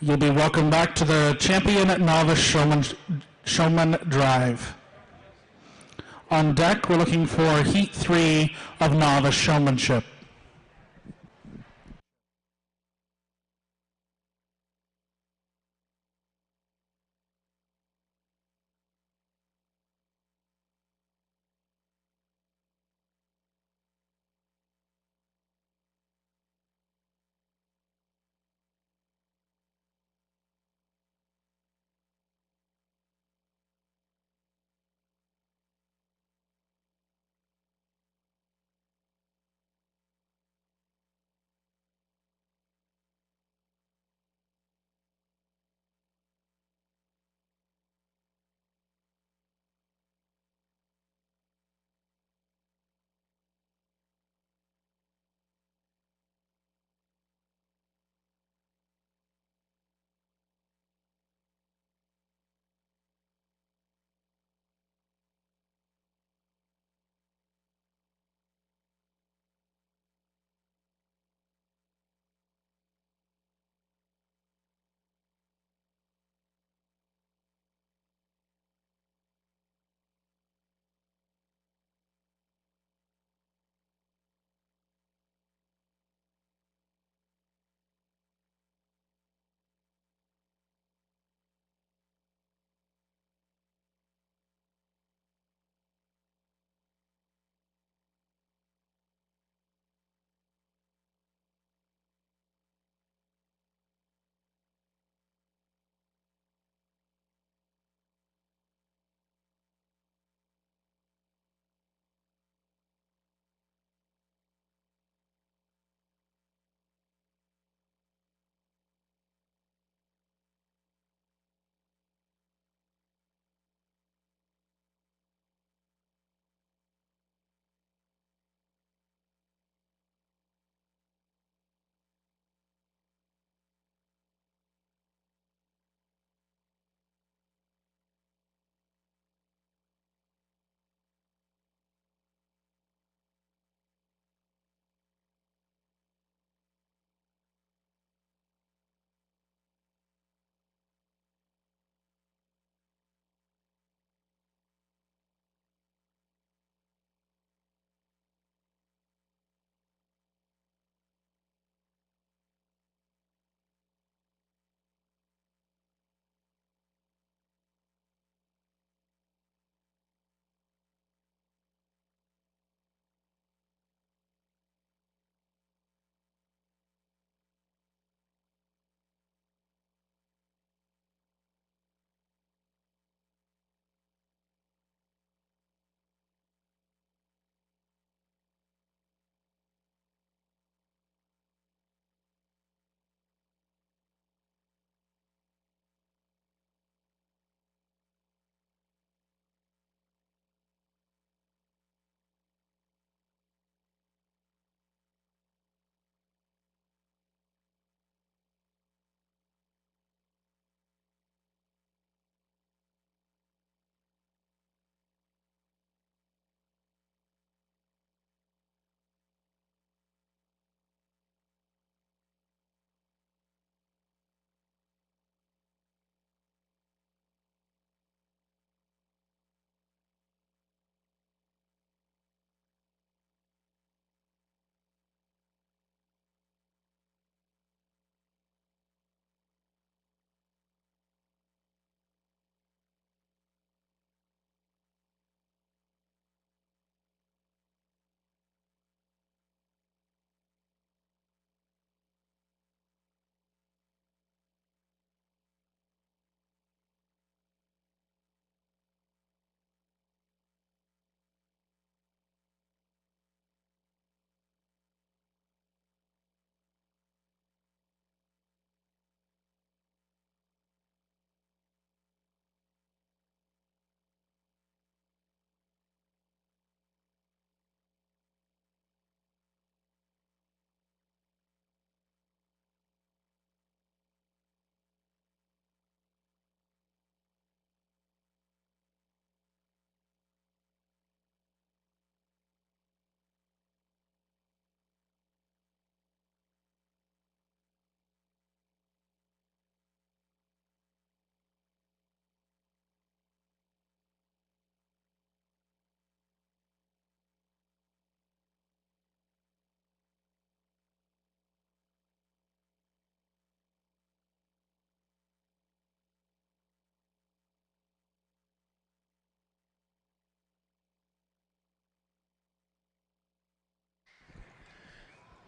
You'll be welcomed back to the Champion Novice Showman Drive. On deck, we're looking for Heat 3 of Novice Showmanship.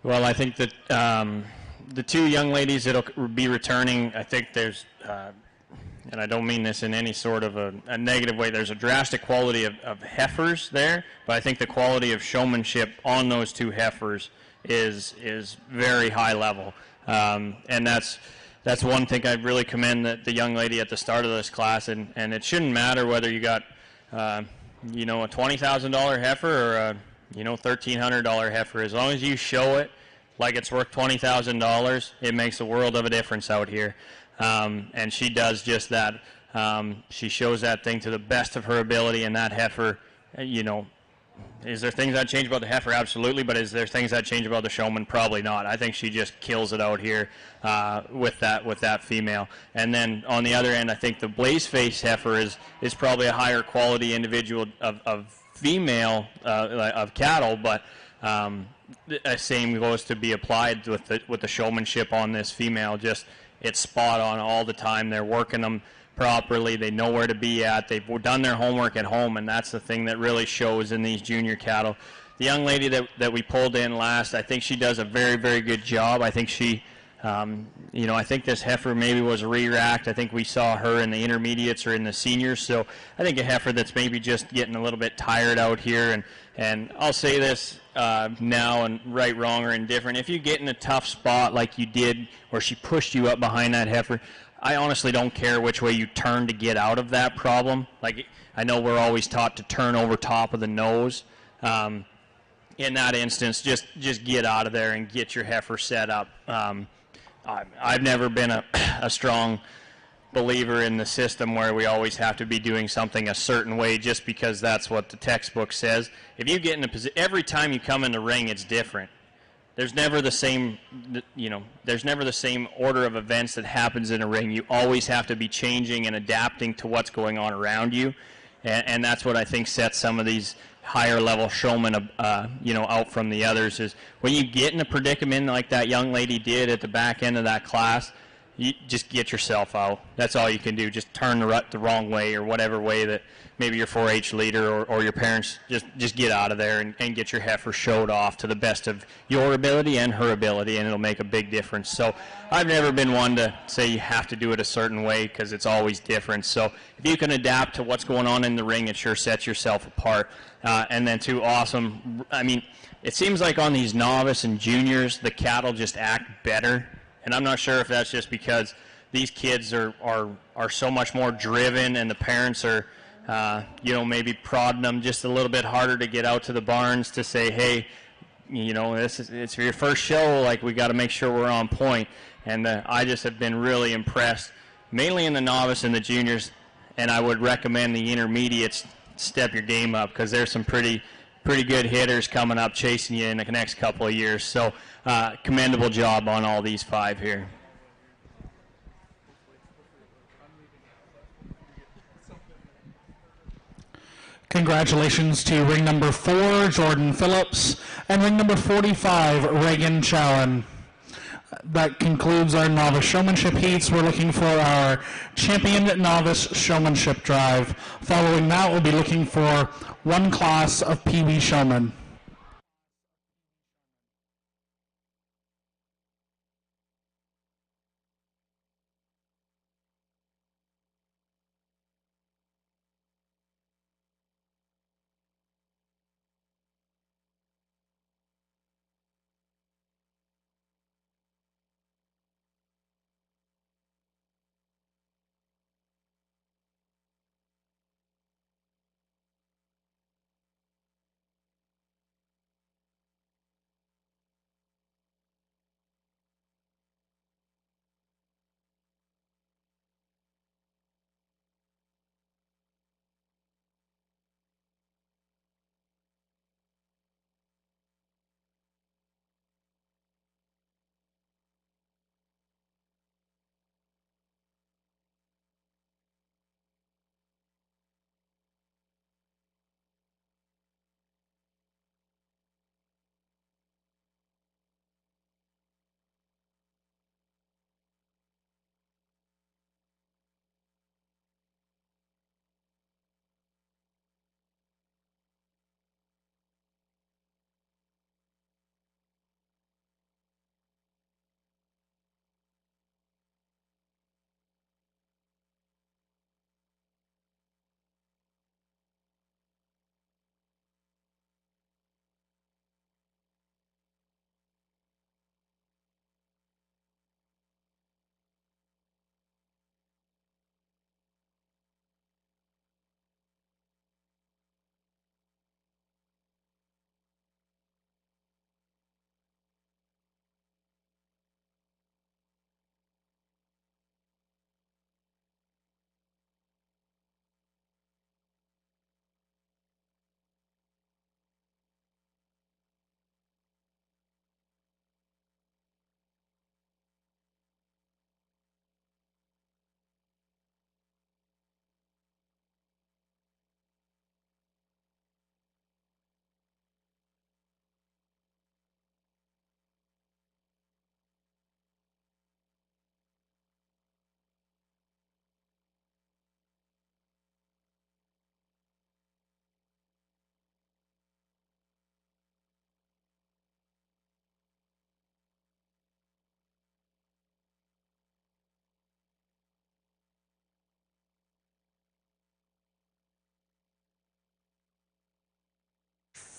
Well, I think that the two young ladies that'll be returning, I think there's, and I don't mean this in any sort of a negative way, there's a drastic quality of heifers there, but I think the quality of showmanship on those two heifers is very high level. And that's one thing I really commend the young lady at the start of this class, and it shouldn't matter whether you got, a $20,000 heifer or a, $1,300 heifer. As long as you show it like it's worth $20,000, it makes a world of a difference out here. And she does just that. She shows that thing to the best of her ability, and that heifer, is there things I'd change about the heifer? Absolutely. But is there things I'd change about the showman? Probably not. I think she just kills it out here with that female. And then on the other end, I think the Blazeface heifer is probably a higher quality individual of female of cattle, but same goes to be applied with the showmanship on this female. Just it's spot on all the time. They're working them properly. They know where to be at. They've done their homework at home, and that's the thing that really shows in these junior cattle. The young lady that we pulled in last, I think she does a very, very good job. I think she, I think this heifer maybe was a re-racked. I think we saw her in the intermediates or in the seniors. So I think a heifer that's maybe just getting a little bit tired out here. And I'll say this now, and right, wrong, or indifferent. If you get in a tough spot like you did, or she pushed you up behind that heifer, I honestly don't care which way you turn to get out of that problem. Like, I know we're always taught to turn over top of the nose. In that instance, just get out of there and get your heifer set up. I've never been a strong believer in the system where we always have to be doing something a certain way just because that's what the textbook says. If you get in a position, every time you come in the ring, it's different. There's never the same, there's never the same order of events that happens in a ring. You always have to be changing and adapting to what's going on around you, and that's what I think sets some of these higher level showmen, out from the others. Is when you get in a predicament like that young lady did at the back end of that class, you just get yourself out. That's all you can do. Just turn the wrong way, or whatever way that maybe your 4-H leader or your parents, just get out of there and get your heifer showed off to the best of your ability and her ability, and it'll make a big difference. So I've never been one to say you have to do it a certain way, because it's always different. So if you can adapt to what's going on in the ring, it sure sets yourself apart. And then too, awesome. I mean, it seems like on these novice and juniors, the cattle just act better. And I'm not sure if that's just because these kids are so much more driven, and the parents are, maybe prodding them just a little bit harder to get out to the barns to say, hey, it's for your first show, like, we got to make sure we're on point. And I just have been really impressed, mainly in the novice and the juniors, and I would recommend the intermediates step your game up, because there's some pretty good hitters coming up chasing you in the next couple of years. So commendable job on all these 5 here. Congratulations to ring number 4, Jordan Phillips, and ring number 45, Reagan Chowan. That concludes our novice showmanship heats. We're looking for our champion novice showmanship drive. Following that, we'll be looking for one class of Pee Wee showmen.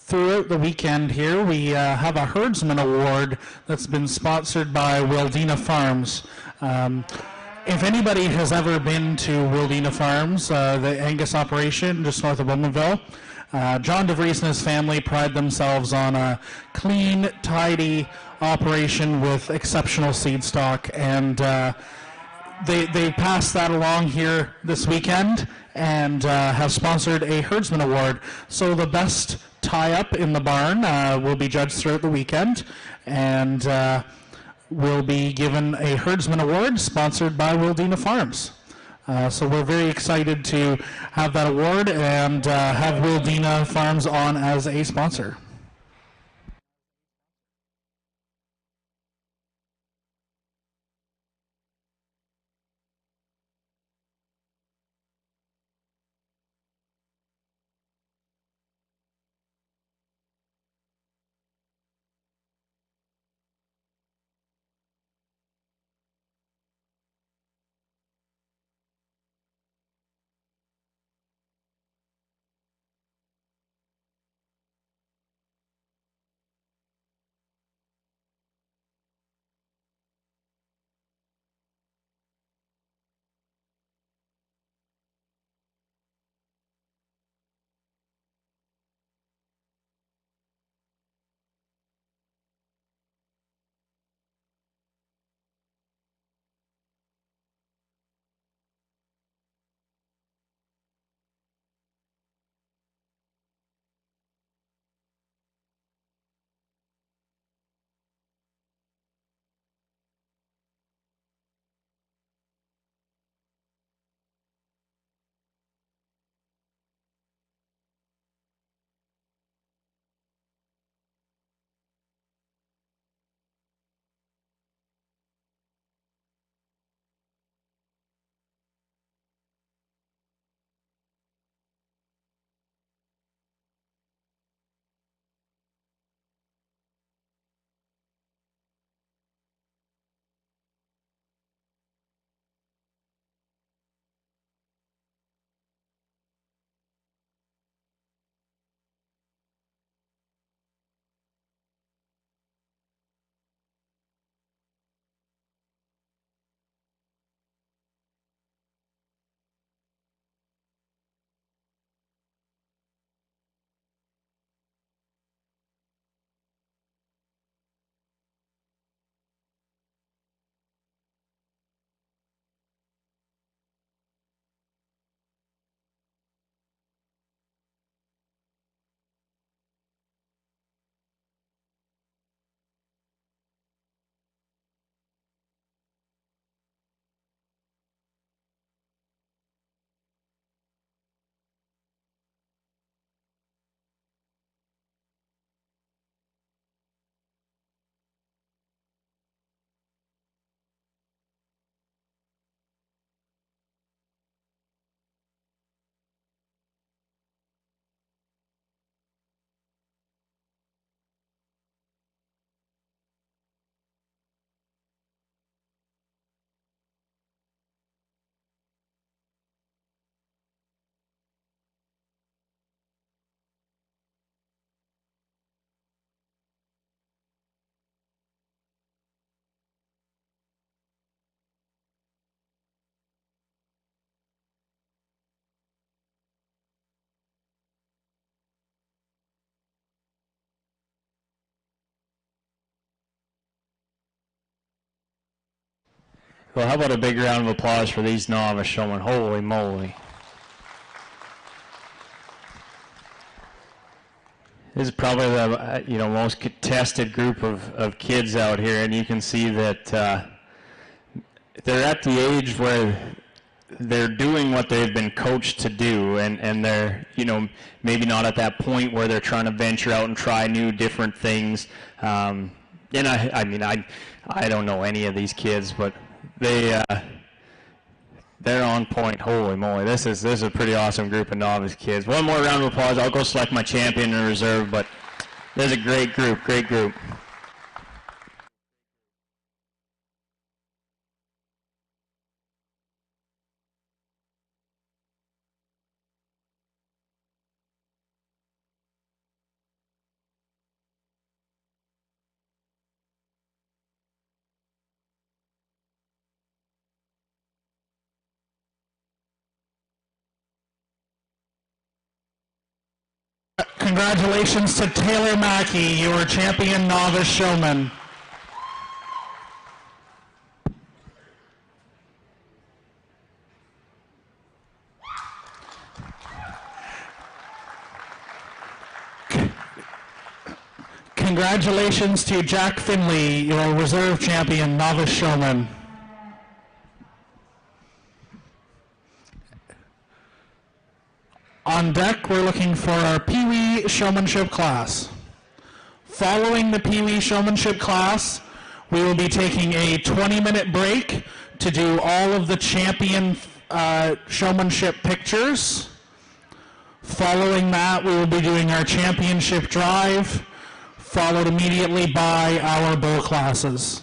throughout the weekend here, we have a Herdsman Award that's been sponsored by Wildina Farms. If anybody has ever been to Wildina Farms, the Angus operation just north of Bowmanville, John DeVries and his family pride themselves on a clean, tidy operation with exceptional seed stock, and they passed that along here this weekend and have sponsored a Herdsman Award. So the best tie-up in the barn will be judged throughout the weekend, and will be given a Herdsman Award sponsored by Wildina Farms. So we're very excited to have that award and have Wildina Farms on as a sponsor. Well, how about a big round of applause for these novice showmen? Holy moly. This is probably the most contested group of kids out here, and you can see that they're at the age where they're doing what they've been coached to do, and they're maybe not at that point where they're trying to venture out and try new different things. And I don't know any of these kids, but they're on point. Holy moly, this is a pretty awesome group of novice kids. One more round of applause. I'll go select my champion in reserve, but there's a great group, great group. Congratulations to Taylor Mackey, your champion novice showman. Congratulations to Jack Finley, your reserve champion novice showman. On deck, we're looking for our Pee Wee showmanship class. Following the Pee Wee showmanship class, we will be taking a 20-minute break to do all of the champion showmanship pictures. Following that, we will be doing our championship drive, followed immediately by our bow classes.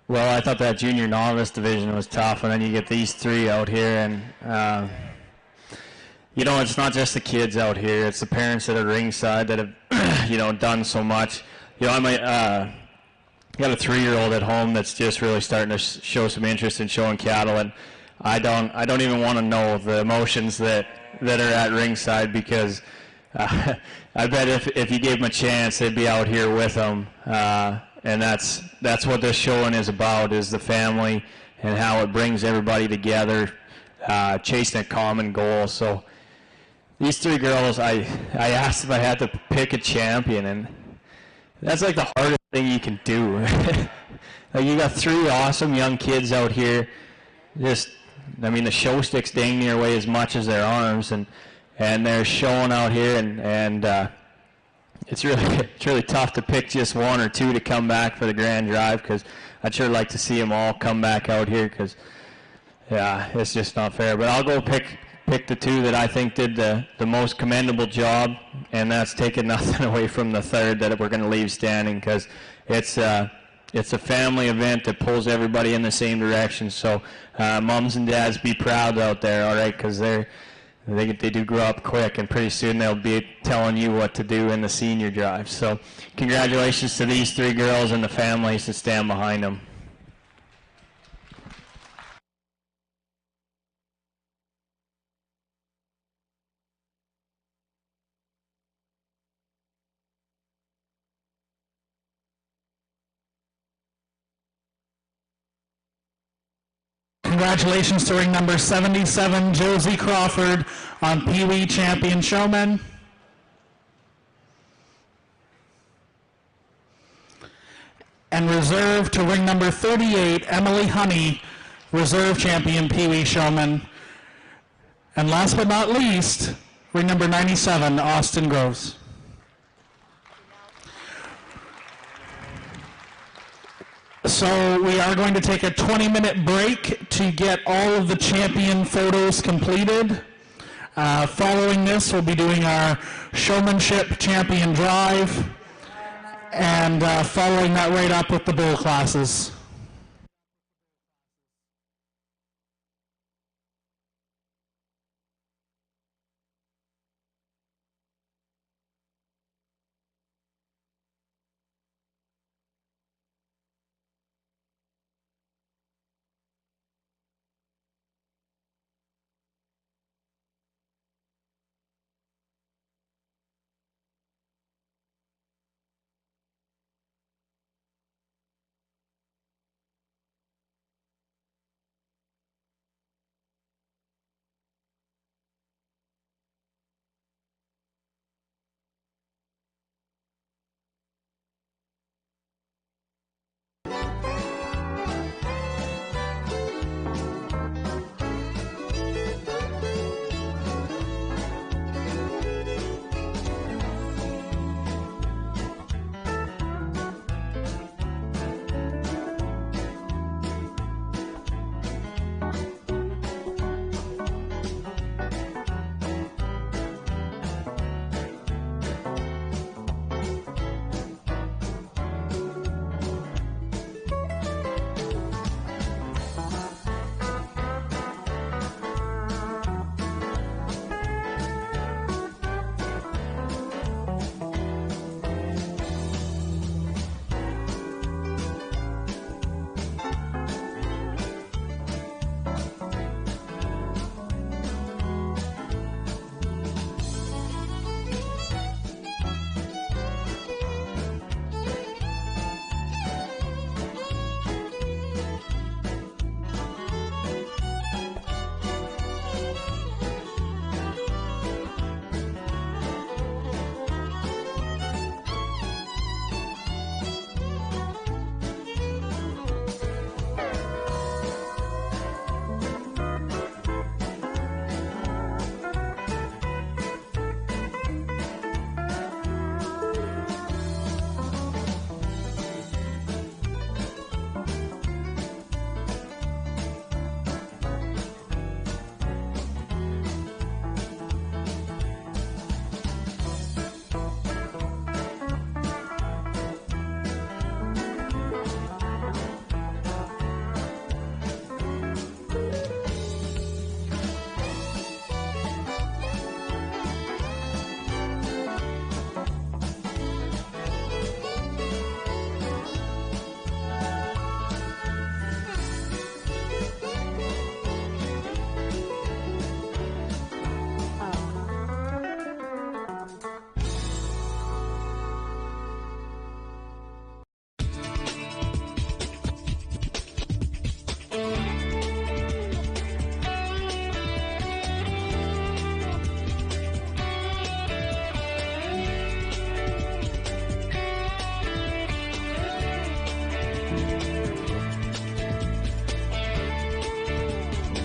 Well, I thought that junior novice division was tough, and then you get these three out here, and it's not just the kids out here; it's the parents that are ringside that have, done so much. I might got a 3-year-old at home that's just really starting to show some interest in showing cattle, and I don't even want to know the emotions that are at ringside, because I bet if you gave them a chance, they'd be out here with them. And that's what this showing is about, is the family and how it brings everybody together, chasing a common goal. So these three girls, I asked if I had to pick a champion, and that's like the hardest thing you can do. Like, you got three awesome young kids out here. The show sticks dang near weigh as much as their arms, and they're showing out here, and it's really tough to pick just one or two to come back for the grand drive, because I'd sure like to see them all come back out here, because it's just not fair. But I'll go pick the two that I think did the most commendable job, and that's taking nothing away from the third that we're going to leave standing, because it's a family event that pulls everybody in the same direction. So moms and dads, be proud out there, all right, because they do grow up quick, and pretty soon they'll be telling you what to do in the senior drive. So congratulations to these three girls and the families that stand behind them. Congratulations to ring number 77, Josie Crawford, on Pee Wee Champion Showman. And reserve to ring number 38, Emily Honey, Reserve Champion Pee Wee Showman. And last but not least, ring number 97, Austin Groves. So we are going to take a 20-minute break to get all of the champion photos completed. Following this, we'll be doing our showmanship champion drive, and following that right up with the bull classes.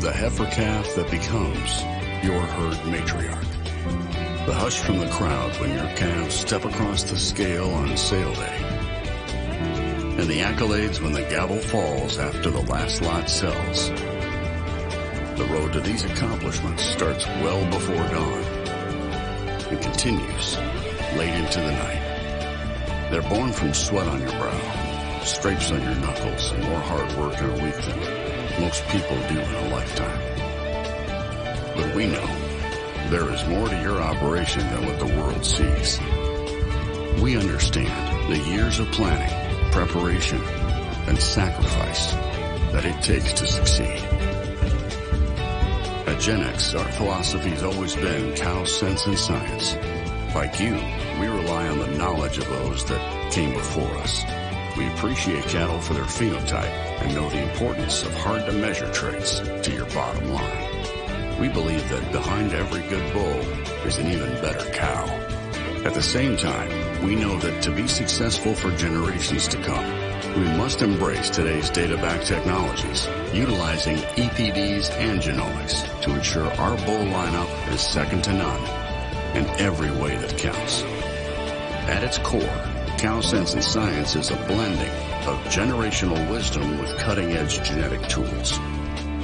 the heifer calf that becomes your herd matriarch. The hush from the crowd when your calves step across the scale on sale day. And the accolades when the gavel falls after the last lot sells. The road to these accomplishments starts well before dawn and continues late into the night. They're born from sweat on your brow, scrapes on your knuckles, and more hard work in a week than most people do in a lifetime. But we know there is more to your operation than what the world sees. We understand the years of planning, preparation, and sacrifice that it takes to succeed. At GenX, our philosophy has always been cow sense and science. Like you, we rely on the knowledge of those that came before us. We appreciate cattle for their phenotype and know the importance of hard-to-measure traits to your bottom line. We believe that behind every good bull is an even better cow. At the same time, we know that to be successful for generations to come, we must embrace today's data-backed technologies, utilizing EPDs and genomics to ensure our bull lineup is second to none in every way that counts. At its core, Cow Sense and Science is a blending of generational wisdom with cutting-edge genetic tools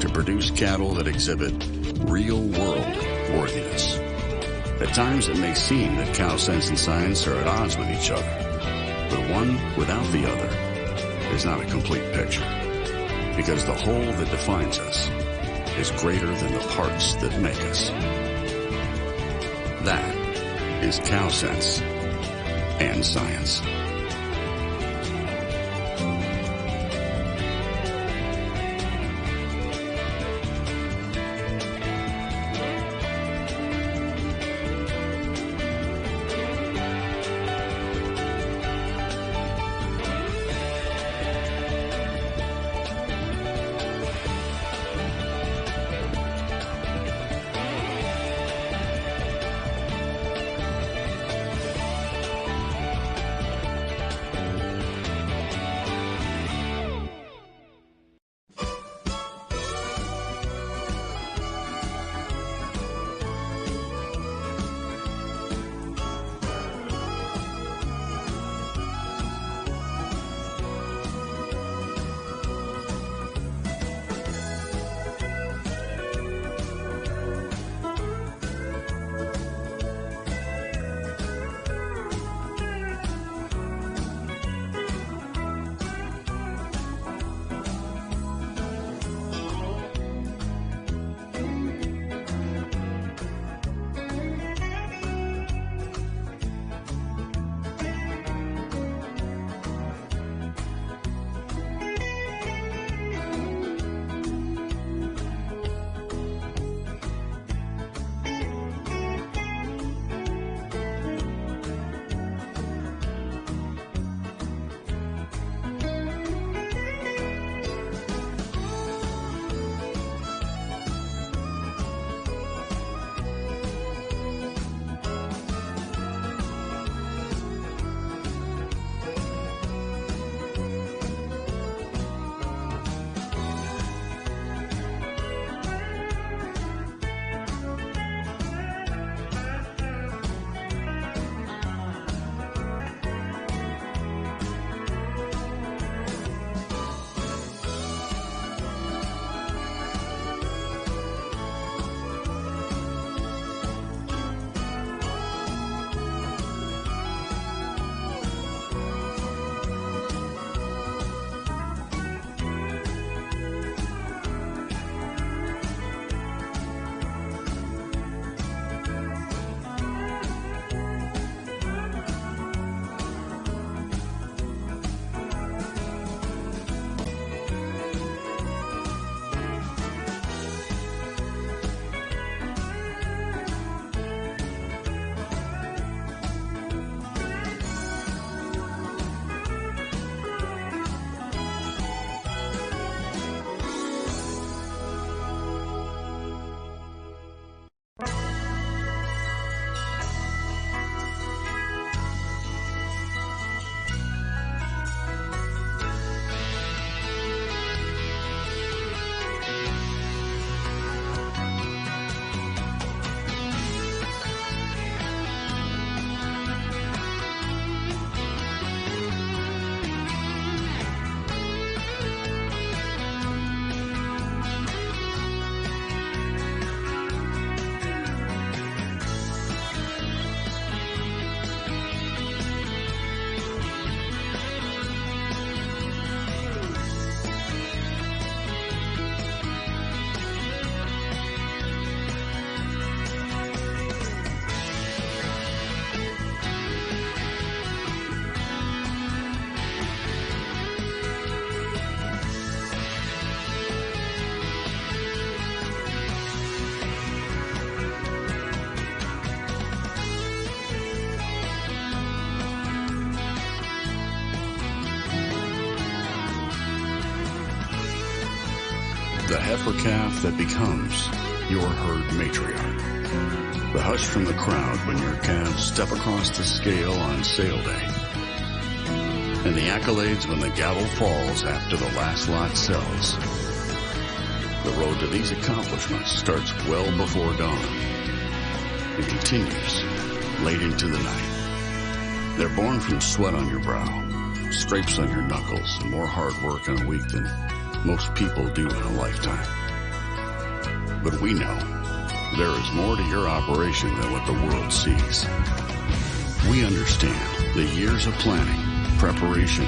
to produce cattle that exhibit real-world worthiness. At times it may seem that Cow Sense and Science are at odds with each other, but one without the other is not a complete picture, because the whole that defines us is greater than the parts that make us. That is Cow Sense and Science. The heifer calf that becomes your herd matriarch. The hush from the crowd when your calves step across the scale on sale day. And the accolades when the gavel falls after the last lot sells. The road to these accomplishments starts well before dawn. It continues late into the night. They're born from sweat on your brow, scrapes on your knuckles, and more hard work in a week than most people do in a lifetime. But we know there is more to your operation than what the world sees. We understand the years of planning, preparation,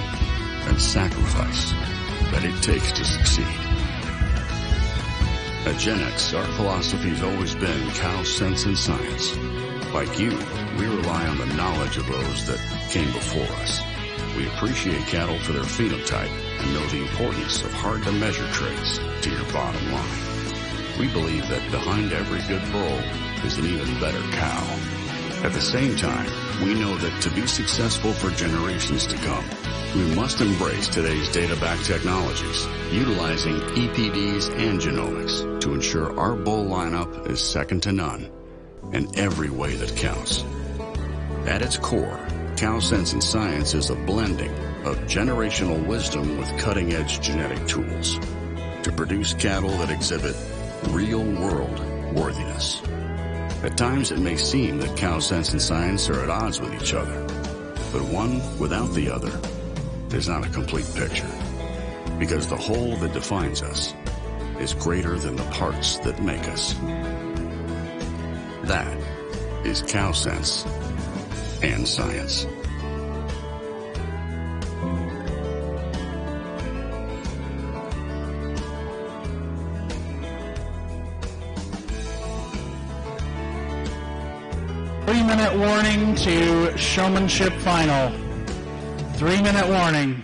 and sacrifice that it takes to succeed. At Gen X, our philosophy has always been cow sense and science. Like you, we rely on the knowledge of those that came before us. We appreciate cattle for their phenotype and know the importance of hard-to-measure traits to your bottom line. We believe that behind every good bull is an even better cow. At the same time, we know that to be successful for generations to come, we must embrace today's data-backed technologies, utilizing EPDs and genomics to ensure our bull lineup is second to none in every way that counts. At its core, Cow Sense and Science is a blending of generational wisdom with cutting-edge genetic tools to produce cattle that exhibit real-world worthiness. At times, it may seem that Cow Sense and Science are at odds with each other, but one without the other is not a complete picture, because the whole that defines us is greater than the parts that make us. That is Cow Sense and Science. Three-minute warning to showmanship final. 3-minute warning.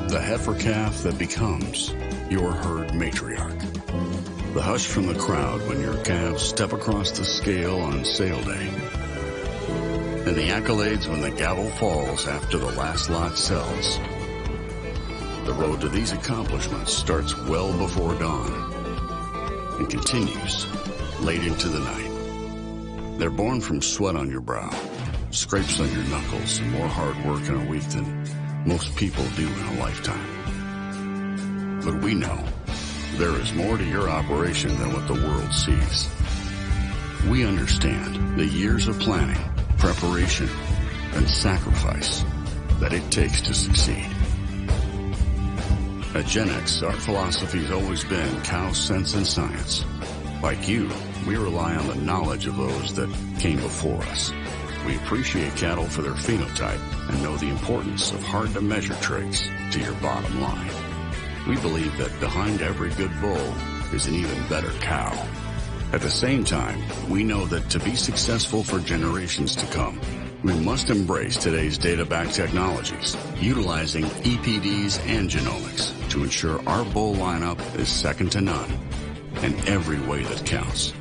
The heifer calf that becomes your herd matriarch. The hush from the crowd when your calves step across the scale on sale day. And the accolades when the gavel falls after the last lot sells. The road to these accomplishments starts well before dawn and continues late into the night. They're born from sweat on your brow, scrapes on your knuckles, and more hard work in a week than most people do in a lifetime. But we know there is more to your operation than what the world sees. We understand the years of planning, preparation, and sacrifice that it takes to succeed. At Gen X, our philosophy has always been cow sense and science. Like you, we rely on the knowledge of those that came before us. We appreciate cattle for their phenotype and know the importance of hard-to-measure traits to your bottom line. We believe that behind every good bull is an even better cow. At the same time, we know that to be successful for generations to come, we must embrace today's data-backed technologies, utilizing EPDs and genomics to ensure our bull lineup is second to none in every way that counts.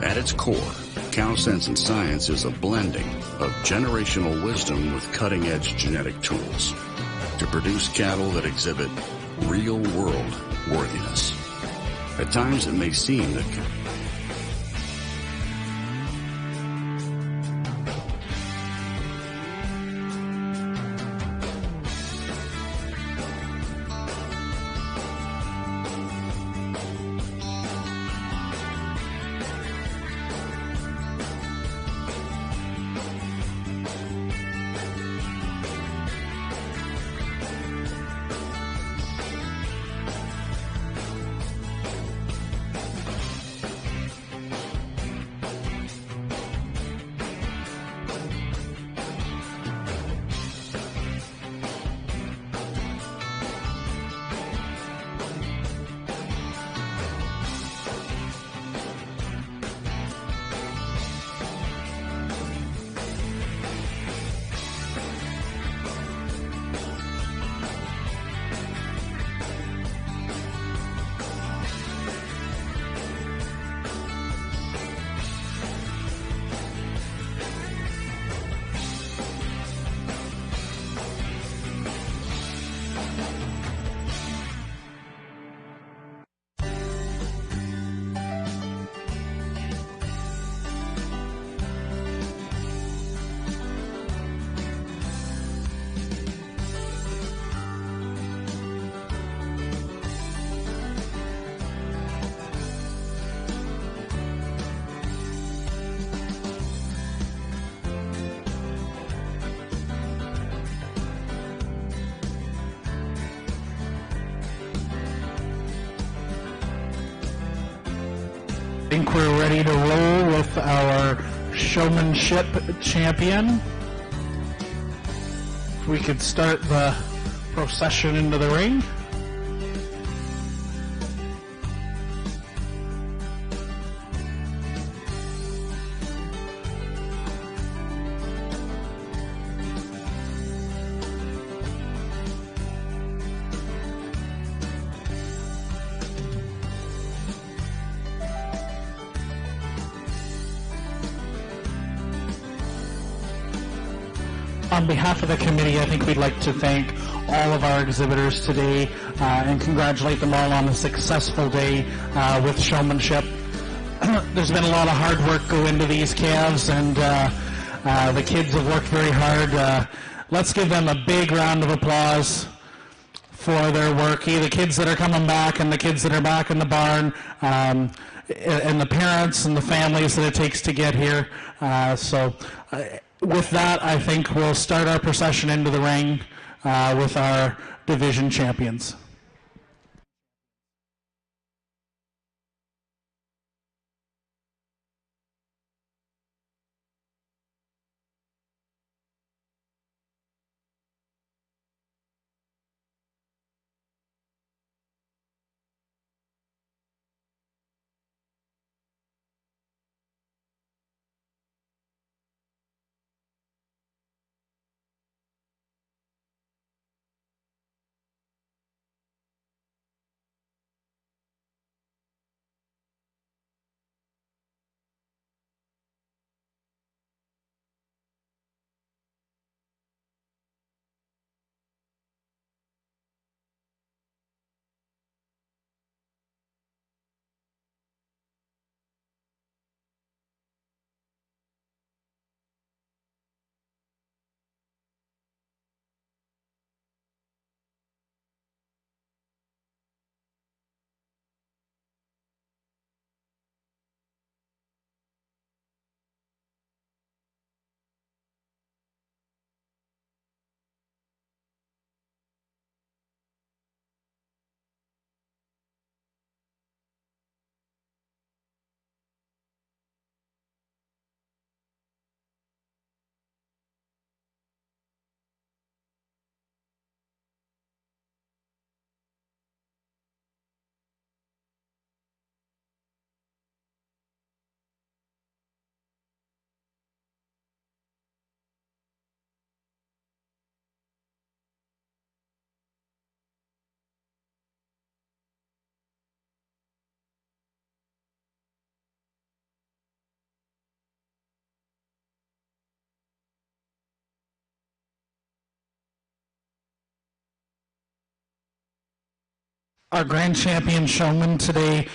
At its core, Cow Sense and Science is a blending of generational wisdom with cutting-edge genetic tools to produce cattle that exhibit real-world worthiness. At times, it may seem that I think we're ready to roll with our showmanship champion. If we could start the procession into the ring. On behalf of the committee, I think we'd like to thank all of our exhibitors today and congratulate them all on a successful day with showmanship. There's been a lot of hard work go into these calves, and the kids have worked very hard. Let's give them a big round of applause for their work. The kids that are coming back and the kids that are back in the barn, and the parents and the families that it takes to get here. With that, I think we'll start our procession into the ring with our division champions. Our grand champion showman today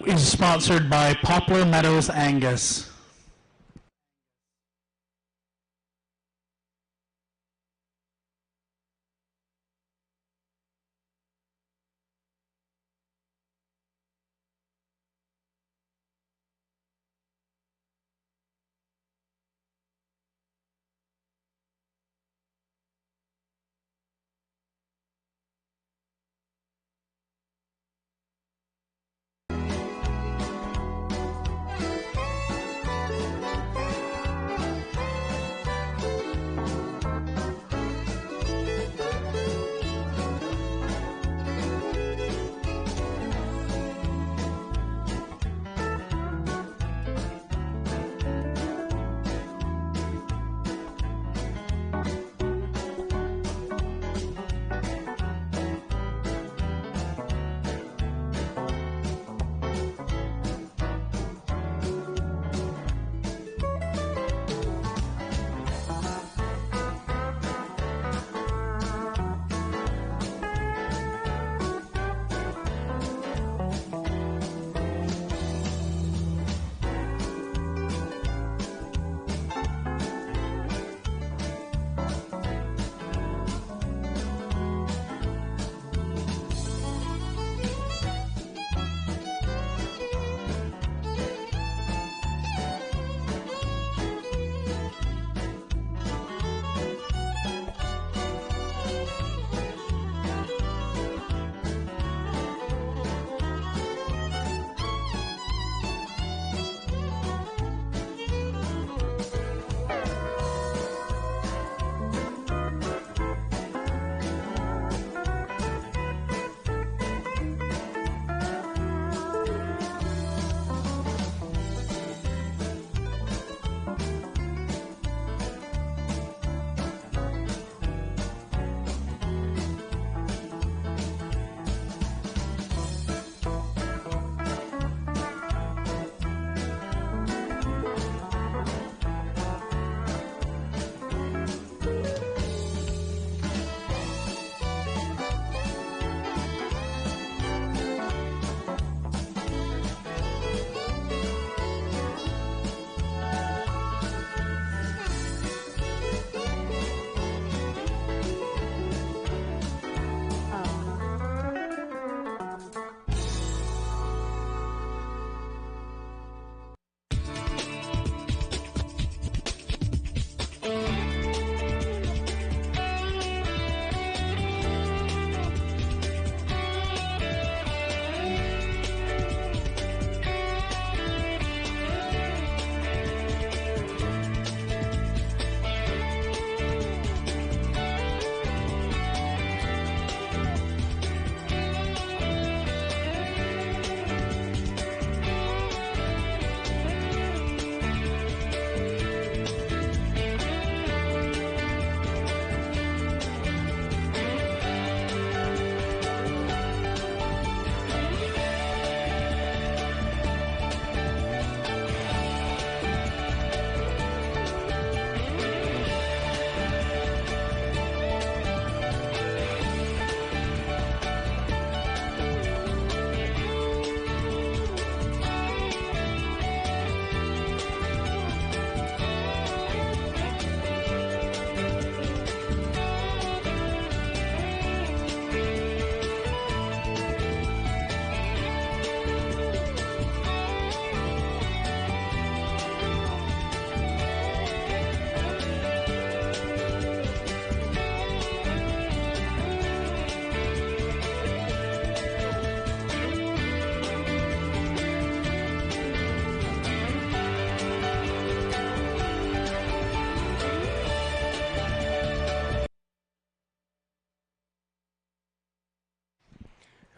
is sponsored by Poplar Meadows Angus.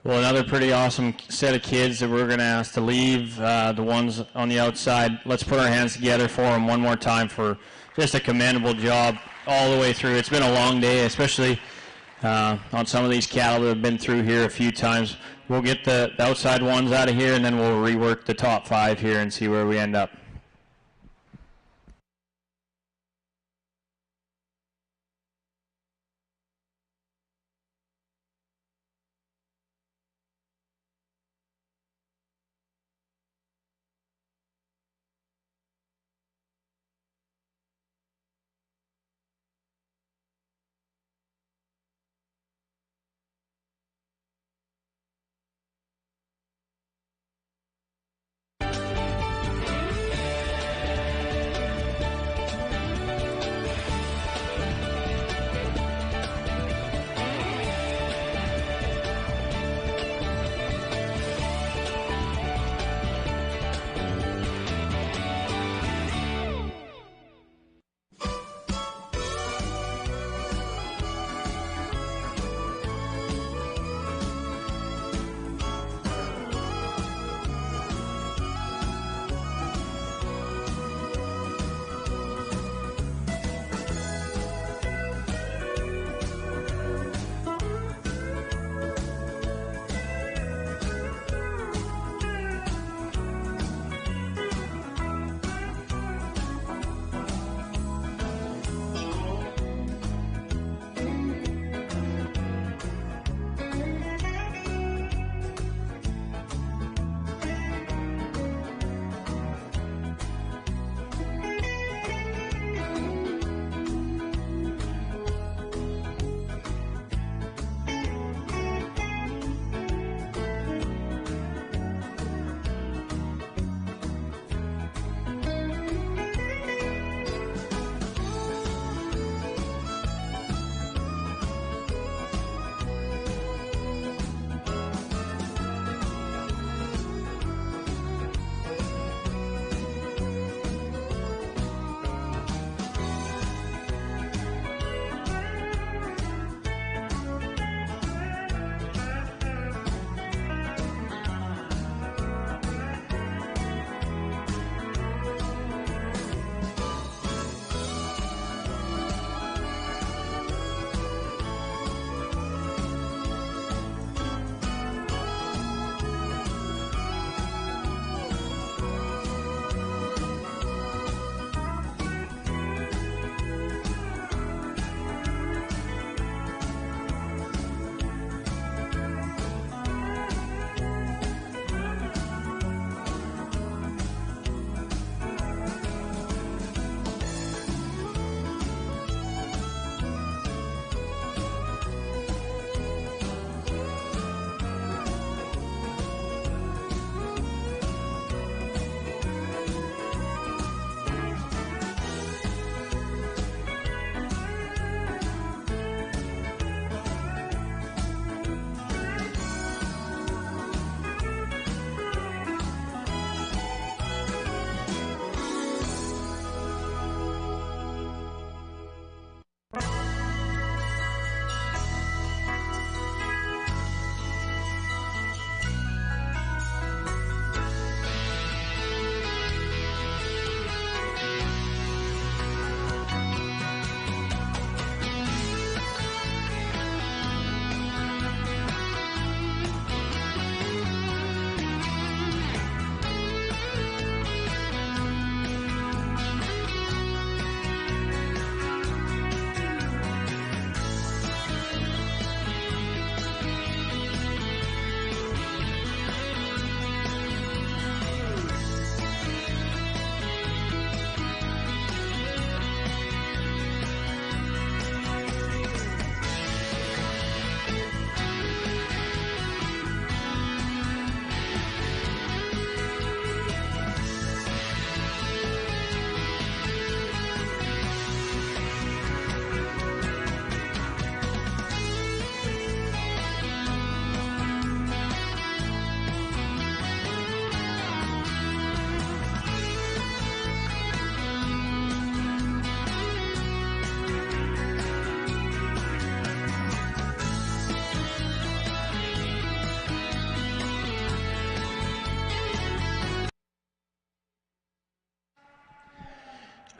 Well, another pretty awesome set of kids that we're going to ask to leave, the ones on the outside. Let's put our hands together for them one more time for just a commendable job all the way through. It's been a long day, especially on some of these cattle that have been through here a few times. We'll get the outside ones out of here, and then we'll rework the top 5 here and see where we end up.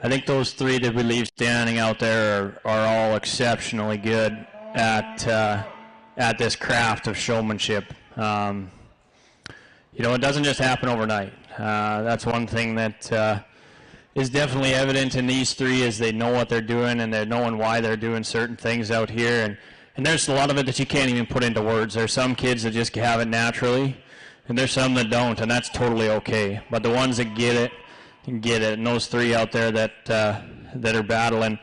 I think those three that we leave standing out there are all exceptionally good at this craft of showmanship. You know, it doesn't just happen overnight. That's one thing that is definitely evident in these three, is they know what they're doing and they're knowing why they're doing certain things out here. And there's a lot of it that you can't even put into words. There's some kids that just have it naturally, and there's some that don't, and that's totally okay. But the ones that get it, get it. And those three out there that are battling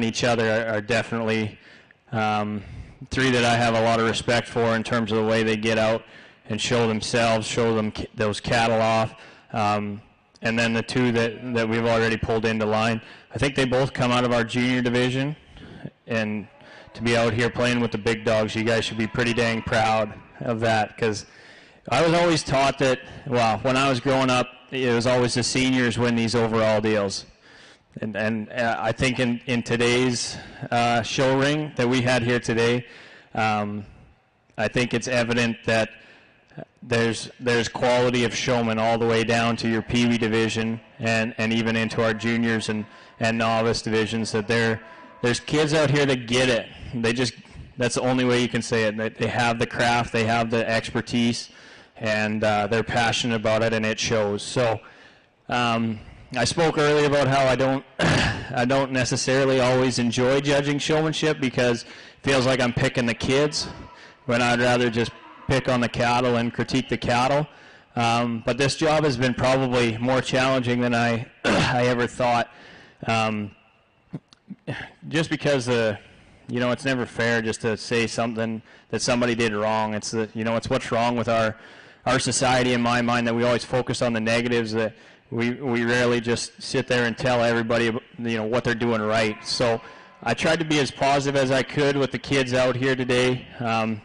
each other are definitely three that I have a lot of respect for in terms of the way they get out and show themselves, show them those cattle off. And then the two that we've already pulled into line, I think they both come out of our junior division. And to be out here playing with the big dogs, you guys should be pretty dang proud of that, because I was always taught that, well, when I was growing up, it was always the seniors win these overall deals. And I think in today's show ring that we had here today, I think it's evident that there's quality of showmen all the way down to your Pee Wee division and even into our juniors and novice divisions, that there's kids out here that get it. That's the only way you can say it. They have the craft, they have the expertise, and they're passionate about it, and it shows. So I spoke earlier about how I don't necessarily always enjoy judging showmanship, because it feels like I'm picking the kids, when I'd rather just pick on the cattle and critique the cattle. But this job has been probably more challenging than I ever thought. Just because it's never fair just to say something that somebody did wrong. It's it's what's wrong with our society, in my mind, that we always focus on the negatives, that we rarely just sit there and tell everybody what they're doing right. So I tried to be as positive as I could with the kids out here today.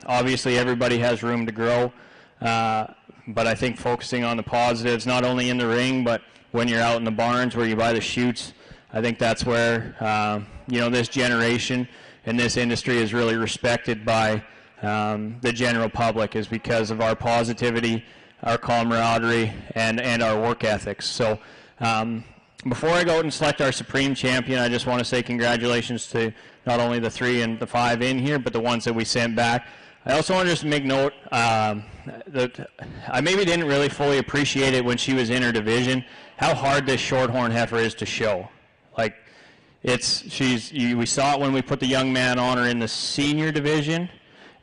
Obviously everybody has room to grow, but I think focusing on the positives, not only in the ring, but when you're out in the barns where you buy the chutes, I think that's where this generation and this industry is really respected by the general public, is because of our positivity, our camaraderie, and our work ethics. So before I go out and select our Supreme Champion, I just want to say congratulations to not only the 3 and the 5 in here, but the ones that we sent back. I also want to just make note that I maybe didn't really fully appreciate it when she was in her division, how hard this shorthorn heifer is to show. Like, we saw it when we put the young man on her in the senior division,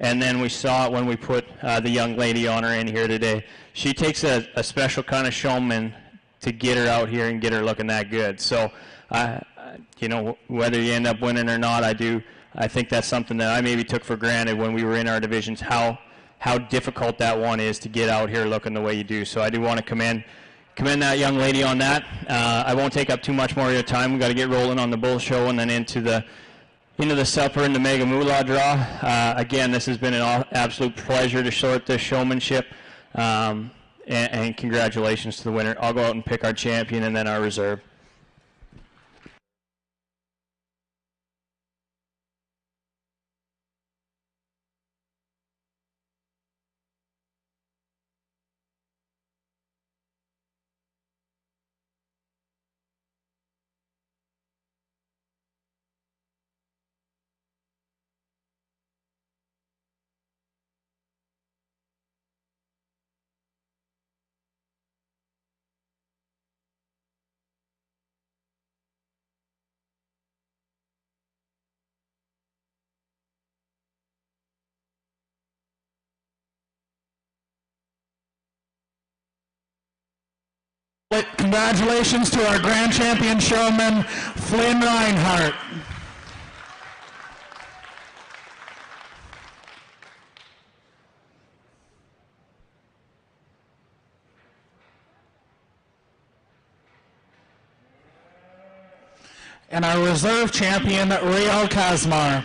and then we saw it when we put the young lady on her in here today. She takes a special kind of showman to get her out here and get her looking that good. So, whether you end up winning or not, I think that's something that I maybe took for granted when we were in our divisions, how difficult that one is to get out here looking the way you do. So I do want to commend that young lady on that. I won't take up too much more of your time. We've got to get rolling on the bull show and then into the supper and the Mega Moolah draw. Again, this has been an absolute pleasure to sort this showmanship. And congratulations to the winner. I'll go out and pick our champion and then our reserve. Congratulations to our grand champion showman, Flynn Reinhardt. And our reserve champion, Real Kazmar.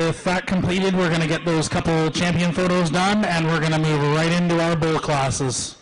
with that completed, we're going to get those couple champion photos done, and we're going to move right into our bull classes.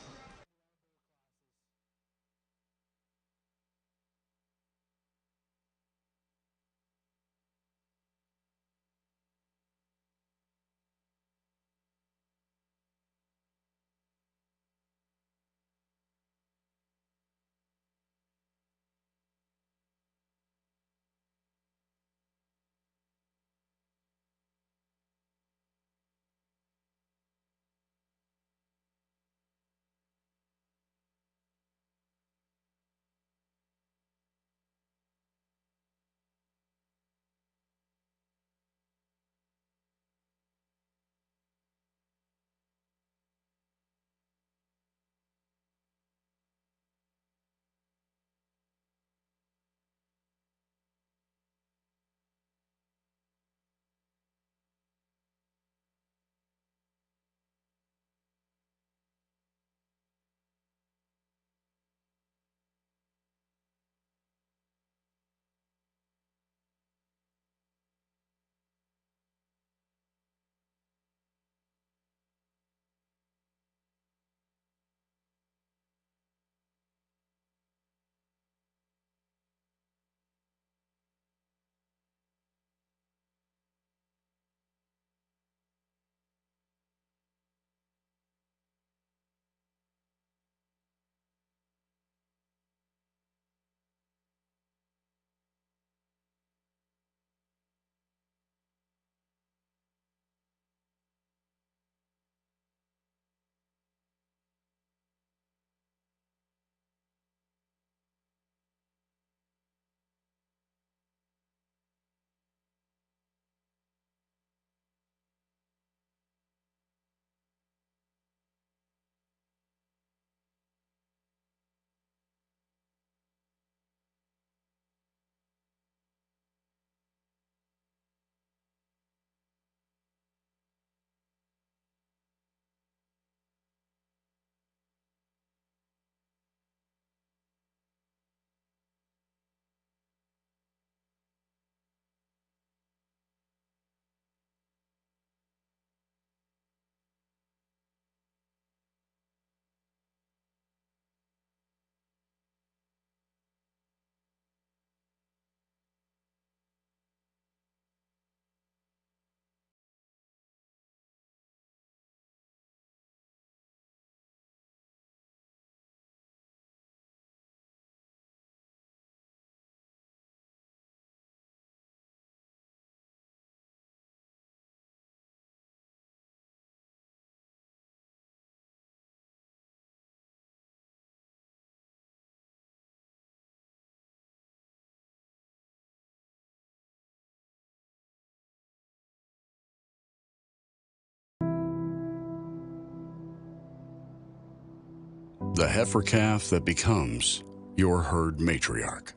The heifer calf that becomes your herd matriarch.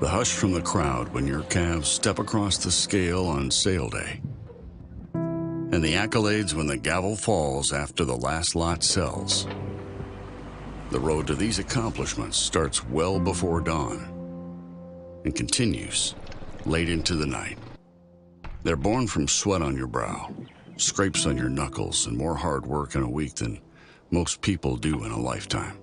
The hush from the crowd when your calves step across the scale on sale day. And the accolades when the gavel falls after the last lot sells. The road to these accomplishments starts well before dawn and continues late into the night. They're born from sweat on your brow, scrapes on your knuckles, and more hard work in a week than most people do in a lifetime.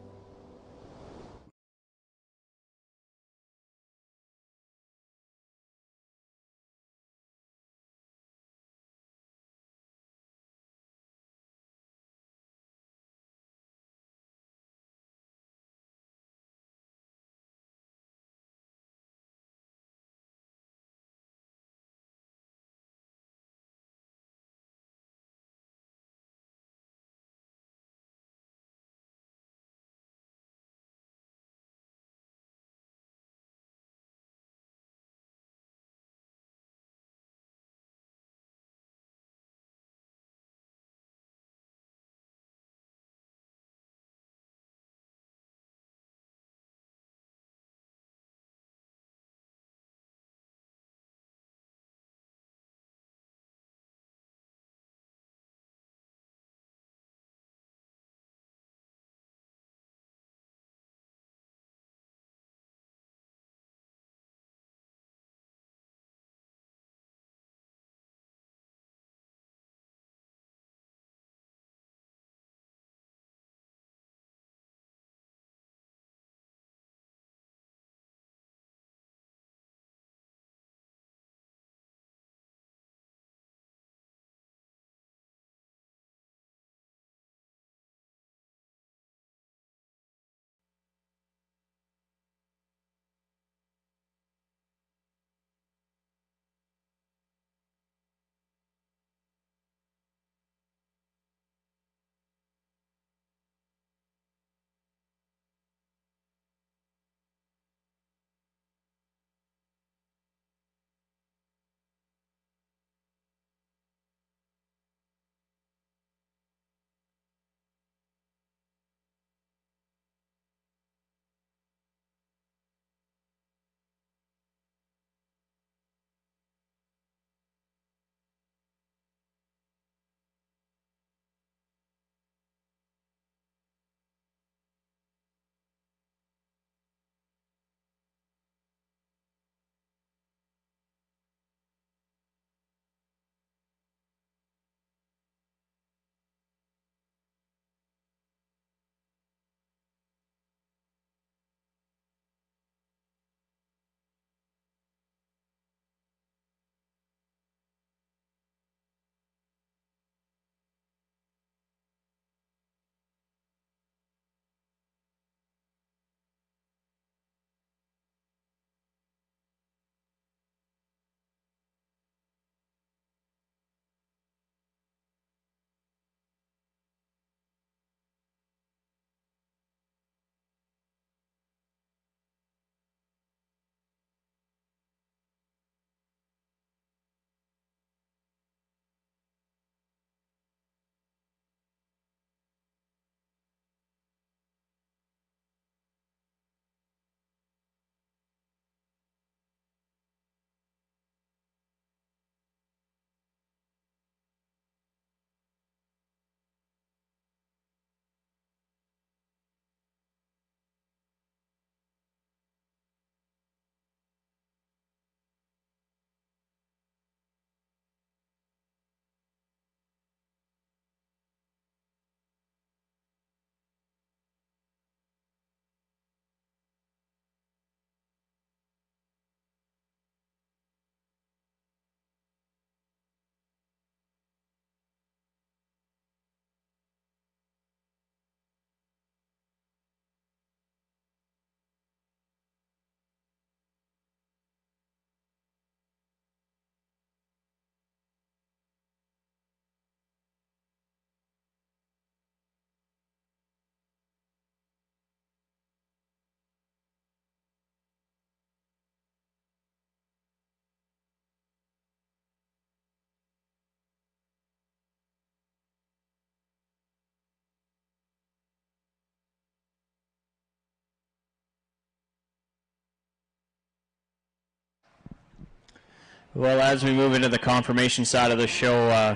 Well, as we move into the confirmation side of the show,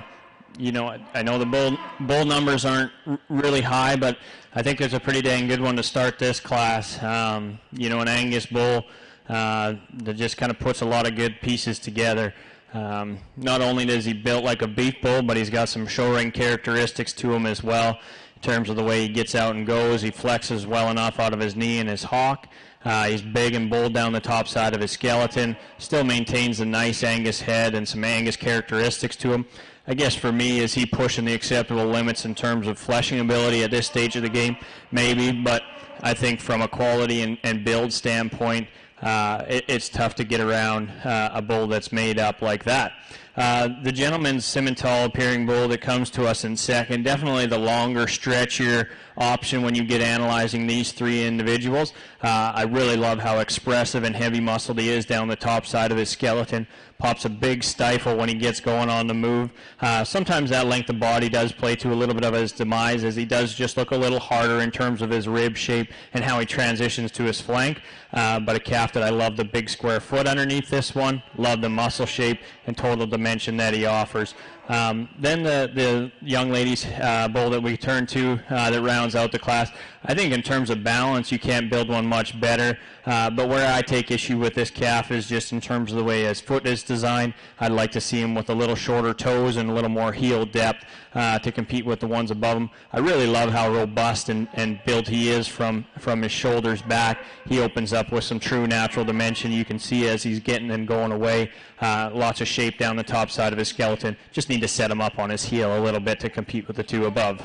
you know, I know the bull numbers aren't really high, but I think there's a pretty dang good one to start this class. You know, an Angus bull that just kind of puts a lot of good pieces together. Not only does he built like a beef bull, but he's got some show ring characteristics to him as well in terms of the way he gets out and goes. He flexes well enough out of his knee and his hock. He's big and bold down the top side of his skeleton. Still maintains a nice Angus head and some Angus characteristics to him. I guess for me, is he pushing the acceptable limits in terms of fleshing ability at this stage of the game? Maybe, but I think from a quality and build standpoint, it's tough to get around a bull that's made up like that. The gentleman's Simmental appearing bull that comes to us in second, definitely the longer, stretchier option when you get analyzing these three individuals. I really love how expressive and heavy muscled he is down the top side of his skeleton. Pops a big stifle when he gets going on the move. Sometimes that length of body does play to a little bit of his demise, as he does just look a little harder in terms of his rib shape and how he transitions to his flank. But a calf that I love the big square foot underneath this one. Love the muscle shape and total dimension that he offers. Then the young lady's bull that we turn to that rounds out the class. I think in terms of balance, you can't build one much better. But where I take issue with this calf is just in terms of the way his foot is designed. I'd like to see him with a little shorter toes and a little more heel depth to compete with the ones above him. I really love how robust and built he is from his shoulders back. He opens up with some true natural dimension. You can see as he's getting and going away, lots of shape down the top side of his skeleton. Just need to set him up on his heel a little bit to compete with the two above.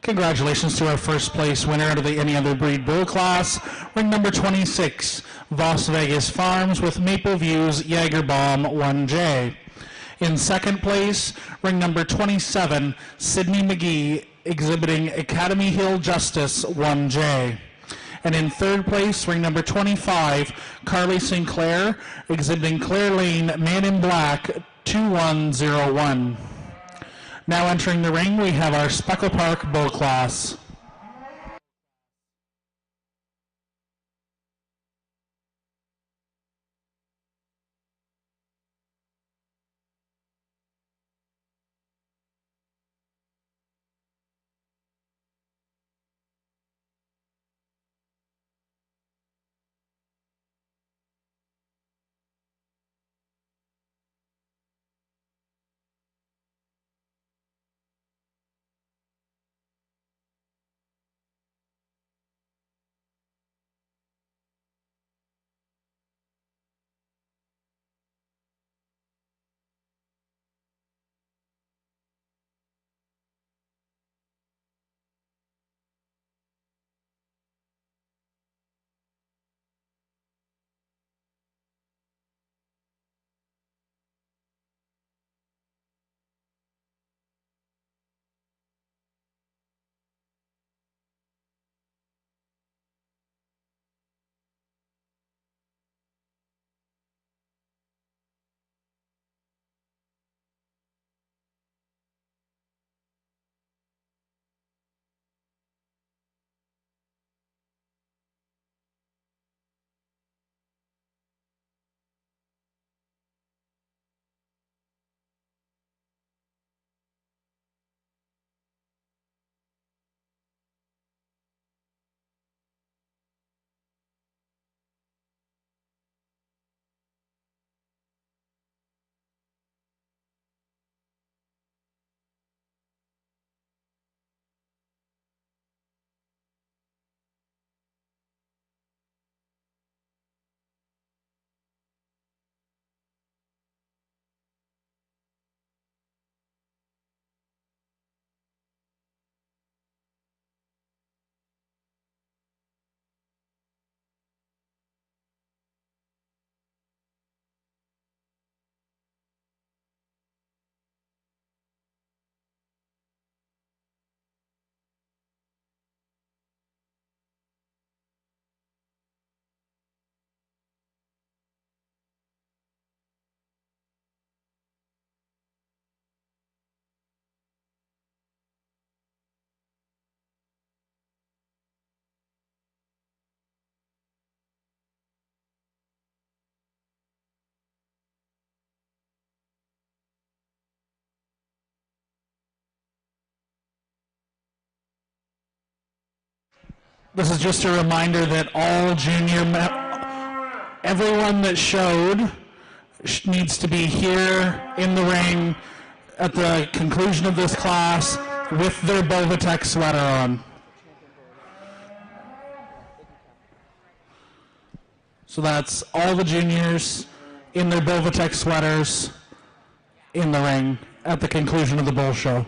Congratulations to our first place winner of the Any Other Breed Bull class, ring number 26, Las Vegas Farms with Maple Views Jagerbomb 1J. In second place, ring number 27, Sydney McGee exhibiting Academy Hill Justice 1J. And in third place, ring number 25, Carly Sinclair exhibiting Claire Lane Man in Black 2101. Now entering the ring, we have our Speckle Park Bull class. This is just a reminder that all everyone that showed needs to be here in the ring at the conclusion of this class with their Bovatech sweater on. So that's all the juniors in their Bovatech sweaters in the ring at the conclusion of the bull show.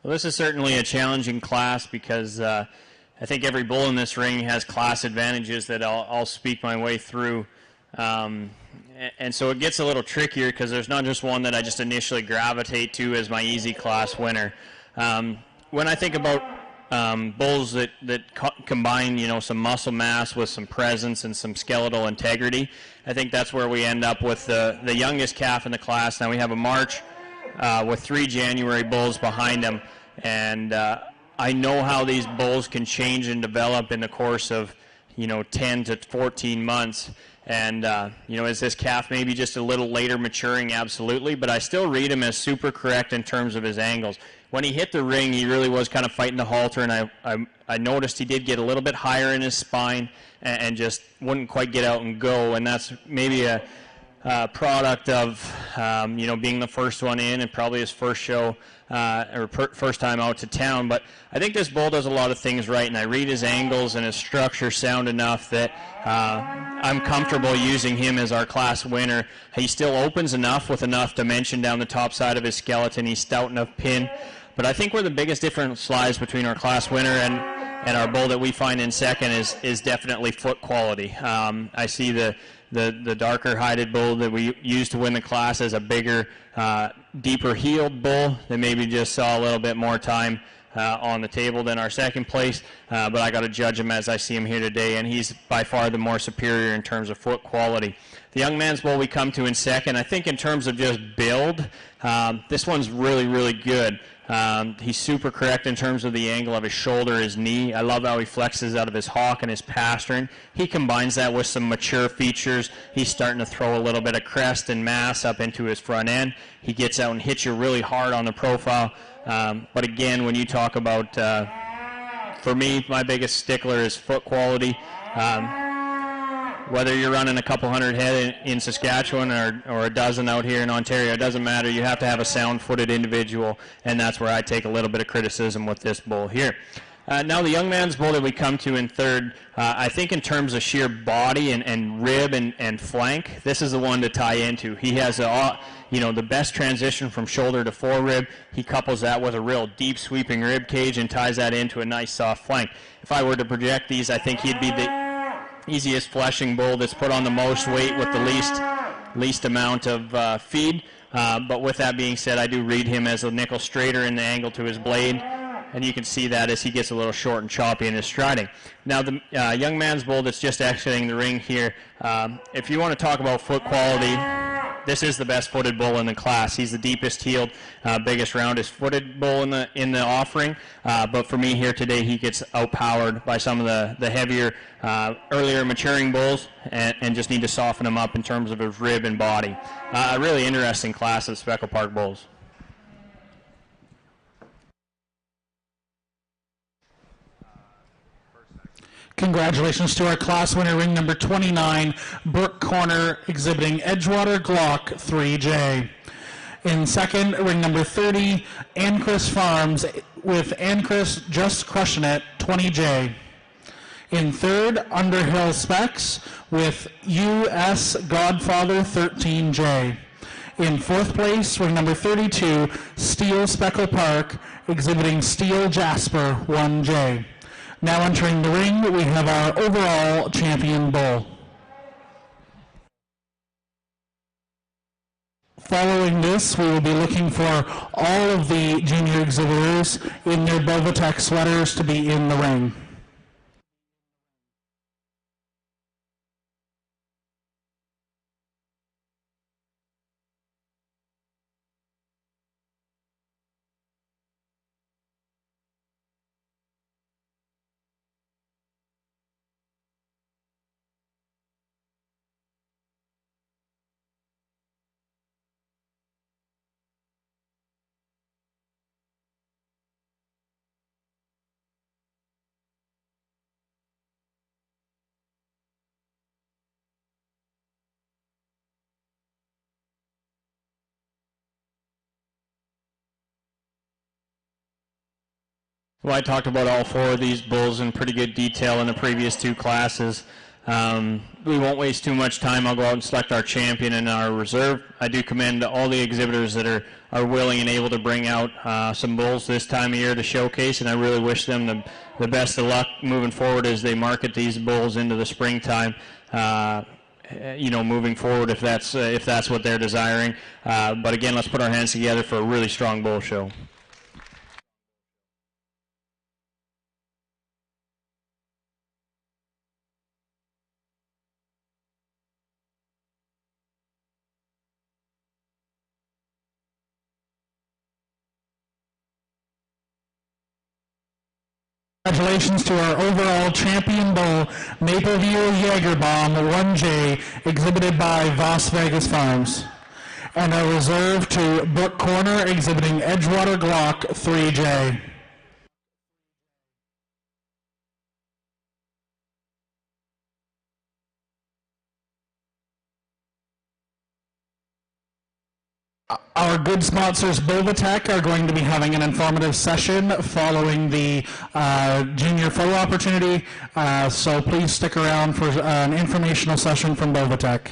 Well, this is certainly a challenging class because I think every bull in this ring has class advantages that I'll speak my way through. And so it gets a little trickier because there's not just one that I just initially gravitate to as my easy class winner. When I think about bulls that combine, you know, some muscle mass with some presence and some skeletal integrity, I think that's where we end up with the youngest calf in the class. Now we have a March with 3 January bulls behind him, and I know how these bulls can change and develop in the course of, you know, 10 to 14 months. And, you know, is this calf maybe just a little later maturing? Absolutely. But I still read him as super correct in terms of his angles. When he hit the ring, he really was kind of fighting the halter, and I noticed he did get a little bit higher in his spine and just wouldn't quite get out and go. And that's maybe a product of, you know, being the first one in and probably his first show or first time out to town. But I think this bull does a lot of things right, and I read his angles and his structure sound enough that I'm comfortable using him as our class winner. He still opens enough with enough dimension down the top side of his skeleton. He's stout enough pin. But I think where the biggest difference lies between our class winner and our bull that we find in second is definitely foot quality. I see the darker hided bull that we used to win the class as a bigger, deeper heeled bull that maybe just saw a little bit more time on the table than our second place, but I got to judge him as I see him here today, and he's by far the more superior in terms of foot quality. The young man's bull we come to in second, I think in terms of just build, this one's really, really good. He's super correct in terms of the angle of his shoulder, his knee. I love how he flexes out of his hawk and his pastern. He combines that with some mature features. He's starting to throw a little bit of crest and mass up into his front end. He gets out and hits you really hard on the profile. But again, when you talk about, for me, my biggest stickler is foot quality. Whether you're running a couple hundred head in Saskatchewan or a dozen out here in Ontario, it doesn't matter. You have to have a sound-footed individual, and that's where I take a little bit of criticism with this bull here. Now the young man's bull that we come to in third, I think in terms of sheer body and rib and flank, this is the one to tie into. He has the best transition from shoulder to forerib. He couples that with a real deep sweeping rib cage and ties that into a nice soft flank. If I were to project these, I think he'd be the easiest fleshing bull that's put on the most weight with the least amount of feed. But with that being said, I do read him as a nickel straighter in the angle to his blade, and you can see that as he gets a little short and choppy in his striding. Now the young man's bull that's just exiting the ring here, if you want to talk about foot quality, this is the best footed bull in the class. He's the deepest heeled, biggest, roundest footed bull in the offering. But for me here today, he gets outpowered by some of the heavier, earlier maturing bulls, and just need to soften him up in terms of his rib and body. A really interesting class of Speckle Park bulls. Congratulations to our class winner, ring number 29, Brook Corner, exhibiting Edgewater Glock 3J. In second, ring number 30, Ancris Farms, with Ancris Just Crushing It 20J. In third, Underhill Specs, with US Godfather 13J. In fourth place, ring number 32, Steel Speckle Park, exhibiting Steel Jasper 1J. Now entering the ring, we have our overall champion bull. Following this, we will be looking for all of the junior exhibitors in their Bovatech sweaters to be in the ring. Well, I talked about all four of these bulls in pretty good detail in the previous two classes. We won't waste too much time. I'll go out and select our champion and our reserve. I do commend all the exhibitors that are willing and able to bring out some bulls this time of year to showcase, and I really wish them the best of luck moving forward as they market these bulls into the springtime. Moving forward, if that's what they're desiring. But again, let's put our hands together for a really strong bull show. Congratulations to our overall champion bull, Mapleview Jagerbomb 1J, exhibited by Las Vegas Farms. And our reserve to Brook Corner, exhibiting Edgewater Glock 3J. Our good sponsors, Bovatech, are going to be having an informative session following the junior photo opportunity, so please stick around for an informational session from Bovatech.